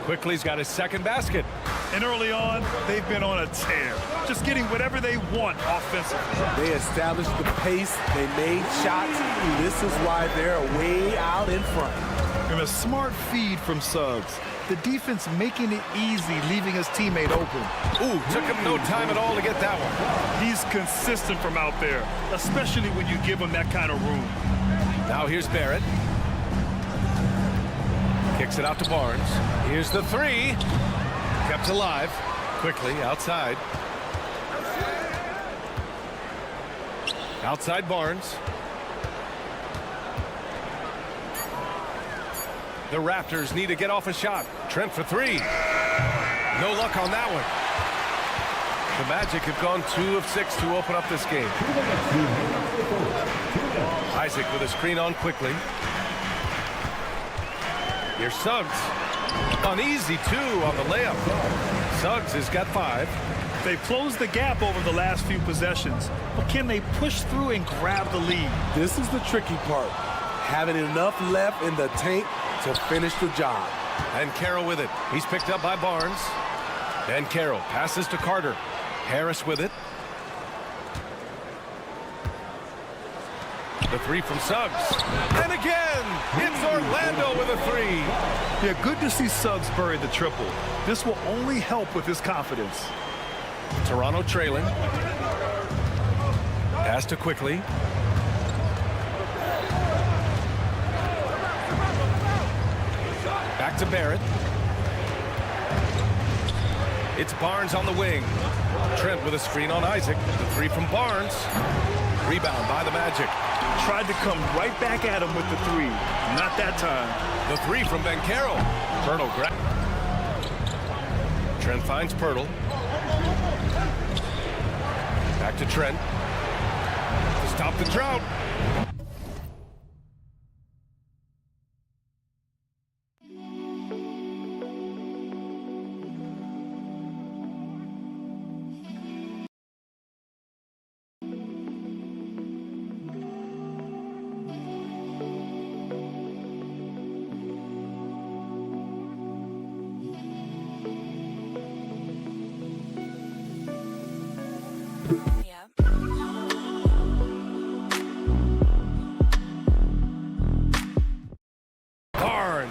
Quickly's got his second basket. And early on, they've been on a tear, just getting whatever they want offensively. They established the pace. They made shots. This is why they're way out in front. And a smart feed from Suggs. The defense making it easy, leaving his teammate open. Ooh, took him no time at all to get that one. He's consistent from out there, especially when you give him that kind of room. Now here's Barrett. Kicks it out to Barnes. Here's the 3. Kept alive. Quickly outside. Outside Barnes. The Raptors need to get off a shot. Trent for 3. No luck on that one. The Magic have gone 2 of 6 to open up this game. Isaac with a screen on Quickly. Here's Suggs. An easy 2 on the layup. Suggs has got 5. They've closed the gap over the last few possessions, but can they push through and grab the lead? This is the tricky part. Having enough left in the tank to finish the job. And Carroll with it. He's picked up by Barnes. And Carroll passes to Carter. Harris with it. The 3 from Suggs. And again, it's Orlando with a 3. Yeah, good to see Suggs bury the triple. This will only help with his confidence. Toronto trailing. Pass to Quickly. Back to Barrett. It's Barnes on the wing. Trent with a screen on Isaac. The 3 from Barnes. Rebound by the Magic. Tried to come right back at him with the 3. Not that time. The 3 from Ben Carroll. Poeltl grab. Trent finds Poeltl. Back to Trent. To stop the drought.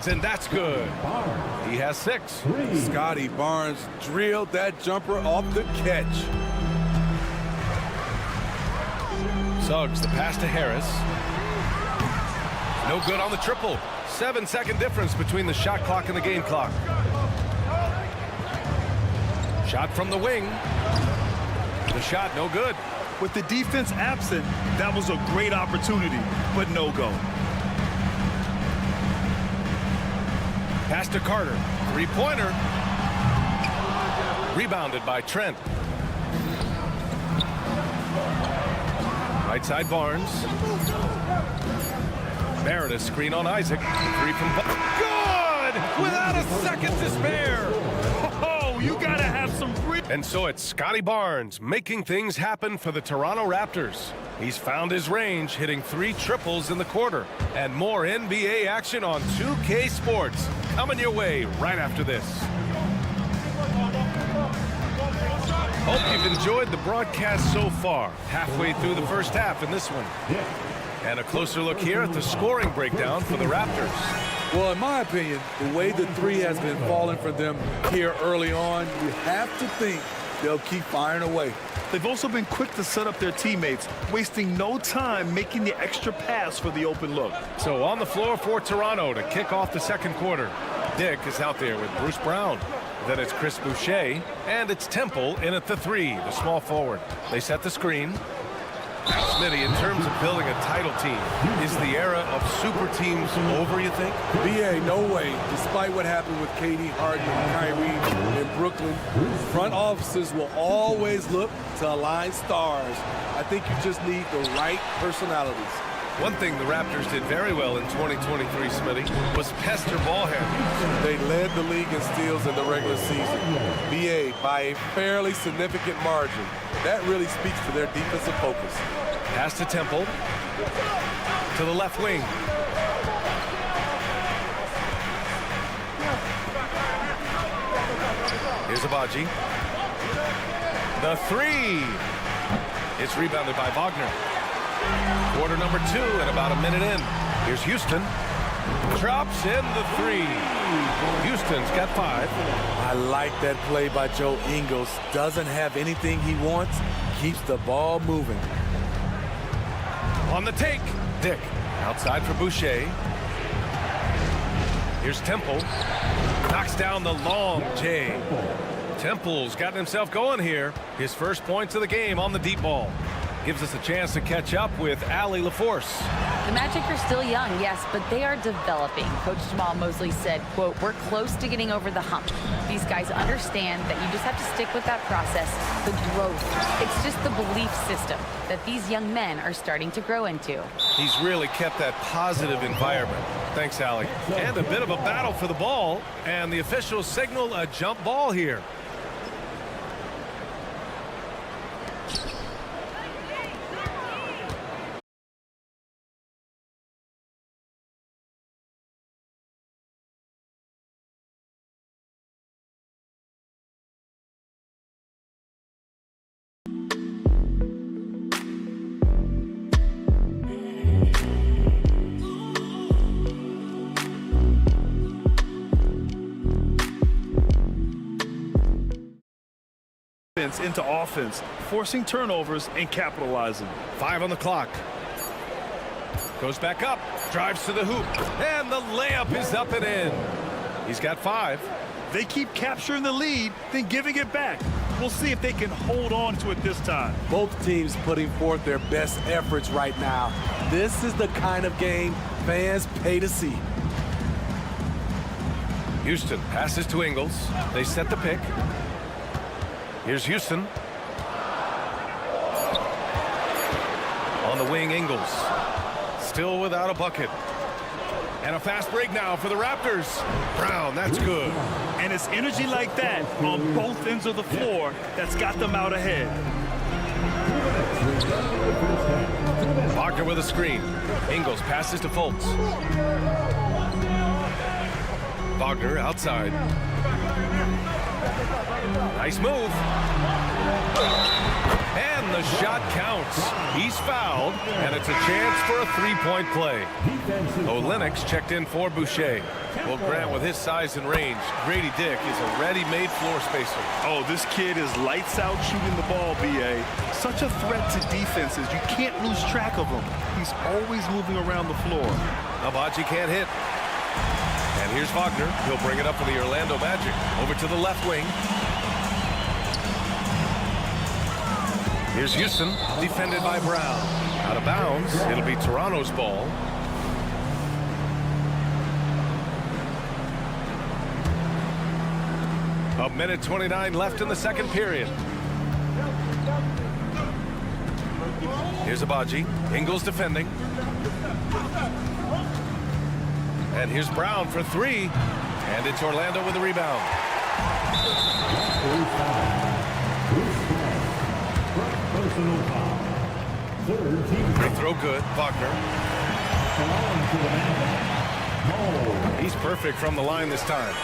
shot, and that's good. He has 6. Scotty Barnes drilled that jumper off the catch. Suggs, the pass to Harris. No good on the triple. 7-second difference between the shot clock and the game clock. Shot from the wing. The shot, no good. With the defense absent, that was a great opportunity, but no go. Pass to Carter. 3-pointer. Rebounded by Trent. Right side Barnes. Barrett a screen on Isaac. 3 from good! Without a second to spare. Oh, you gotta have some free. And so it's Scotty Barnes making things happen for the Toronto Raptors. He's found his range, hitting 3 triples in the quarter. And more NBA action on 2K Sports coming your way right after this. Hope you've enjoyed the broadcast so far. Halfway through the first half in this one. And a closer look here at the scoring breakdown for the Raptors. Well, in my opinion, the way the 3 has been falling for them here early on, you have to think they'll keep firing away. They've also been quick to set up their teammates, wasting no time making the extra pass for the open look. So on the floor for Toronto to kick off the second quarter. Dick is out there with Bruce Brown. Then it's Chris Boucher, and it's Temple in at the 3, the small forward. They set the screen. Smitty, in terms of building a title team, is the era of super teams over, you think? BA, no way. Despite what happened with KD, Harden, and Kyrie in Brooklyn, front offices will always look to align stars. I think you just need the right personalities. One thing the Raptors did very well in 2023, Smitty, was pester ball handlers. They led the league in steals in the regular season. BA, by a fairly significant margin. That really speaks to their defensive focus. Pass to Temple. To the left wing. Here's Abaji. The 3. It's rebounded by Wagner. Quarter number 2 and about a minute in. Here's Houston. Drops in the 3. Houston's got 5. I like that play by Joe Ingles. Doesn't have anything he wants. Keeps the ball moving. On the take. Dick. Outside for Boucher. Here's Temple. Knocks down the long J. Temple's gotten himself going here. His first points of the game on the deep ball. Gives us a chance to catch up with Allie LaForce. The Magic are still young, yes, but they are developing. Coach Jamal Mosley said, quote, "We're close to getting over the hump." These guys understand that you just have to stick with that process, the growth. It's just the belief system that these young men are starting to grow into. He's really kept that positive environment. Thanks, Allie. And a bit of a battle for the ball, and the officials signal a jump ball here. Into offense, forcing turnovers and capitalizing. 5 on the clock. Goes back up, drives to the hoop, and the layup is up and in. He's got 5. They keep capturing the lead, then giving it back. We'll see if they can hold on to it this time. Both teams putting forth their best efforts right now. This is the kind of game fans pay to see. Houston passes to Ingles. They set the pick. Here's Houston. On the wing, Ingles. Still without a bucket. And a fast break now for the Raptors. Brown, that's good. And it's energy like that on both ends of the floor that's got them out ahead. Wagner with a screen. Ingles passes to Fultz. Wagner outside. Nice move. And the shot counts. He's fouled, and it's a chance for a three-point play. Olynyk's checked in for Boucher. Well, Grant, with his size and range, Grady Dick is a ready-made floor spacer. Oh, this kid is lights out shooting the ball, B.A. Such a threat to defenses. You can't lose track of him. He's always moving around the floor. Abaji can't hit. And here's Wagner. He'll bring it up for the Orlando Magic. Over to the left wing. Here's Houston, defended by Brown. Out of bounds. It'll be Toronto's ball. A minute 29 left in the second period. Here's Abaji. Ingles defending. And here's Brown for three. And it's Orlando with the rebound. Free throw good. Wagner. He's perfect from the line this time.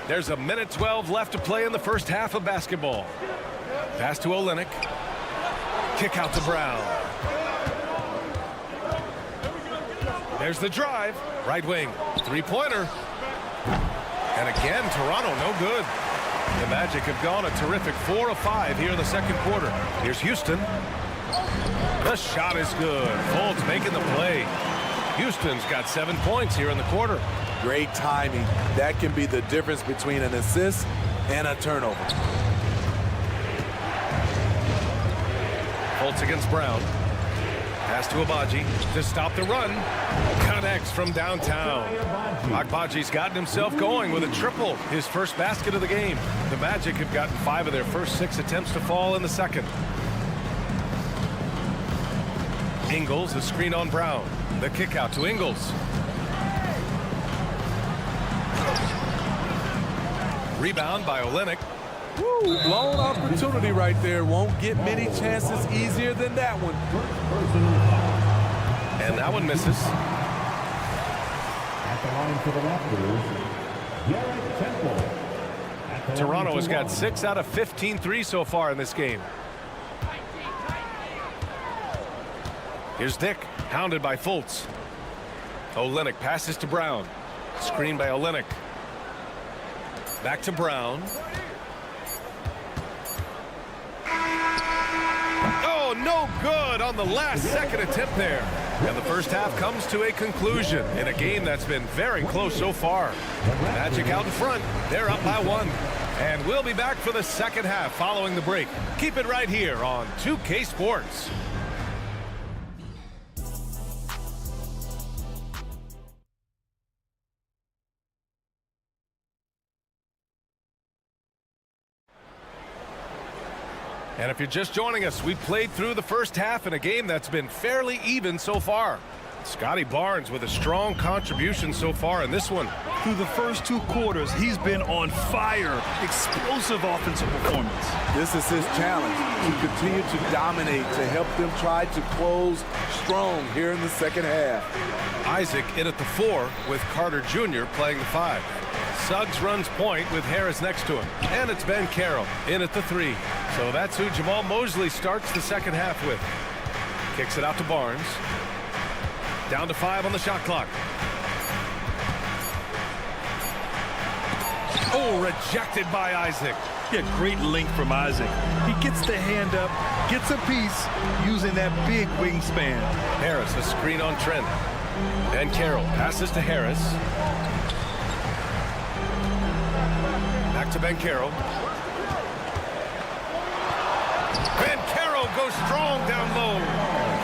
There's a minute 12 left to play in the first half of basketball. Pass to Olynyk. Kick out to Brown. There's the drive. Right wing. Three-pointer. And again, Toronto no good. The Magic have gone a terrific 4 of 5 here in the second quarter. Here's Houston. The shot is good. Fultz making the play. Houston's got 7 points here in the quarter. Great timing. That can be the difference between an assist and a turnover. Fultz against Brown. Pass to Abaji to stop the run. Connects from downtown. Agbaji's gotten himself going with a triple, his first basket of the game. The Magic have gotten 5 of their first 6 attempts to fall in the second. Ingles, the screen on Brown. The kick out to Ingles. Rebound by Olynyk. Woo, blown opportunity right there. Won't get many chances easier than that one. And that one misses. At the line for the Raptors, Garrett Temple. Toronto has got 6 out of 15 threes so far in this game. Here's Dick, hounded by Fultz. Olynyk passes to Brown. Screen by Olynyk. Back to Brown. Oh, no good on the last second attempt there. And the first half comes to a conclusion in a game that's been very close so far. Magic out in front. They're up by 1. And we'll be back for the second half following the break. Keep it right here on 2K Sports. And if you're just joining us, we played through the first half in a game that's been fairly even so far. Scotty Barnes with a strong contribution so far in this one. Through the first 2 quarters, he's been on fire. Explosive offensive performance. This is his challenge, to continue to dominate, to help them try to close strong here in the second half. Isaac in at the 4 with Carter Jr. playing the 5. Suggs runs point with Harris next to him. And it's Ben Carroll in at the 3. So that's who Jamal Mosley starts the second half with. Kicks it out to Barnes. Down to 5 on the shot clock. Oh, rejected by Isaac. Yeah, great length from Isaac. He gets the hand up, gets a piece using that big wingspan. Harris, a screen on Trent. Ben Carroll passes to Harris. Back to Ben Carroll. Ben Carroll goes strong down low.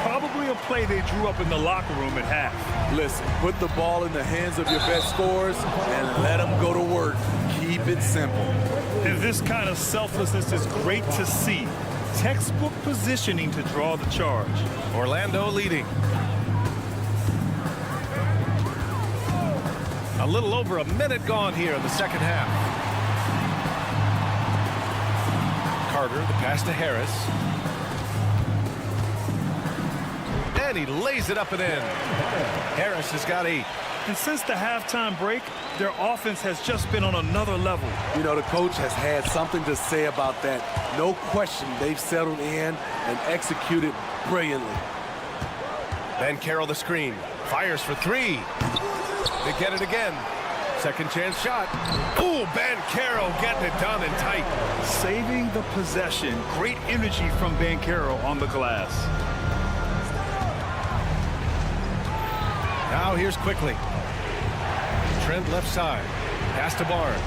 Probably a play they drew up in the locker room at half. Listen, put the ball in the hands of your best scorers and let them go to work. Keep it simple. And this kind of selflessness is great to see. Textbook positioning to draw the charge. Orlando leading. A little over a minute gone here in the second half. Carter, the pass to Harris. And he lays it up and in. Harris has got 8. And since the halftime break, their offense has just been on another level. You know, the coach has had something to say about that. No question, they've settled in and executed brilliantly. Banchero the screen. Fires for three. They get it again. Second chance shot. Ooh, Banchero getting it done and tight. Saving the possession. Great energy from Banchero on the glass. Now here's Quickly. Trent left side. Pass to Barnes.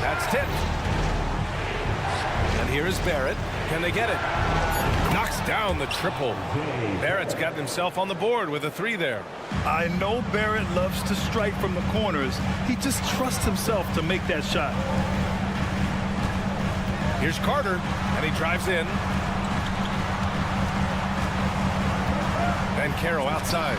That's tipped. And here is Barrett. Can they get it? Knocks down the triple. Barrett's gotten himself on the board with a three there. I know Barrett loves to strike from the corners. He just trusts himself to make that shot. Here's Carter, and he drives in. Banchero outside.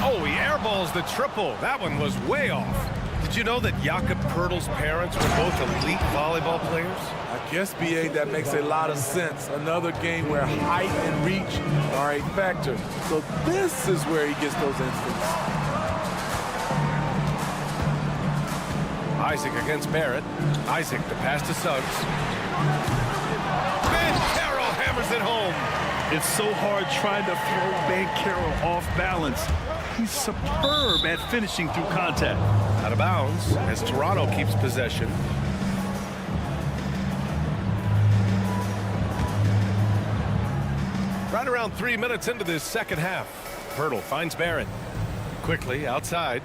Oh, he airballs the triple. That one was way off. Did you know that Jakob Poeltl's parents were both elite volleyball players? I guess, B.A., that makes a lot of sense. Another game where height and reach are a factor. So this is where he gets those instincts. Isaac against Barrett. Isaac, the pass to Suggs. Banchero hammers it home. It's so hard trying to throw Banchero off balance. He's superb at finishing through contact. Out of bounds as Toronto keeps possession. Right around 3 minutes into this second half. Poeltl finds Barrett. Quickly outside.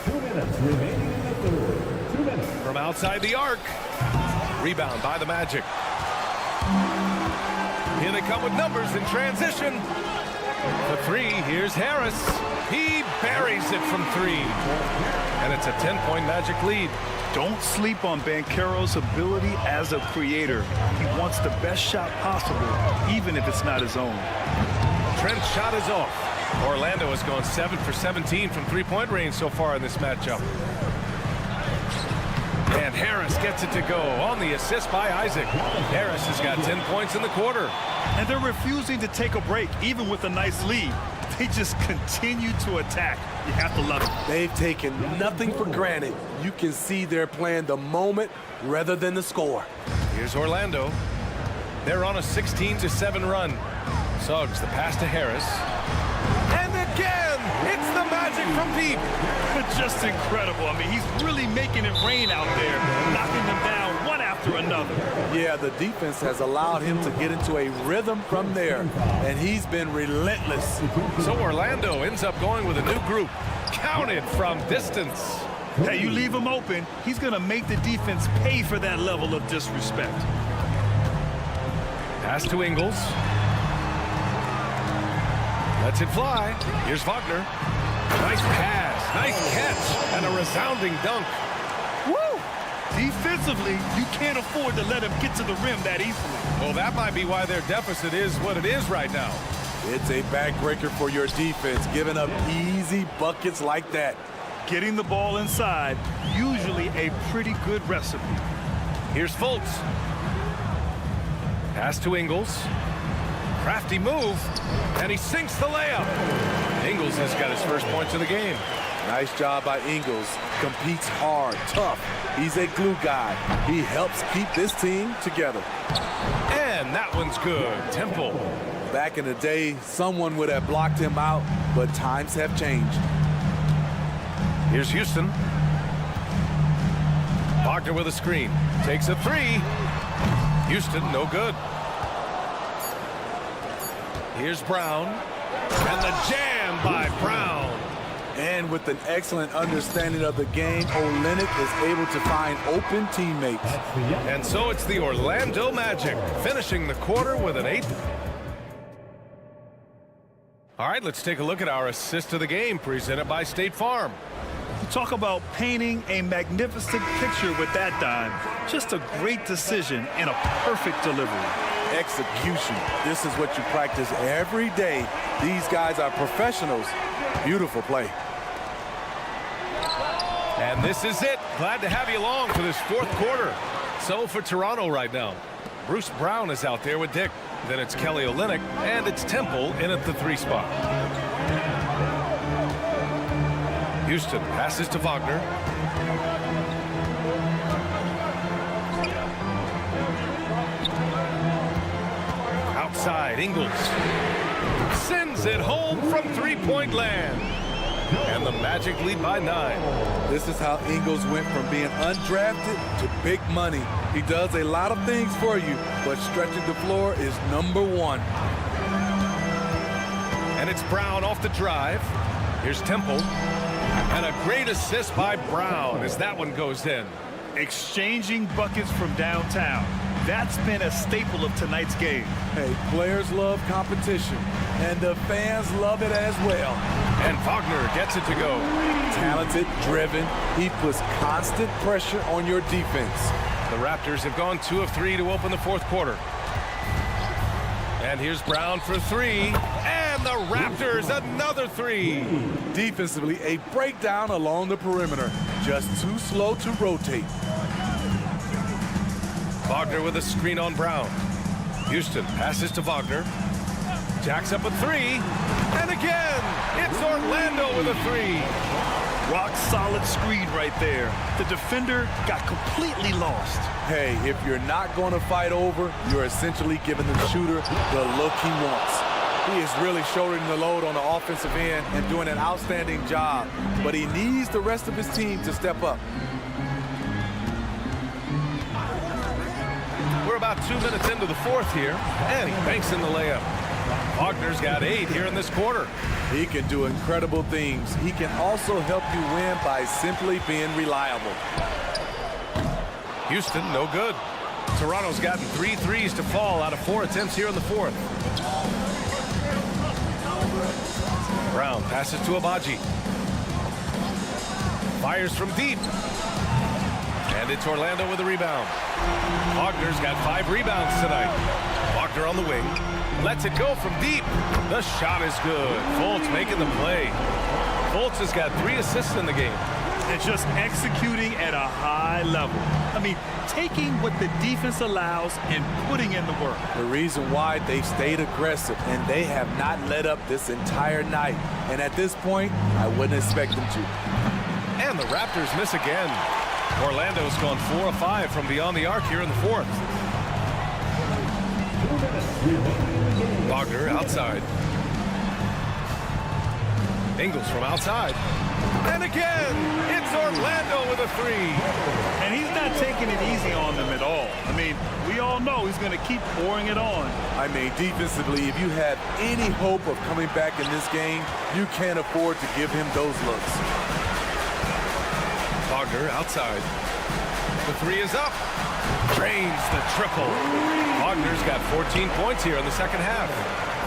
2 minutes remaining in the third. 2 minutes. From outside the arc. Rebound by the Magic. Here they come with numbers in transition. The three, here's Harris. He buries it from three. And it's a 10-point Magic lead. Don't sleep on Banchero's ability as a creator. He wants the best shot possible, even if it's not his own. Trent's shot is off. Orlando has gone 7 for 17 from three-point range so far in this matchup. And Harris gets it to go on the assist by Isaac. Harris has got 10 points in the quarter. And they're refusing to take a break, even with a nice lead. They just continue to attack. You have to love it. They've taken nothing for granted. You can see they're playing the moment rather than the score. Here's Orlando. They're on a 16-7 run. Suggs, the pass to Harris. And again, it's the Magic from deep. Just incredible. I mean, he's really making it rain out there, knocking them down one after another. Yeah, the defense has allowed him to get into a rhythm from there, and he's been relentless. So Orlando ends up going with a new group. Counted from distance. Hey, you leave him open, he's going to make the defense pay for that level of disrespect. Pass to Ingles. Lets it fly. Here's Wagner. Nice pass, nice catch, and a resounding dunk. Woo! Defensively, you can't afford to let him get to the rim that easily. Well, that might be why their deficit is what it is right now. It's a backbreaker for your defense, giving up easy buckets like that. Getting the ball inside, usually a pretty good recipe. Here's Fultz. Pass to Ingles. Crafty move, and he sinks the layup. Ingles has got his first points of the game. Nice job by Ingles. Competes hard, tough. He's a glue guy. He helps keep this team together. And that one's good. Temple. Back in the day, someone would have blocked him out, but times have changed. Here's Houston. Wagner with a screen. Takes a three. Houston, no good. Here's Brown. And the jam by Brown. And with an excellent understanding of the game, Olynyk is able to find open teammates. And so it's the Orlando Magic finishing the quarter with an 8. All right, let's take a look at our assist of the game presented by State Farm. You talk about painting a magnificent picture with that dime. Just a great decision and a perfect delivery. Execution. This is what you practice every day. These guys are professionals. Beautiful play. And this is it. Glad to have you along for this fourth quarter. So for Toronto right now, Bruce Brown is out there with Dick. Then it's Kelly Olynyk, and it's Temple in at the 3 spot. Houston passes to Wagner. Outside, Ingles sends it home from 3-point land. And the Magic lead by 9. This is how Ingles went from being undrafted to big money. He does a lot of things for you, but stretching the floor is number 1. And it's Brown off the drive. Here's Temple. And a great assist by Brown as that one goes in. Exchanging buckets from downtown. That's been a staple of tonight's game. Hey, players love competition, and the fans love it as well. And Wagner gets it to go. Talented, driven. He puts constant pressure on your defense. The Raptors have gone 2 of 3 to open the 4th quarter. And here's Brown for 3. And the Raptors another 3. Defensively, a breakdown along the perimeter. Just too slow to rotate. Wagner with a screen on Brown. Houston passes to Wagner. Jacks up a 3. And again, it's Orlando with a 3. Rock solid screen right there. The defender got completely lost. Hey, if you're not going to fight over, you're essentially giving the shooter the look he wants. He is really shouldering the load on the offensive end and doing an outstanding job. But he needs the rest of his team to step up. We're about 2 minutes into the 4th here, and he banks in the layup. Wagner's got 8 here in this quarter. He can do incredible things. He can also help you win by simply being reliable. Houston, no good. Toronto's gotten 3 threes to fall out of 4 attempts here in the 4th. Brown passes to Abaji. Fires from deep. And it's Orlando with a rebound. Wagner's got 5 rebounds tonight. Wagner on the wing. Lets it go from deep. The shot is good. Fultz making the play. Fultz has got 3 assists in the game. And just executing at a high level. I mean, taking what the defense allows and putting in the work. The reason why they stayed aggressive, and they have not let up this entire night. And at this point, I wouldn't expect them to. And the Raptors miss again. Orlando's gone 4 of 5 from beyond the arc here in the 4th. Wagner outside. Ingles from outside. And again, it's Orlando with a 3. And he's not taking it easy on them at all. I mean, we all know he's going to keep pouring it on. I mean, defensively, if you have any hope of coming back in this game, you can't afford to give him those looks. Wagner outside. The 3 is up. Drains the triple. Wagner's got 14 points here in the 2nd half.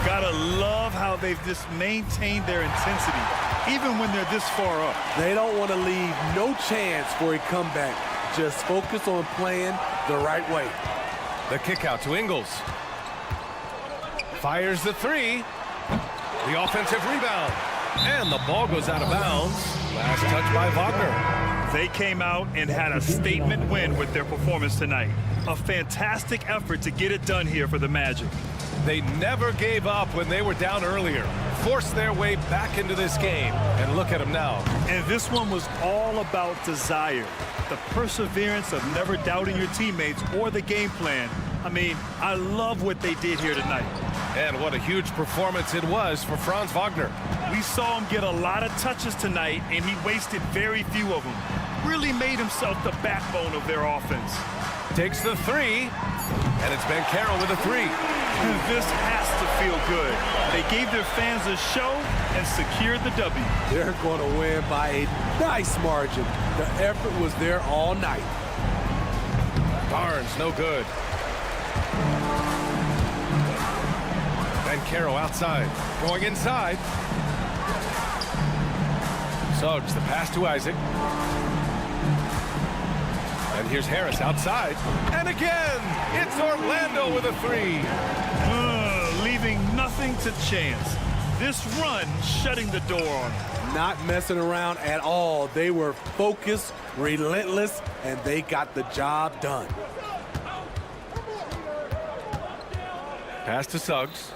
Gotta love how they've just maintained their intensity, even when they're this far up. They don't want to leave no chance for a comeback. Just focus on playing the right way. The kick out to Ingles. Fires the 3. The offensive rebound. And the ball goes out of bounds. Last touch by Wagner. They came out and had a statement win with their performance tonight. A fantastic effort to get it done here for the Magic. They never gave up when they were down earlier. Forced their way back into this game. And look at them now. And this one was all about desire. The perseverance of never doubting your teammates or the game plan. I mean, I love what they did here tonight. And what a huge performance it was for Franz Wagner. We saw him get a lot of touches tonight, and he wasted very few of them. Really made himself the backbone of their offense. Takes the 3, and it's Ben Carroll with a 3. This has to feel good. They gave their fans a show and secured the W. They're going to win by a nice margin. The effort was there all night. Barnes, no good. Ben Carroll outside, going inside. Suggs, the pass to Isaac. And here's Harris outside. And again, it's Orlando with a 3. Leaving nothing to chance. This run shutting the door on them. Not messing around at all. They were focused, relentless, and they got the job done. Pass to Suggs.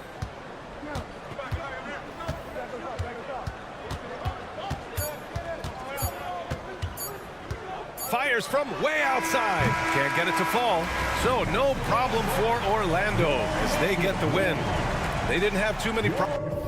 Fires from way outside. Can't get it to fall. So no problem for Orlando as they get the win. They didn't have too many problems.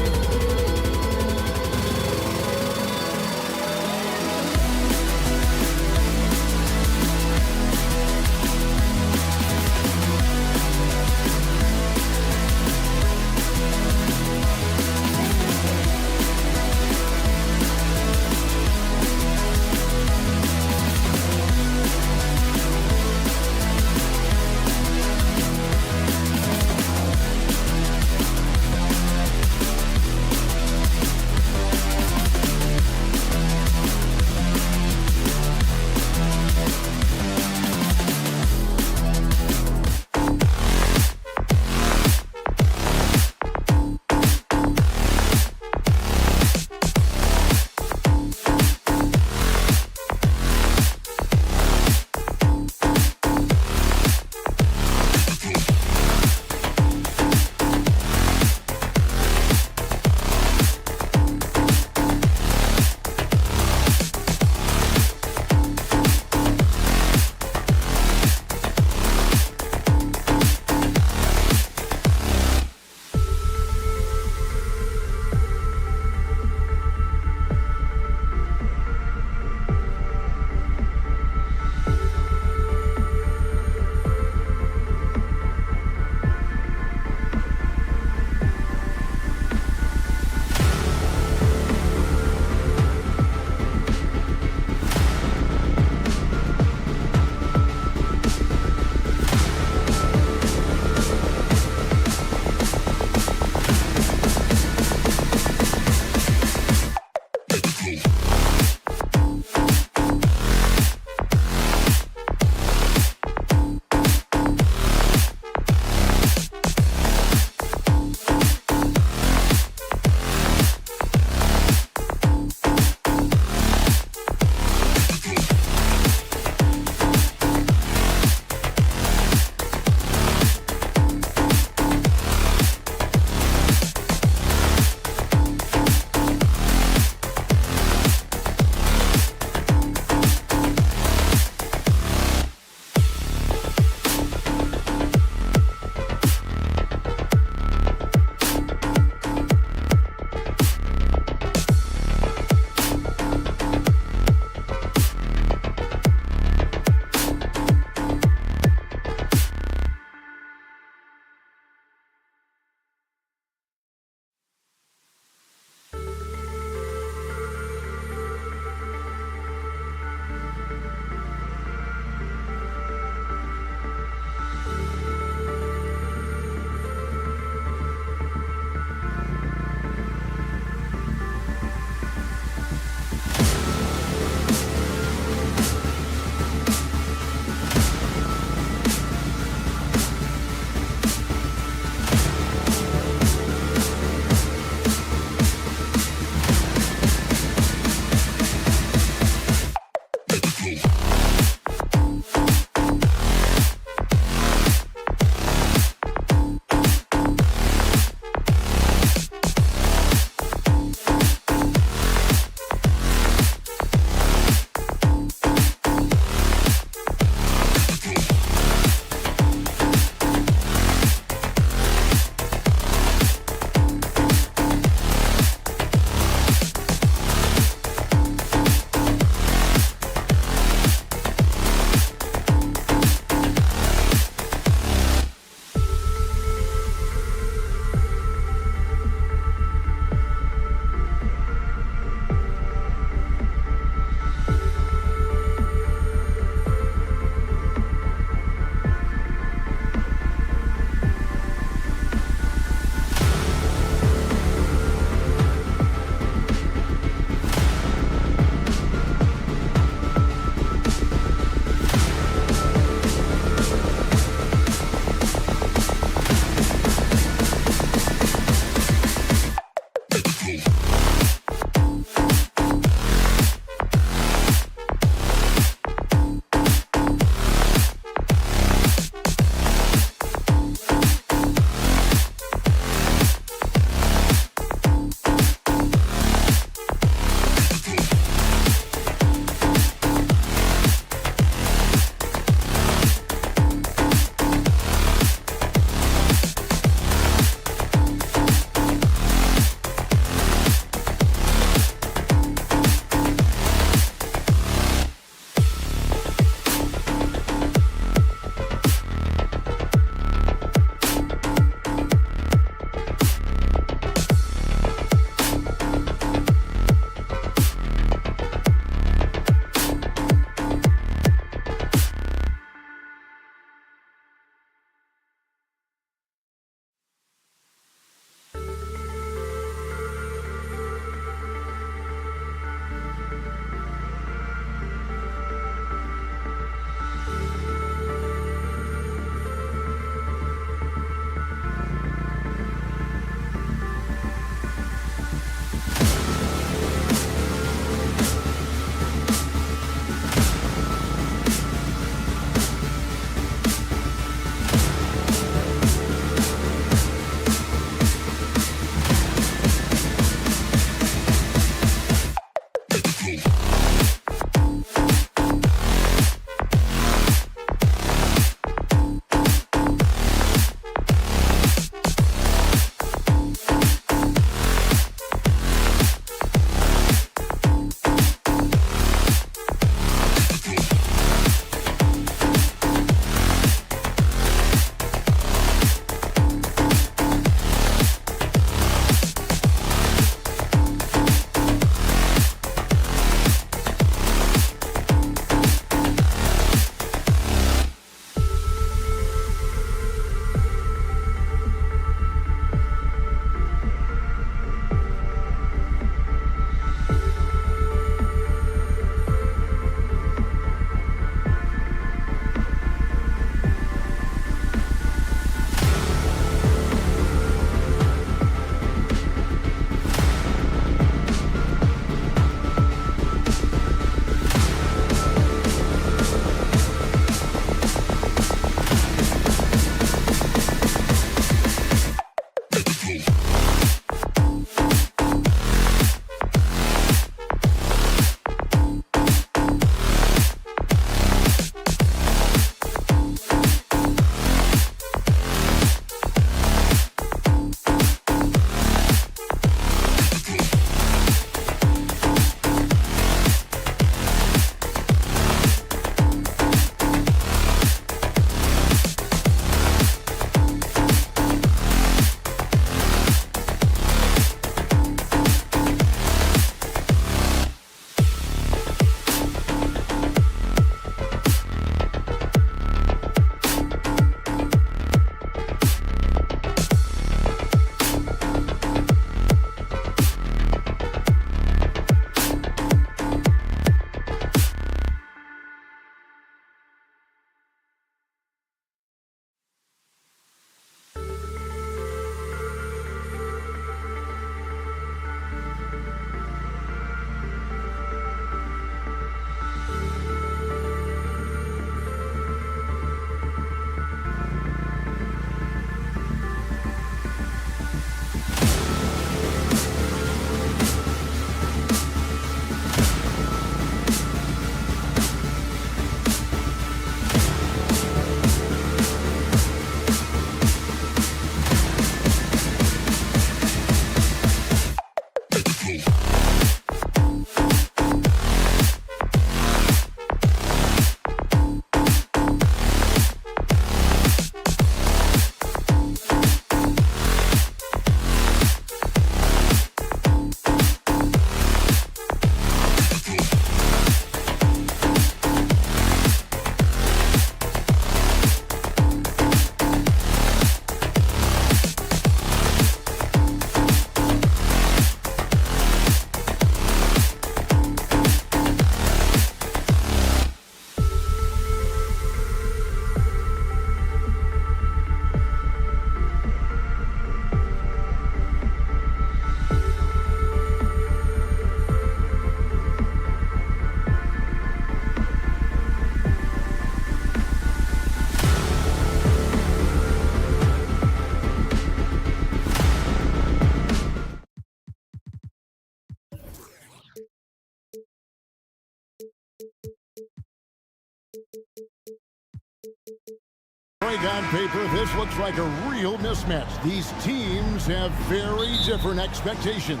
Greg, on paper, this looks like a real mismatch. These teams have very different expectations.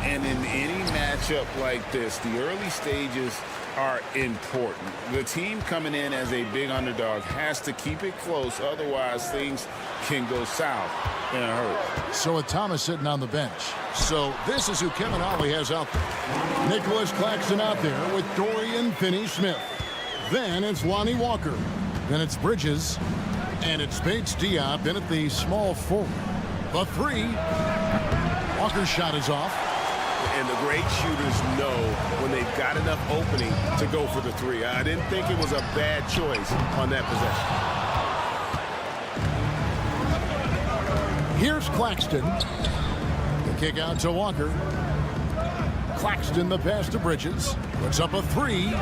And in any matchup like this, the early stages are important. The team coming in as a big underdog has to keep it close, otherwise things can go south in a hurry. So with Thomas sitting on the bench. So this is who Kevin Ollie has out there. Nicholas Claxton out there with Dorian Finney-Smith. Then it's Lonnie Walker. Then it's Bridges. And it's Bates Diop in at the small forward. The three. Walker's shot is off. And the great shooters know when they've got enough opening to go for the three. I didn't think it was a bad choice on that possession. Here's Claxton. The kick out to Walker. Claxton the pass to Bridges. Puts up a three.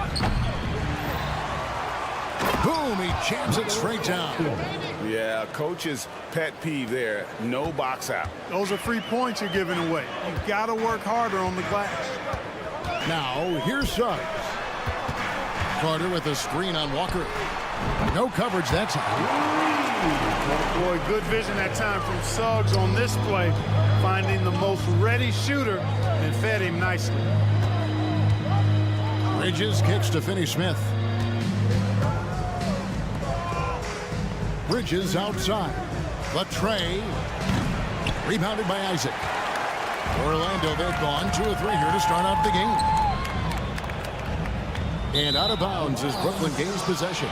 Boom, he jams it straight down. Yeah, coach's pet peeve there. No box out. Those are free points you're giving away. You've got to work harder on the glass. Now, here's Suggs. Carter with a screen on Walker. No coverage that time. Oh boy, good vision that time from Suggs on this play. Finding the most ready shooter and fed him nicely. Bridges kicks to Finney-Smith. Bridges outside. Latre. Rebounded by Isaac. Orlando, they've gone 2 of 3 here to start out the game. And out of bounds as Brooklyn gains possession.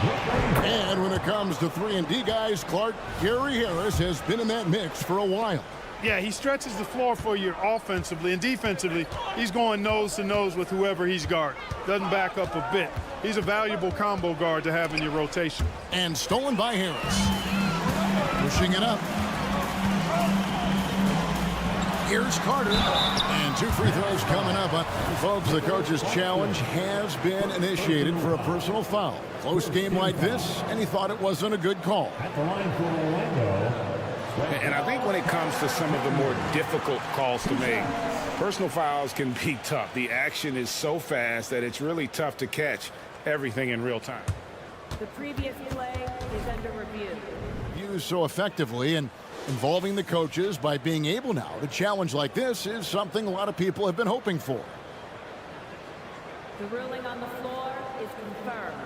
And when it comes to 3-and-D guys, Clark, Gary Harris has been in that mix for a while. Yeah, he stretches the floor for you offensively, and defensively, he's going nose to nose with whoever he's guarding. Doesn't back up a bit. He's a valuable combo guard to have in your rotation. And stolen by Harris. Pushing it up. Here's Carter. And 2 free throws coming up. Folks, the coach's challenge has been initiated for a personal foul. Close game like this, and he thought it wasn't a good call. At the line for Orlando. And I think when it comes to some of the more difficult calls to make, personal fouls can be tough. The action is so fast that it's really tough to catch everything in real time. The previous play is under review. Used so effectively and involving the coaches by being able now to challenge like this is something a lot of people have been hoping for. The ruling on the floor is confirmed.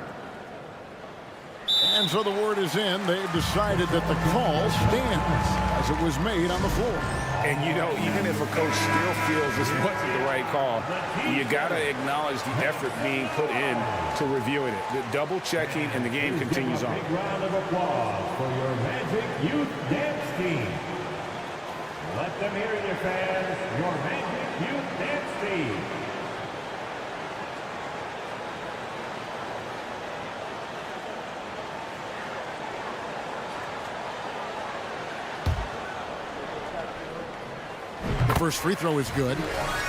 And so the word is in. They've decided that the call stands as it was made on the floor. And, you know, even if a coach still feels this wasn't the right call, you got to acknowledge the effort being put in to reviewing it. The double checking, and the game continues on. Big round of applause for your Magic Youth Dance Team. Let them hear you, fans. Your Magic Youth Dance Team. First free throw is good.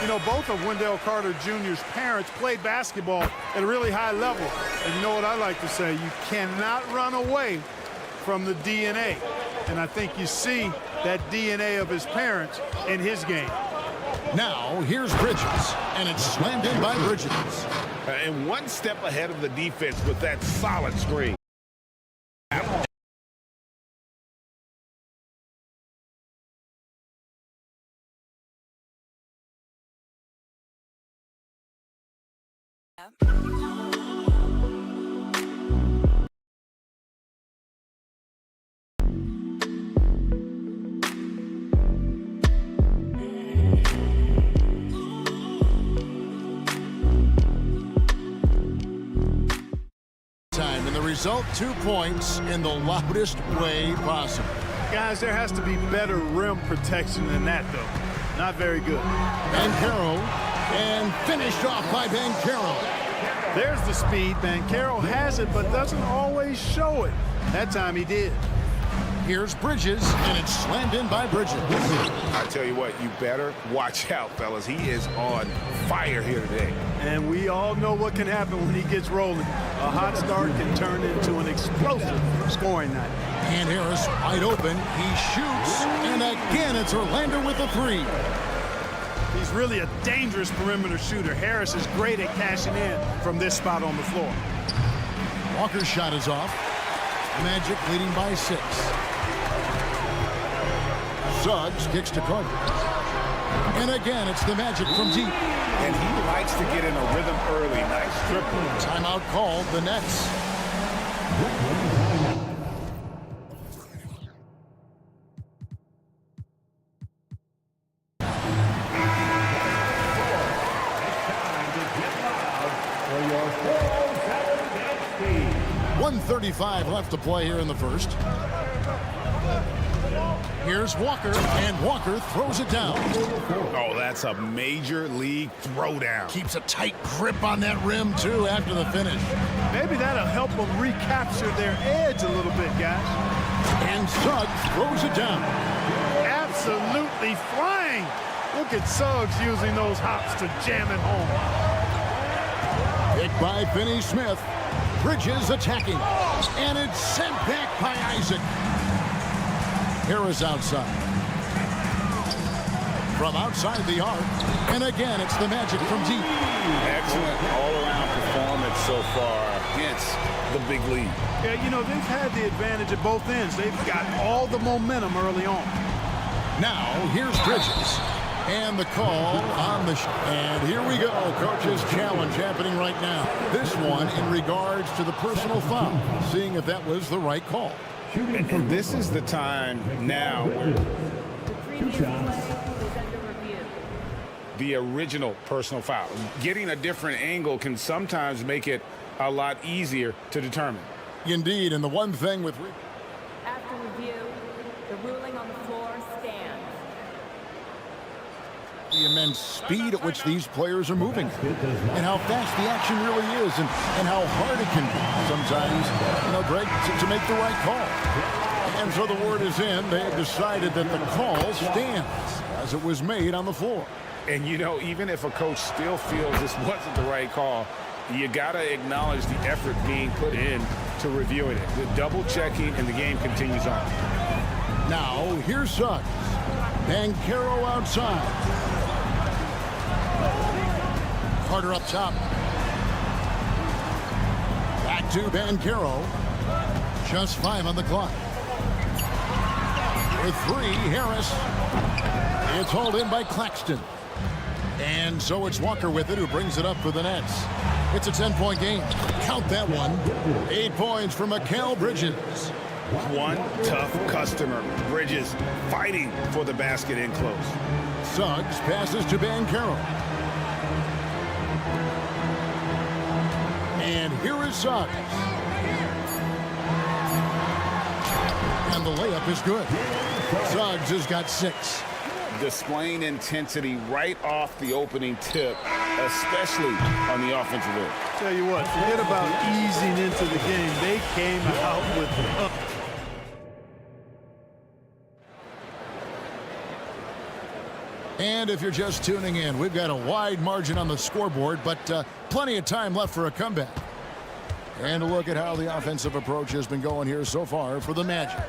You know, both of Wendell Carter Jr.'s parents played basketball at a really high level. And you know what I like to say? You cannot run away from the DNA. And I think you see that DNA of his parents in his game. Now, here's Bridges. And it's slammed in by Bridges. And one step ahead of the defense with that solid screen. Time, and the result, 2 points in the loudest way possible. Guys, there has to be better rim protection than that, though. Not very good. Banchero, and finished off by Banchero. There's the speed. Banchero has it, but doesn't always show it. That time he did. Here's Bridges, and it's slammed in by Bridges. I tell you what, you better watch out, fellas. He is on fire here today. And we all know what can happen when he gets rolling. A hot start can turn into an explosive scoring night. And Harris wide open. He shoots, and again it's Orlando with a three. He's really a dangerous perimeter shooter. Harris is great at cashing in from this spot on the floor. Walker's shot is off. Magic leading by 6. Suggs kicks to Carter. And again, it's the Magic from deep. And he likes to get in a rhythm early. Nice triple. Timeout called, the Nets. For your 407 dance team. 1:35 left to play here in the first. Here's Walker, and Walker throws it down. Oh, that's a major league throwdown. Keeps a tight grip on that rim, too, after the finish. Maybe that'll help them recapture their edge a little bit, guys. And Suggs throws it down. Absolutely flying. Look at Suggs using those hops to jam it home. Picked by Finney-Smith. Bridges attacking. And it's sent back by Isaac. Harris outside. From outside the arc. And again, it's the Magic from deep. Excellent all-around performance so far against the big lead. Yeah, you know, they've had the advantage at both ends. They've got all the momentum early on. Now, here's Bridges. And the call on the and here we go. Coach's challenge happening right now. This one in regards to the personal foul. Seeing if that was the right call. And this is the time now where the original personal foul. Getting a different angle can sometimes make it a lot easier to determine. Indeed, and the one thing with... After review, the ruling on the floor stands. The immense speed at which these players are moving and how fast the action really is and how hard it can be sometimes, you know, Greg, to make the right call. And so the word is in. They've decided that the call stands as it was made on the floor. And, you know, even if a coach still feels this wasn't the right call, you got to acknowledge the effort being put in to reviewing it. The double checking and the game continues on. Now, here's Suggs. Banchero outside. Carter up top. Back to Banchero. Just 5 on the clock. With 3, Harris. It's hauled in by Claxton. And so it's Walker with it, who brings it up for the Nets. It's a 10-point game. Count that one. 8 points for Mikal Bridges. One tough customer. Bridges fighting for the basket in close. Suggs passes to Banchero. And here is Suggs. And the layup is good. Suggs has got 6. Displaying intensity right off the opening tip, especially on the offensive end. Tell you what, forget about easing into the game. They came out with And if you're just tuning in, we've got a wide margin on the scoreboard, but plenty of time left for a comeback. And a look at how the offensive approach has been going here so far for the Magic.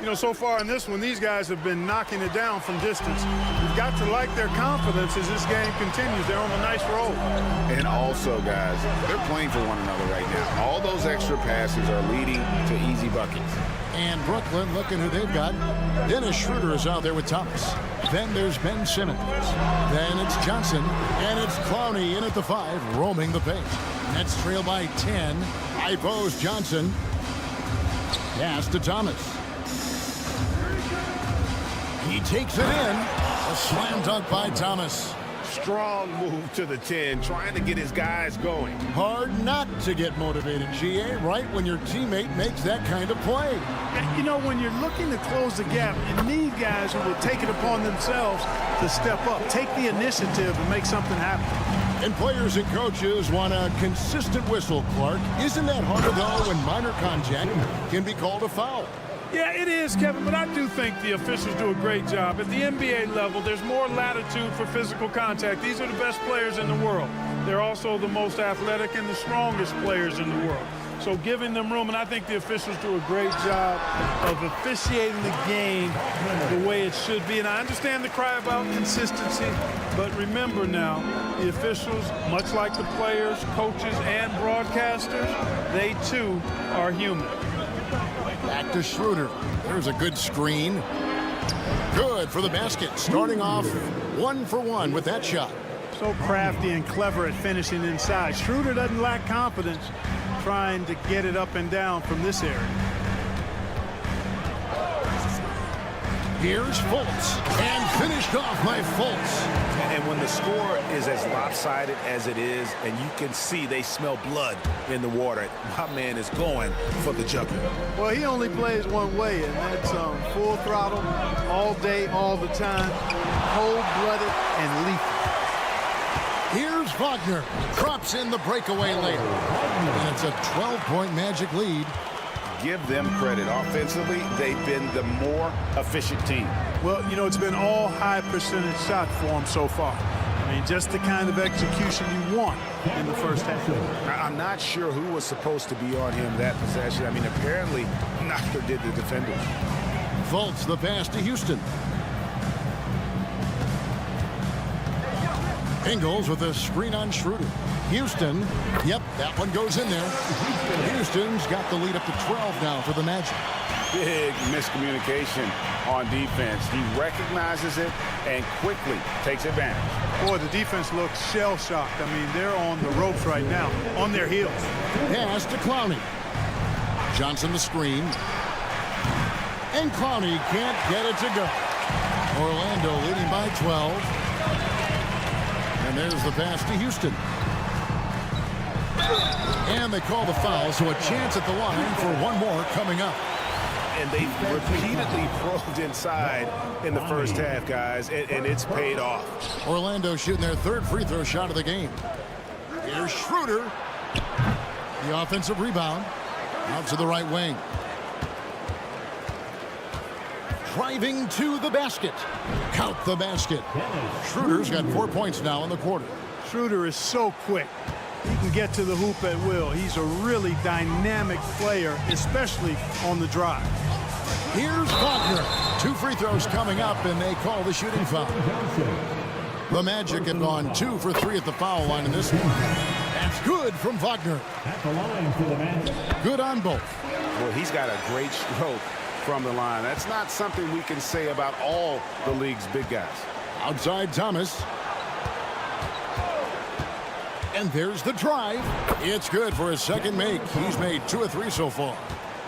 You know, so far in this one, these guys have been knocking it down from distance. You've got to like their confidence as this game continues. They're on a nice roll. And also, guys, they're playing for one another right now. All those extra passes are leading to easy buckets. And Brooklyn, looking who they've got. Dennis Schroeder is out there with Thomas. Then there's Ben Simmons. Then it's Johnson. And it's Clowney in at the 5, roaming the paint. Nets trail by 10. High post Johnson. Pass to Thomas. He takes it in. A slam dunk by Thomas. Strong move to the 10, trying to get his guys going. Hard not to get motivated, GA, right when your teammate makes that kind of play. You know, when you're looking to close the gap, you need guys who will take it upon themselves to step up, take the initiative and make something happen. And players and coaches want a consistent whistle, Clark. Isn't that harder, though, when minor contact can be called a foul? Yeah, it is, Kevin, but I do think the officials do a great job. At the NBA level, there's more latitude for physical contact. These are the best players in the world. They're also the most athletic and the strongest players in the world. So giving them room, and I think the officials do a great job of officiating the game the way it should be. And I understand the cry about consistency, but remember now, the officials, much like the players, coaches, and broadcasters, they too are human. to Schroeder. There's a good screen. Good for the basket. Starting off 1 for 1 with that shot. So crafty and clever at finishing inside. Schroeder doesn't lack confidence trying to get it up and down from this area. Here's Fultz, and finished off by Fultz. And when the score is as lopsided as it is, and you can see they smell blood in the water, my man is going for the jugular. Well, he only plays one way, and that's full throttle, all day, all the time, cold-blooded and lethal. Here's Wagner. Drops in the breakaway later. And it's a 12-point Magic lead. Give them credit. Offensively, they've been the more efficient team. Well, you know, it's been all high percentage shot for them so far. I mean, just the kind of execution you want in the first half. I'm not sure who was supposed to be on him that possession. I mean, apparently, neither did the defenders. Fultz the pass to Houston. Ingles with a screen on Schroeder. Houston, yep, that one goes in there. Houston's got the lead up to 12 now for the Magic. Big miscommunication on defense. He recognizes it and quickly takes advantage. Boy, the defense looks shell-shocked. I mean, they're on the ropes right now, on their heels. Pass to Clowney. Johnson the screen. And Clowney can't get it to go. Orlando leading by 12. And there's the pass to Houston. And they call the foul, so a chance at the line for one more coming up. And they repeatedly probed inside in the first half, guys, and it's paid off. Orlando shooting their third free throw shot of the game. Here's Schroeder. The offensive rebound. Out to the right wing. Driving to the basket. Count the basket. Schroeder's got 4 points now in the quarter. Schroeder is so quick. He can get to the hoop at will. He's a really dynamic player, especially on the drive. Here's Wagner. 2 free throws coming up, and they call the shooting foul. The Magic have gone 2 for 3 at the foul line in this one. That's good from Wagner. At the line for the Magic. Good on both. Well, he's got a great stroke from the line. That's not something we can say about all the league's big guys. Outside Thomas. And there's the drive. It's good for his second make. He's made 2 of 3 so far.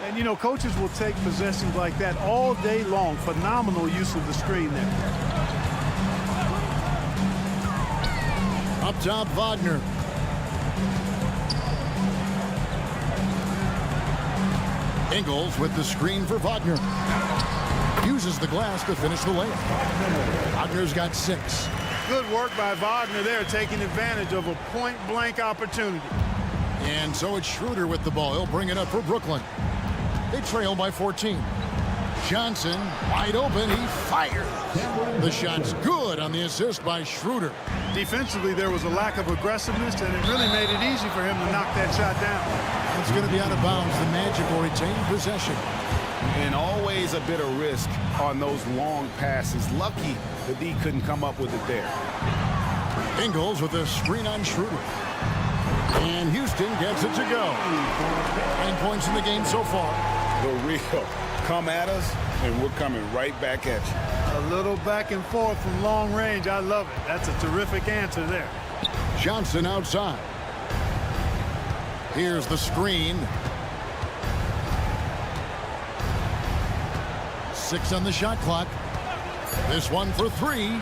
And, you know, coaches will take possessions like that all day long. Phenomenal use of the screen there. Up top, Wagner. Ingles with the screen for Wagner. Uses the glass to finish the layup. Wagner's got 6. Good work by Wagner there, taking advantage of a point-blank opportunity. And so it's Schroeder with the ball. He'll bring it up for Brooklyn. They trail by 14. Johnson, wide open. He fires. The shot's good on the assist by Schroeder. Defensively, there was a lack of aggressiveness, and it really made it easy for him to knock that shot down. It's going to be out of bounds. The Magic will retain possession. And always a bit of risk on those long passes. Lucky that D couldn't come up with it there. Ingles with a screen on Schroeder. And Houston gets it to go. 9 points in the game so far. The real come at us, and we're coming right back at you. A little back and forth from long range. I love it. That's a terrific answer there. Johnson outside. Here's the screen. 6 on the shot clock. This one for 3.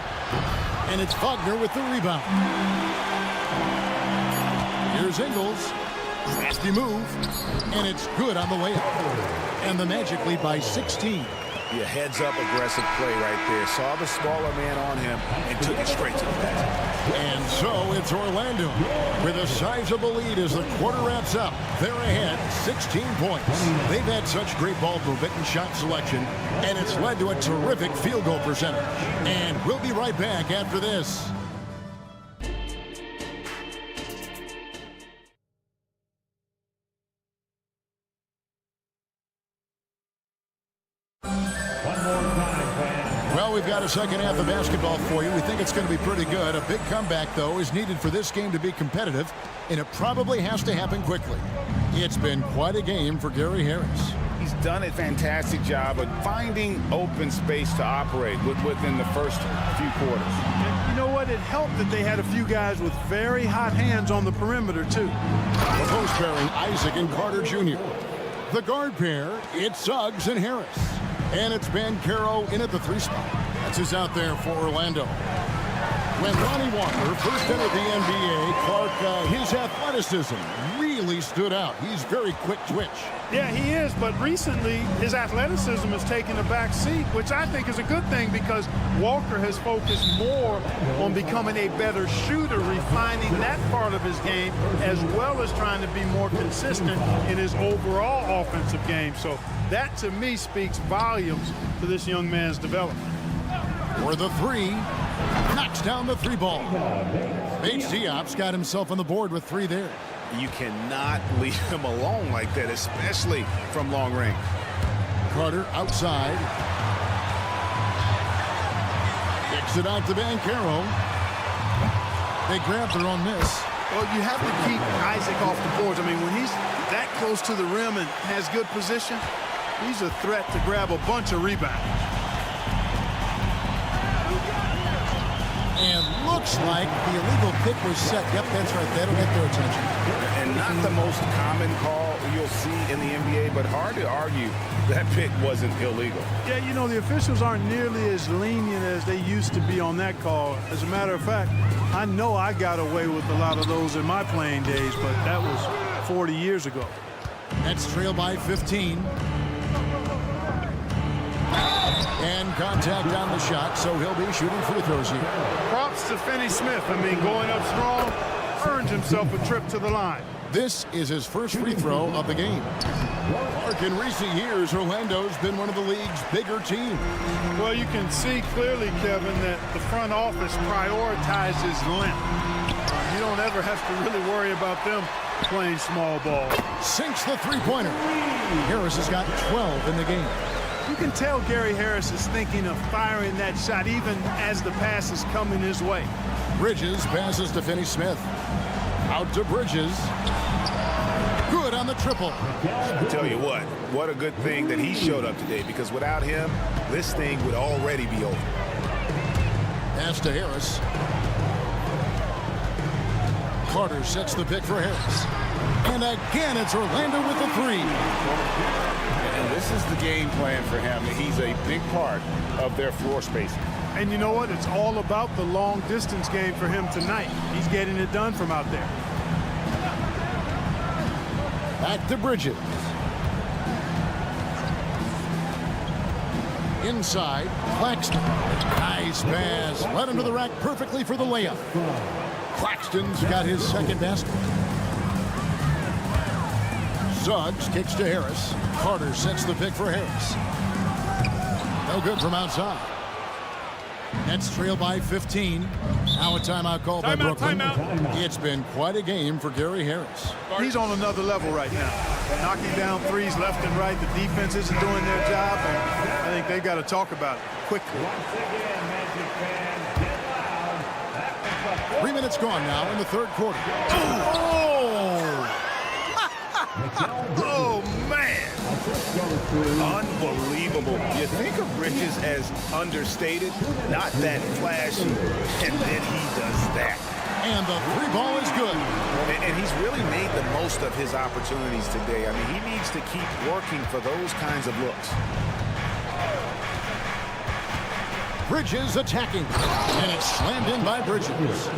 And it's Wagner with the rebound. Here's Ingles. Nasty move. And it's good on the layup. And the Magic lead by 16. Yeah, heads-up aggressive play right there. Saw the smaller man on him and took it straight to the basket. And so it's Orlando with a sizable lead as the quarter wraps up. They're ahead 16 points. They've had such great ball movement and shot selection, and it's led to a terrific field goal percentage. And we'll be right back after this. Well, we've got a second half of basketball for you. We think it's going to be pretty good. A big comeback, though, is needed for this game to be competitive, and it probably has to happen quickly. It's been quite a game for Gary Harris. He's done a fantastic job of finding open space to operate within the first few quarters. And you know what? It helped that they had a few guys with very hot hands on the perimeter, too. The post pairing, Isaac and Carter Jr. The guard pair, it's Suggs and Harris. And it's Banchero in at the 3 spot. That's who's out there for Orlando. When Lonnie Walker first entered the NBA, Clark, his athleticism really stood out. He's very quick twitch. Yeah, he is, but recently his athleticism has taken a back seat, which I think is a good thing because Walker has focused more on becoming a better shooter, refining that part of his game, as well as trying to be more consistent in his overall offensive game. So that, to me, speaks volumes to this young man's development. For the 3, knocks down the 3 ball. Bates Diop's got himself on the board with 3 there. You cannot leave him alone like that, especially from long range. Carter outside. Kicks it out to Banchero. They grab their own miss. Well, you have to keep Isaac off the boards. I mean, when he's that close to the rim and has good position, he's a threat to grab a bunch of rebounds. And looks like the illegal pick was set. Yep, that's right. That'll get their attention. And not the most common call you'll see in the NBA, but hard to argue that pick wasn't illegal. Yeah, you know, the officials aren't nearly as lenient as they used to be on that call. As a matter of fact, I know I got away with a lot of those in my playing days, but that was 40 years ago. Nets trail by 15. And contact on the shot, so he'll be shooting free throws here. Props to Finney Smith. I mean, going up strong, earned himself a trip to the line. This is his first free throw of the game. Mark, in recent years, Orlando's been one of the league's bigger teams. Well, you can see clearly, Kevin, that the front office prioritizes length. You don't ever have to really worry about them playing small ball. Sinks the three-pointer. Harris has got 12 in the game. You can tell Gary Harris is thinking of firing that shot even as the pass is coming his way. Bridges passes to Finney Smith. Out to Bridges. Good on the triple. I tell you what a good thing that he showed up today, because without him, this thing would already be over. Pass to Harris. Carter sets the pick for Harris. And again, it's Orlando with the 3. And this is the game plan for him. He's a big part of their floor spacing. And you know what? It's all about the long distance game for him tonight. He's getting it done from out there. Back to Bridges. Inside, Claxton. Nice pass. Led into the rack perfectly for the layup. Claxton's got his second basket. Suggs kicks to Harris. Carter sets the pick for Harris. No good from outside. Nets trail by 15. Now a timeout called by Brooklyn. It's been quite a game for Gary Harris. He's on another level right now. Knocking down threes left and right. The defense isn't doing their job, and I think they got to talk about it quickly. 3 minutes gone now in the third quarter. Oh, man. Unbelievable. You think of Bridges as understated, not that flashy, and then he does that. And the 3 ball is good. And he's really made the most of his opportunities today. I mean, he needs to keep working for those kinds of looks. Bridges attacking. And it's slammed in by Bridges.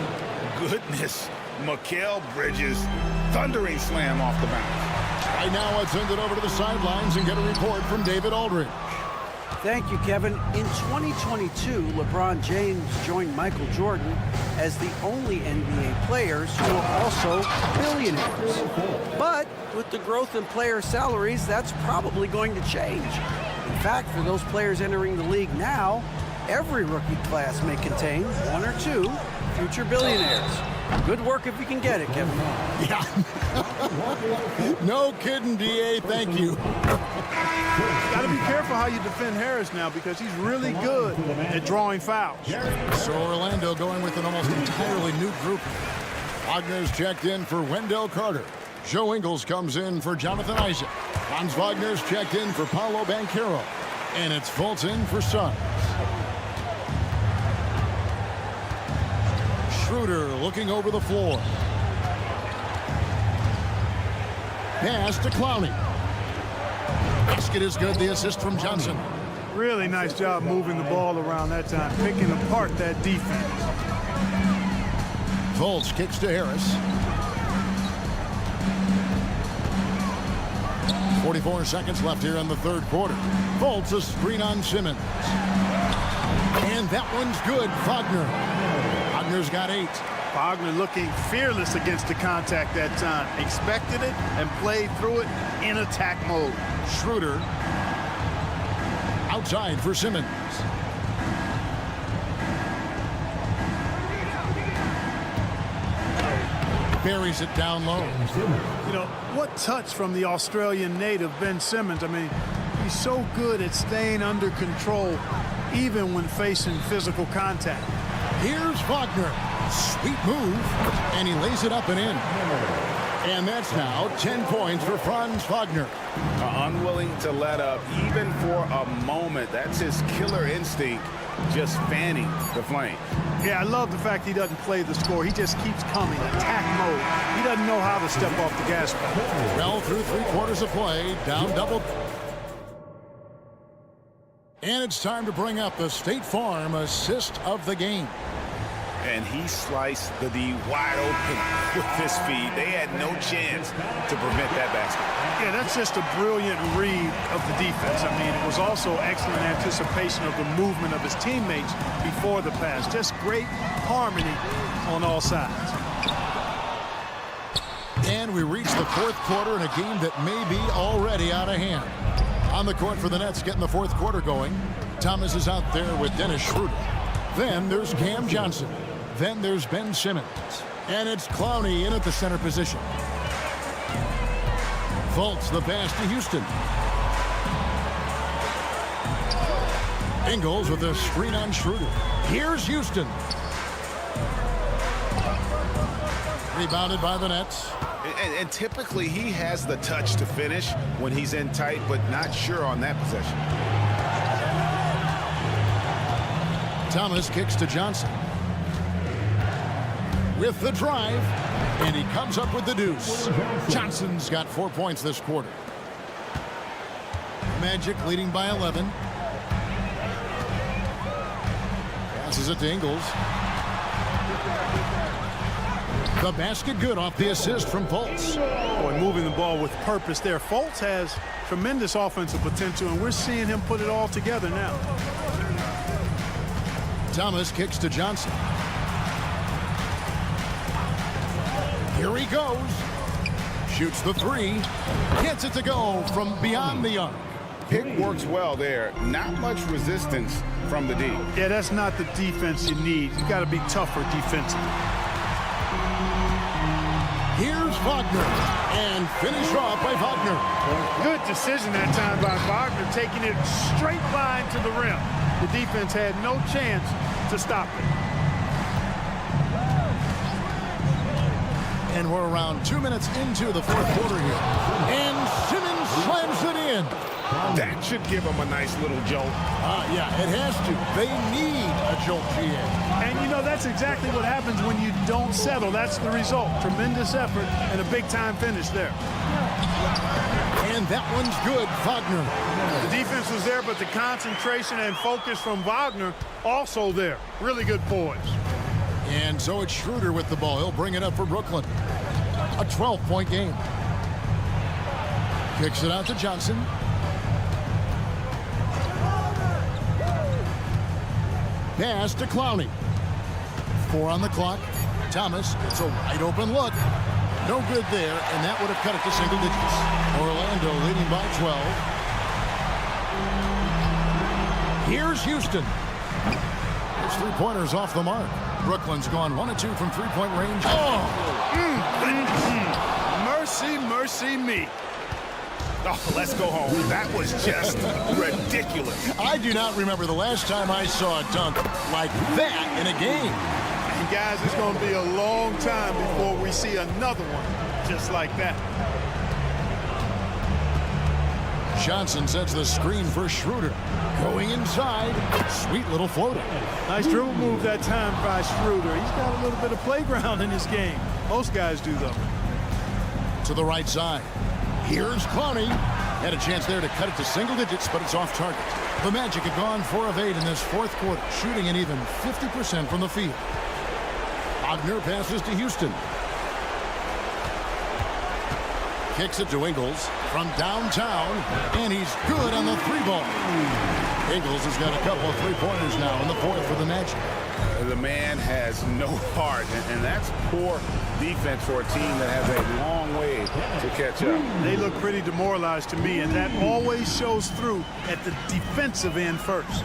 Goodness. Mikal Bridges, thundering slam off the bounce. Right now, let's send it over to the sidelines and get a report from David Aldridge. Thank you, Kevin. In 2022, LeBron James joined Michael Jordan as the only NBA players who are also billionaires. But with the growth in player salaries, that's probably going to change. In fact, for those players entering the league now, every rookie class may contain 1 or 2 future billionaires. Good work if you can get it, Kevin. Yeah. No kidding, DA. Thank you. Got to be careful how you defend Harris now, because he's really good at drawing fouls. So Orlando going with an almost entirely new group. Wagner's checked in for Wendell Carter. Joe Ingles comes in for Jonathan Isaac. Franz Wagner's checked in for Paolo Banchero. And it's Fultz in for Suggs. Schroeder looking over the floor. Pass to Clowney. Basket is good. The assist from Johnson. Really nice job moving the ball around that time, picking apart that defense. Fultz kicks to Harris. 44 seconds left here in the third quarter. Fultz a screen on Simmons. And that one's good. Wagner. Wagner's got 8. Wagner looking fearless against the contact that time. Expected it and played through it in attack mode. Schroeder outside for Simmons. Buries it down low. You know, what touch from the Australian native, Ben Simmons. I mean, he's so good at staying under control, even when facing physical contact. Here's Wagner. Sweet move. And he lays it up and in. And that's now 10 points for Franz Wagner. Unwilling to let up, even for a moment. That's his killer instinct, just fanning the flame. Yeah, I love the fact he doesn't play the score. He just keeps coming, attack mode. He doesn't know how to step off the gas pedal. Well through 3 quarters of play, down double. And it's time to bring up the State Farm assist of the game. And he sliced the D wide open with his feed. They had no chance to prevent that basket. Yeah, that's just a brilliant read of the defense. I mean, it was also excellent anticipation of the movement of his teammates before the pass. Just great harmony on all sides. And we reach the fourth quarter in a game that may be already out of hand. On the court for the Nets, getting the fourth quarter going. Thomas is out there with Dennis Schroeder. Then there's Cam Johnson. Then there's Ben Simmons. And it's Clowney in at the center position. Fultz the pass to Houston. Ingles with a screen on Schroeder. Here's Houston. Rebounded by the Nets. And typically he has the touch to finish when he's in tight, but not sure on that possession. Thomas kicks to Johnson. With the drive, and he comes up with the deuce. Johnson's got 4 points this quarter. Magic leading by 11. Passes it to Ingles. The basket good off the assist from Fultz. Boy, moving the ball with purpose there. Fultz has tremendous offensive potential, and we're seeing him put it all together now. Thomas kicks to Johnson. Here he goes. Shoots the 3. Gets it to go from beyond the arc. Pick works well there. Not much resistance from the D. Yeah, that's not the defense you need. You got to be tougher defensively. Here's Wagner. And finished off by Wagner. Good decision that time by Wagner, taking it straight line to the rim. The defense had no chance to stop it. And we're around 2 minutes into the fourth quarter here. And Simmons slams it in. That should give them a nice little jolt. Yeah, it has to. They need a jolt, GA. And, you know, that's exactly what happens when you don't settle. That's the result. Tremendous effort and a big-time finish there. And that one's good, Wagner. The defense was there, but the concentration and focus from Wagner also there. Really good poise. And so it's Schroeder with the ball. He'll bring it up for Brooklyn. A 12-point game. Kicks it out to Johnson. Pass to Clowney. 4 on the clock. Thomas, it's a wide open look. No good there, and that would have cut it to single digits. Orlando leading by 12. Here's Houston. His 3-pointers off the mark. Brooklyn's gone 1 of 2 from 3-point range. Oh! Mercy, mercy me. Oh, let's go home. That was just ridiculous. I do not remember the last time I saw a dunk like that in a game. And guys, it's going to be a long time before we see another one just like that. Johnson sets the screen for Schroeder. Going inside. Sweet little floater. Nice dribble move that time by Schroeder. He's got a little bit of playground in his game. Most guys do, though. To the right side. Here's Clowney. Had a chance there to cut it to single digits, but it's off target. The Magic have gone 4 of 8 in this fourth quarter, shooting an even 50% from the field. Wagner passes to Houston. Kicks it to Ingles from downtown, and he's good on the 3-ball. Ingles has got a couple of 3-pointers now in the fourth for the Magic. The man has no heart, and that's poor defense for a team that has a long way to catch up. They look pretty demoralized to me, and that always shows through at the defensive end first.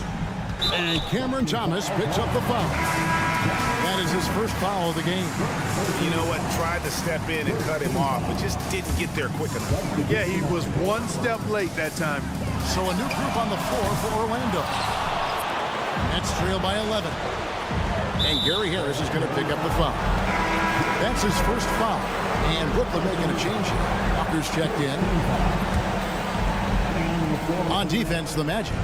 And Cameron Thomas picks up the foul. That is his first foul of the game. You know what? Tried to step in and cut him off, but just didn't get there quick enough. Yeah, he was one step late that time. So a new group on the floor for Orlando. Nets trail by 11. And Gary Harris is going to pick up the foul. That's his first foul. And Brooklyn making a change here. Walker's checked in. On defense, the Magic.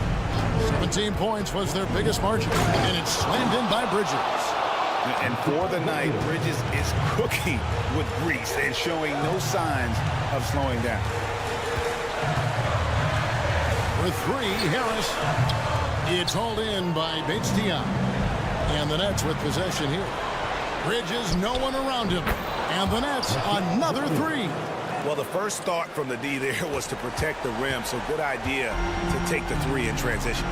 17 points was their biggest margin. And it's slammed in by Bridges. And for the night, Bridges is cooking with grease and showing no signs of slowing down. With 3, Harris. It's hauled in by Bates-Diop. And the Nets with possession here. Bridges, no one around him. And the Nets, another 3. Well, the first thought from the D there was to protect the rim, so good idea to take the 3 in transition.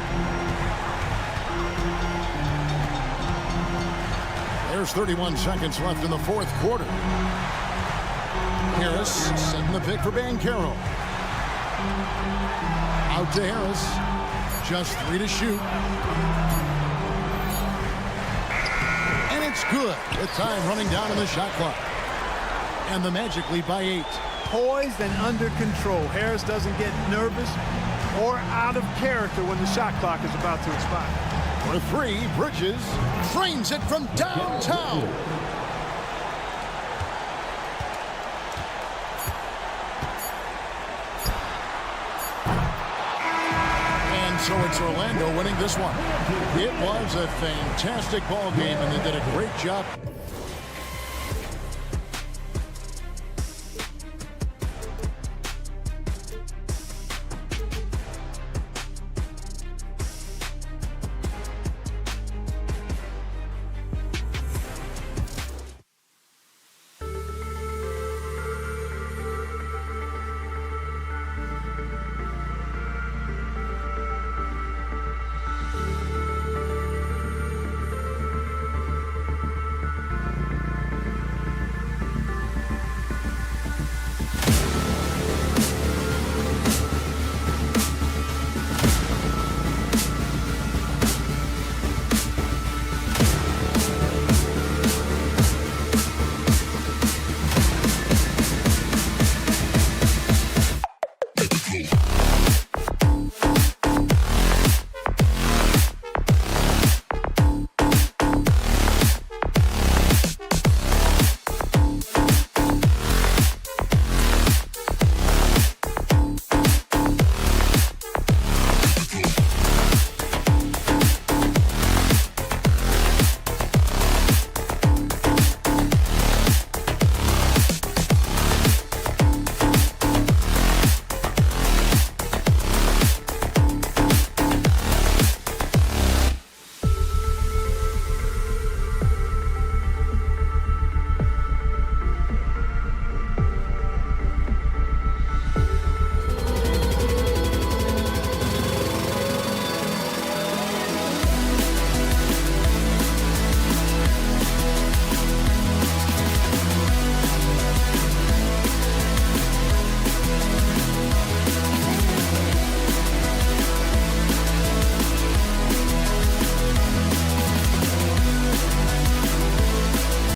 There's 31 seconds left in the fourth quarter. Harris setting the pick for Banchero. Out to Harris. Just 3 to shoot. And it's good. With time running down in the shot clock. And the Magic lead by 8. Poised and under control. Harris doesn't get nervous or out of character when the shot clock is about to expire. For 3, Bridges frames it from downtown. And so it's Orlando winning this one. It was a fantastic ball game, and they did a great job